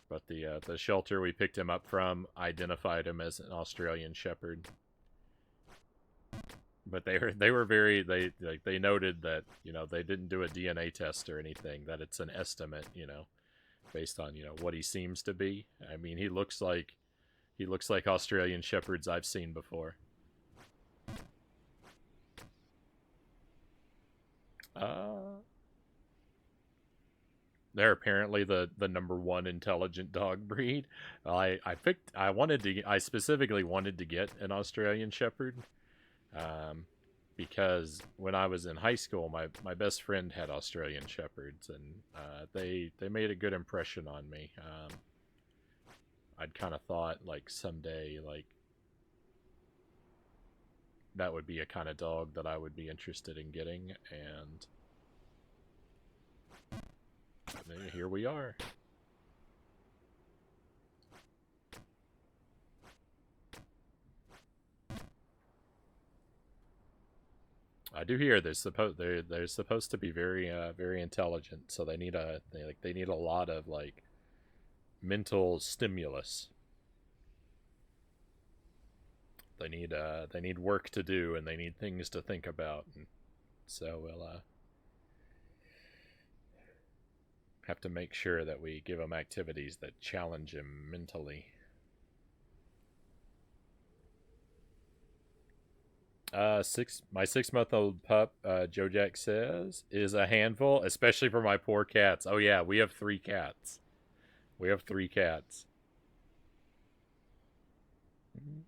But the shelter we picked him up from identified him as an Australian Shepherd. But they were very they noted that they didn't do a DNA test or anything, that it's an estimate, based on what he seems to be. I mean, he looks like Australian Shepherds I've seen before. They're apparently the number one intelligent dog breed. I specifically wanted to get an Australian Shepherd, because when I was in high school, my best friend had Australian Shepherds, and they made a good impression on me. I'd kind of thought like someday like that would be a kind of dog that I would be interested in getting, and here we are. I do hear they're supposed to be very very intelligent, so they need a lot of like mental stimulus. They need work to do, and they need things to think about, and so we'll have to make sure that we give them activities that challenge them mentally. My 6-month-old pup, Joe Jack says, is a handful, especially for my poor cats. Oh yeah, we have 3 cats. We have 3 cats.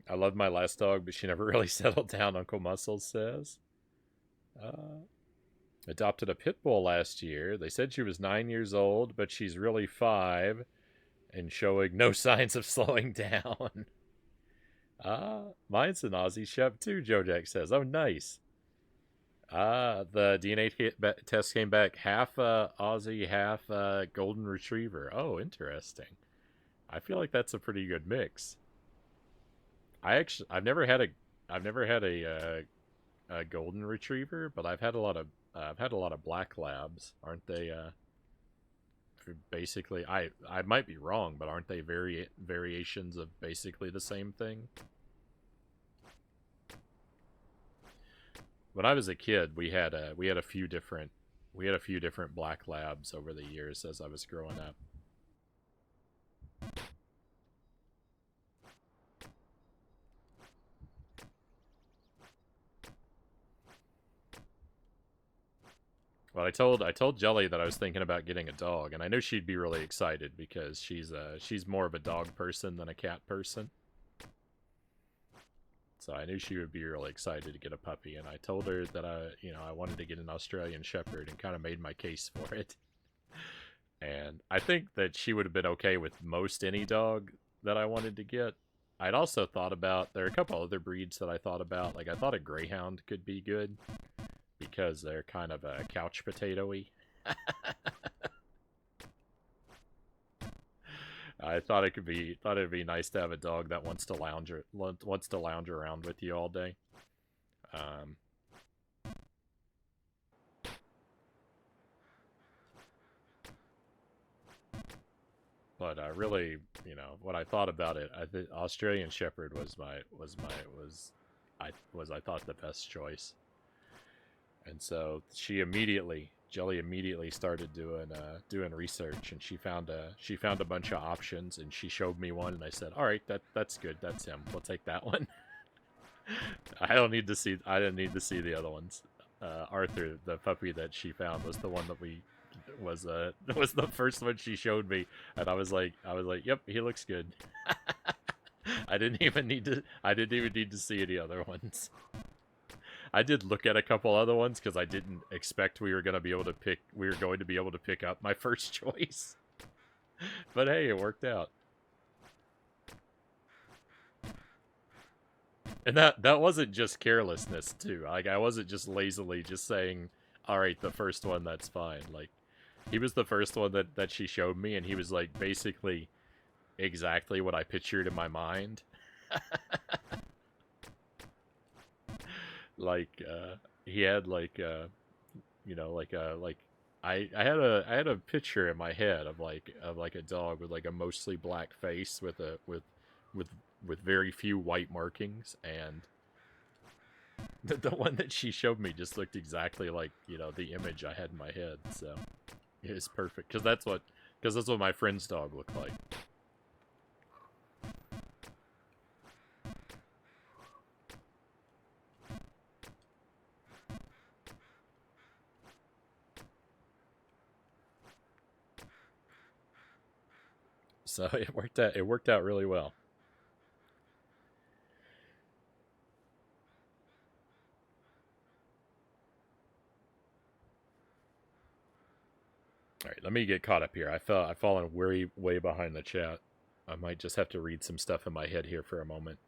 I love my last dog, but she never really settled down, Uncle Muscles says. Adopted a pit bull last year. They said she was 9 years old, but she's really 5 and showing no signs of slowing down. Mine's an Aussie Shep too, Joe Jack says. Oh, nice. The DNA test came back half Aussie, half Golden Retriever. Oh, interesting. I feel like that's a pretty good mix. I've never had a Golden Retriever, but I've had a lot of Black Labs. Aren't they? Basically, I might be wrong, but aren't they variations of basically the same thing? When I was a kid, we had a few different Black Labs over the years as I was growing up. Well, I told Jelly that I was thinking about getting a dog, and I know she'd be really excited because she's more of a dog person than a cat person. So I knew she would be really excited to get a puppy, and I told her that I wanted to get an Australian Shepherd and kind of made my case for it. And I think that she would have been okay with most any dog that I wanted to get. I'd also thought about, there are a couple other breeds that I thought about. Like, I thought a Greyhound could be good because they're kind of a couch potato-y. I thought it'd be nice to have a dog that wants to lounge around with you all day. But really, when I thought about it, I think Australian Shepherd I thought the best choice. And so Jelly immediately started doing research, and she found a bunch of options, and she showed me one, and I said, "All right, that's good. That's him. We'll take that one." I didn't need to see the other ones. Arthur, the puppy that she found, was the one that was the first one she showed me, and I was like, "Yep, he looks good." I didn't even need to see any other ones. I did look at a couple other ones because I didn't expect we were going to be able to pick. We were going to be able to pick up my first choice. But hey, it worked out. And that wasn't just carelessness too. Like I wasn't just lazily just saying, "All right, the first one, that's fine." Like he was the first one that she showed me, and he was like basically exactly what I pictured in my mind. Like he had like like I had a picture in my head of like a dog with like a mostly black face with with with very few white markings, and the one that she showed me just looked exactly like the image I had in my head. So it was perfect because that's what my friend's dog looked like. So it worked out. It worked out really well. All right, let me get caught up here. I've fallen way behind the chat. I might just have to read some stuff in my head here for a moment.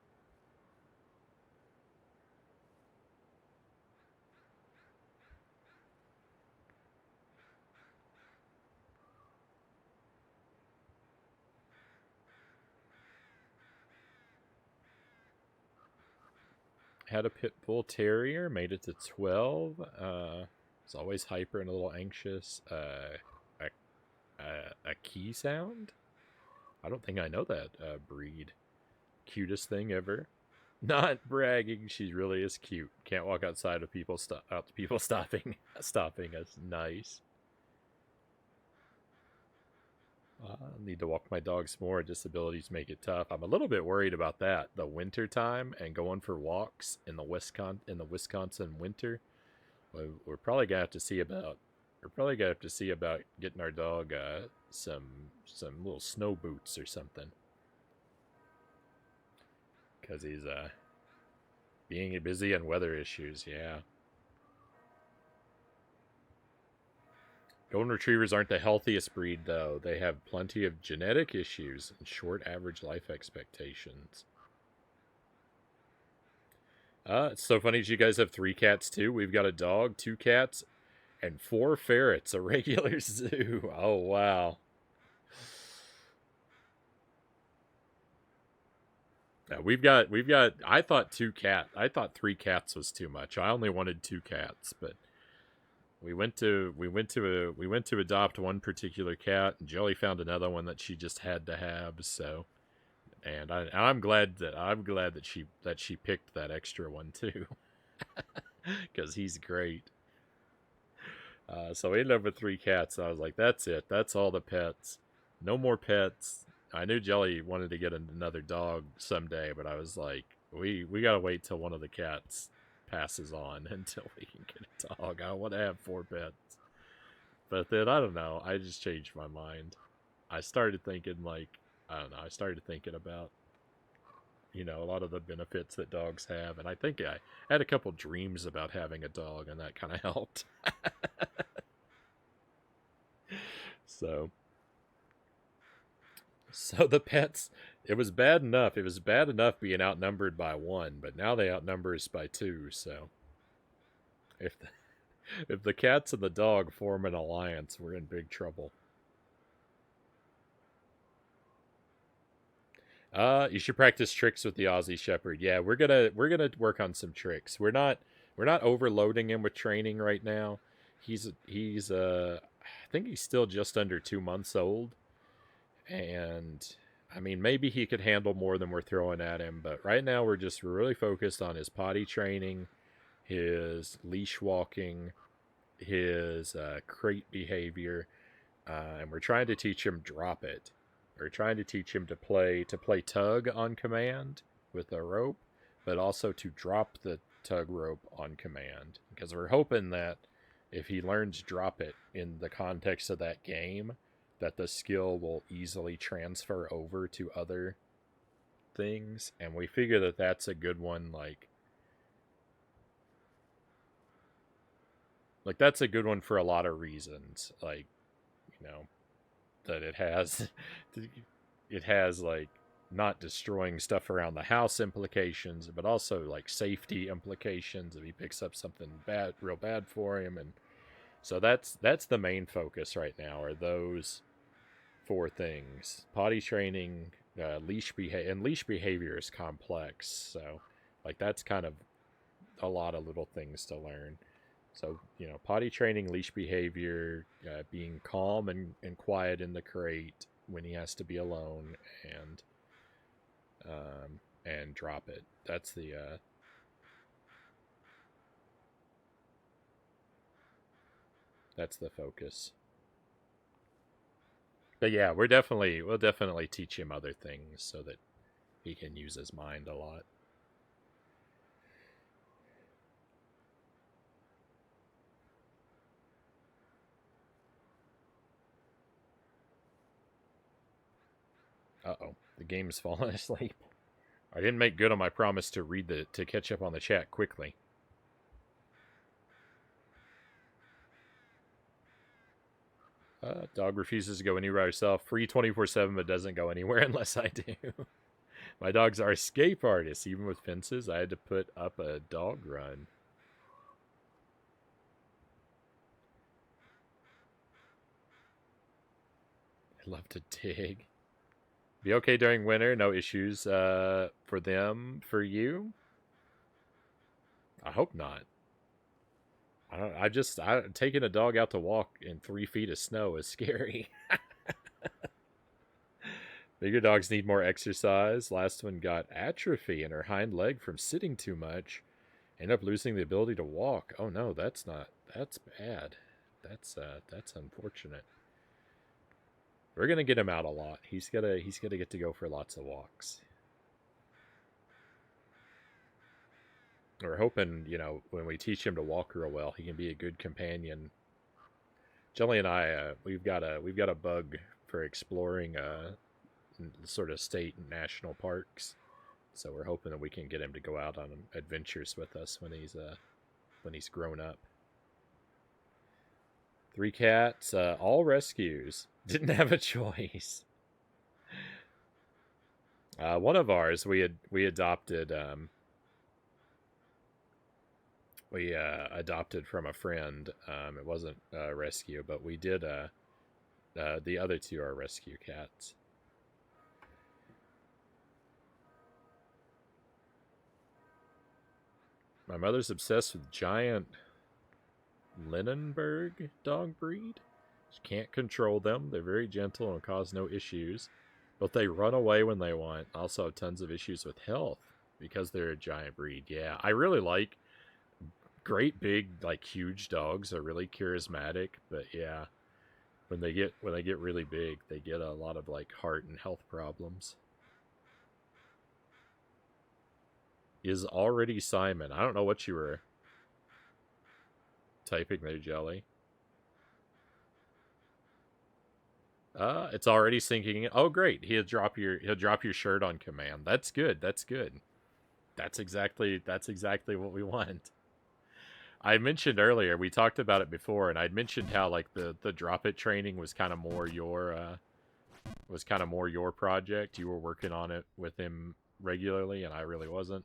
Had a pit bull terrier, made it to 12. Was always hyper and a little anxious. A key sound? I don't think I know that breed. Cutest thing ever. Not bragging, she really is cute. Can't walk outside of people people stopping stopping us. Nice. Need to walk my dogs more. Disabilities make it tough. I'm a little bit worried about that. The winter time and going for walks in the Wisconsin winter. We're probably gonna have to see about. We're probably gonna have to see about getting our dog some little snow boots or something. Because he's being busy on weather issues. Yeah. Golden Retrievers aren't the healthiest breed, though. They have plenty of genetic issues and short average life expectations. It's so funny that you guys have 3 cats, too. We've got a dog, 2 cats, and 4 ferrets. A regular zoo. Oh, wow. Yeah, we've got. I thought 3 cats was too much. I only wanted 2 cats, but we went to adopt one particular cat, and Jelly found another one that she just had to have. So, and I'm glad that she picked that extra one too, because he's great. So we ended up with 3 cats. And I was like, that's it. That's all the pets. No more pets. I knew Jelly wanted to get another dog someday, but I was like, we gotta wait till one of the cats passes on until we can get a dog. I want to have 4 pets. But then I don't know. I just changed my mind. I started thinking like I don't know. I started thinking about a lot of the benefits that dogs have, and I think I had a couple dreams about having a dog, and that kind of helped. So, so the pets, it was bad enough. It was bad enough being outnumbered by 1, but now they outnumber us by 2. So, if the, if the cats and the dog form an alliance, we're in big trouble. You should practice tricks with the Aussie Shepherd. Yeah, we're gonna work on some tricks. We're not overloading him with training right now. He's I think he's still just under 2 months old, and I mean maybe he could handle more than we're throwing at him. But right now we're really focused on his potty training, his leash walking, his crate behavior, and we're trying to teach him drop it. We're trying to teach him to play tug on command with a rope, but also to drop the tug rope on command. Because we're hoping that if he learns drop it in the context of that game, that the skill will easily transfer over to other things. And we figure that that's a good one. Like Like, that's a good one for a lot of reasons. Like, you know, that it has like not destroying stuff around the house implications, but also like safety implications if he picks up something bad, real bad for him. And so that's the main focus right now, are those four things: potty training, leash behavior, and leash behavior is complex. So like that's kind of a lot of little things to learn. So, potty training, leash behavior, being calm and quiet in the crate when he has to be alone, and drop it. That's the focus. But yeah, we'll definitely teach him other things so that he can use his mind a lot. Uh-oh, the game's fallen asleep. I didn't make good on my promise to catch up on the chat quickly. Dog refuses to go anywhere herself. Free 24/7, but doesn't go anywhere unless I do. My dogs are escape artists. Even with fences, I had to put up a dog run. I love to dig. Be okay during winter. No issues for them. For you? I hope not. Taking a dog out to walk in 3 feet of snow is scary. Bigger dogs need more exercise. Last one got atrophy in her hind leg from sitting too much. Ended up losing the ability to walk. Oh no, that's bad. That's unfortunate. We're gonna get him out a lot. He's gonna get to go for lots of walks. We're hoping, when we teach him to walk real well, he can be a good companion. Jelly and I, we've got a bug for exploring sort of state and national parks. So we're hoping that we can get him to go out on adventures with us when he's grown up. 3 cats, all rescues. Didn't have a choice. One of ours we adopted. We adopted from a friend. It wasn't a rescue, but we did. The other two are rescue cats. My mother's obsessed with giant Linenberg dog breed. She can't control them. They're very gentle and cause no issues, but they run away when they want. Also have tons of issues with health because they're a giant breed. Yeah, I really like great big, like huge dogs are really charismatic, but yeah, when they get really big, they get a lot of like heart and health problems. Is already Simon. I don't know what you were typing there, Jelly. It's already syncing. Oh, great! He'll drop your shirt on command. That's good. That's good. That's exactly what we want. I mentioned earlier, we talked about it before, and I'd mentioned how like the drop it training was kind of more your project. You were working on it with him regularly, and I really wasn't.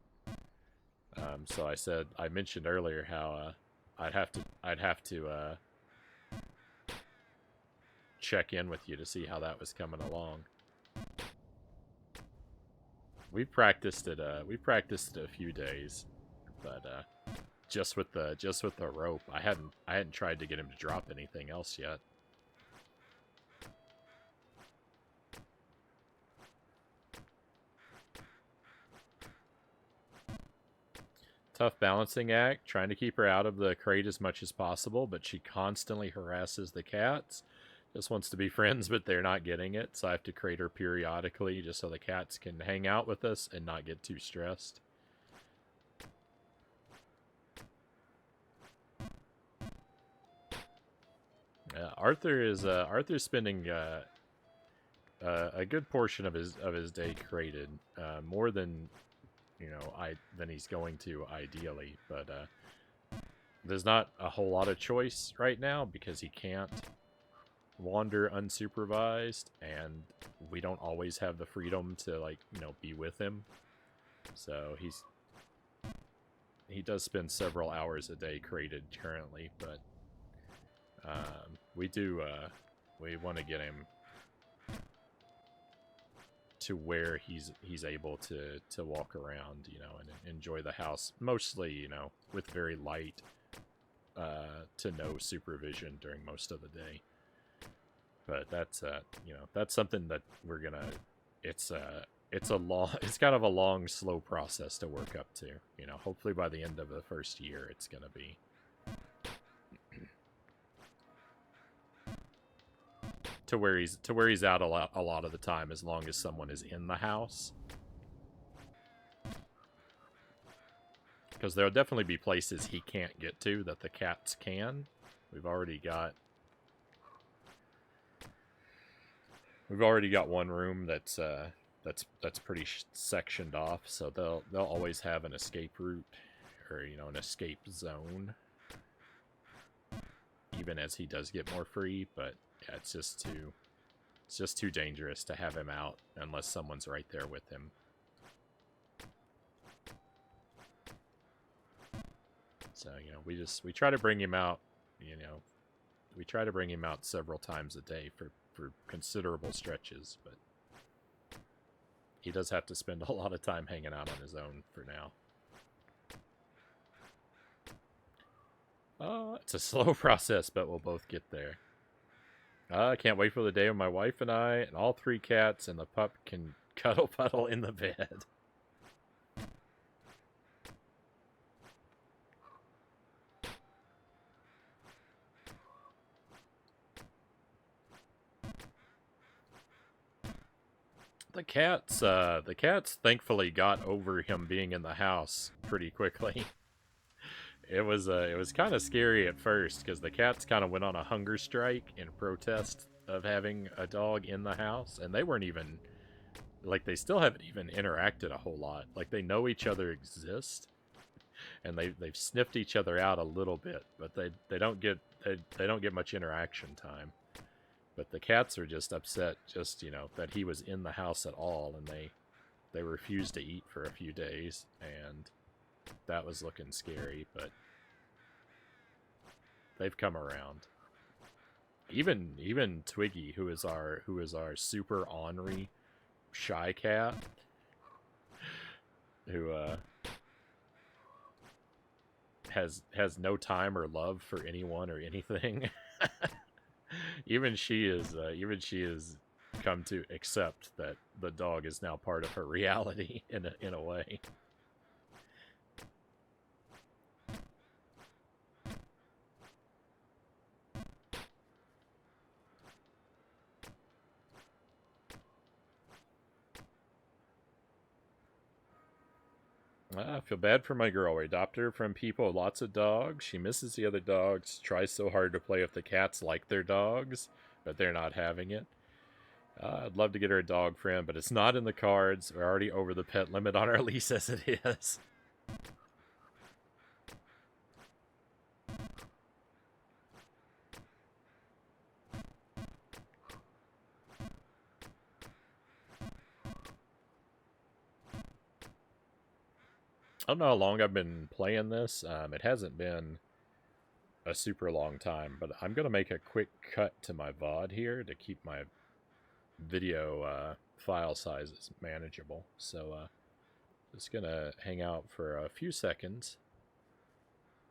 So I mentioned earlier how I'd have to check in with you to see how that was coming along. We practiced it. We practiced it a few days, but just with the rope. I hadn't tried to get him to drop anything else yet. Tough balancing act, trying to keep her out of the crate as much as possible, but she constantly harasses the cats. Just wants to be friends, but they're not getting it, so I have to crate her periodically just so the cats can hang out with us and not get too stressed. Arthur's spending a good portion of his day crated, more than than he's going to ideally, but there's not a whole lot of choice right now because he can't wander unsupervised, and we don't always have the freedom to, like, you know, be with him. So he does spend several hours a day crated currently, but we want to get him to where he's able to walk around, you know, and enjoy the house, mostly, you know, with very light to no supervision during most of the day. But that's you know, that's something that we're gonna. It's it's a long, it's kind of a long, slow process to work up to. You know, hopefully by the end of the first year, it's gonna be to where he's out a lot of the time, as long as someone is in the house. Because there'll definitely be places he can't get to that the cats can. We've already got one room that's pretty sectioned off, so they'll always have an escape route, or, you know, an escape zone, even as he does get more free. But yeah, it's just too dangerous to have him out unless someone's right there with him. So, you know, we try to bring him out, you know, we try to bring him out several times a day for considerable stretches, but he does have to spend a lot of time hanging out on his own for now. It's a slow process, but we'll both get there. I can't wait for the day when my wife and I and all three cats and the pup can cuddle puddle in the bed. The cats thankfully got over him being in the house pretty quickly. It was kind of scary at first because the cats kind of went on a hunger strike in protest of having a dog in the house, and they weren't even, like, they still haven't even interacted a whole lot. Like, they know each other exist, and they've sniffed each other out a little bit, but they don't get much interaction time. But the cats are just upset, just, you know, that he was in the house at all, and they refused to eat for a few days, and that was looking scary. But they've come around. Even Twiggy, who is our super ornery shy cat, who has no time or love for anyone or anything. even she is come to accept that the dog is now part of her reality in a way. I feel bad for my girl. We adopt her from people with lots of dogs. She misses the other dogs, tries so hard to play with the cats like their dogs, but they're not having it. I'd love to get her a dog friend, but it's not in the cards. We're already over the pet limit on our lease as it is. I don't know how long I've been playing this. It hasn't been a super long time, but I'm going to make a quick cut to my VOD here to keep my video file sizes manageable. So just going to hang out for a few seconds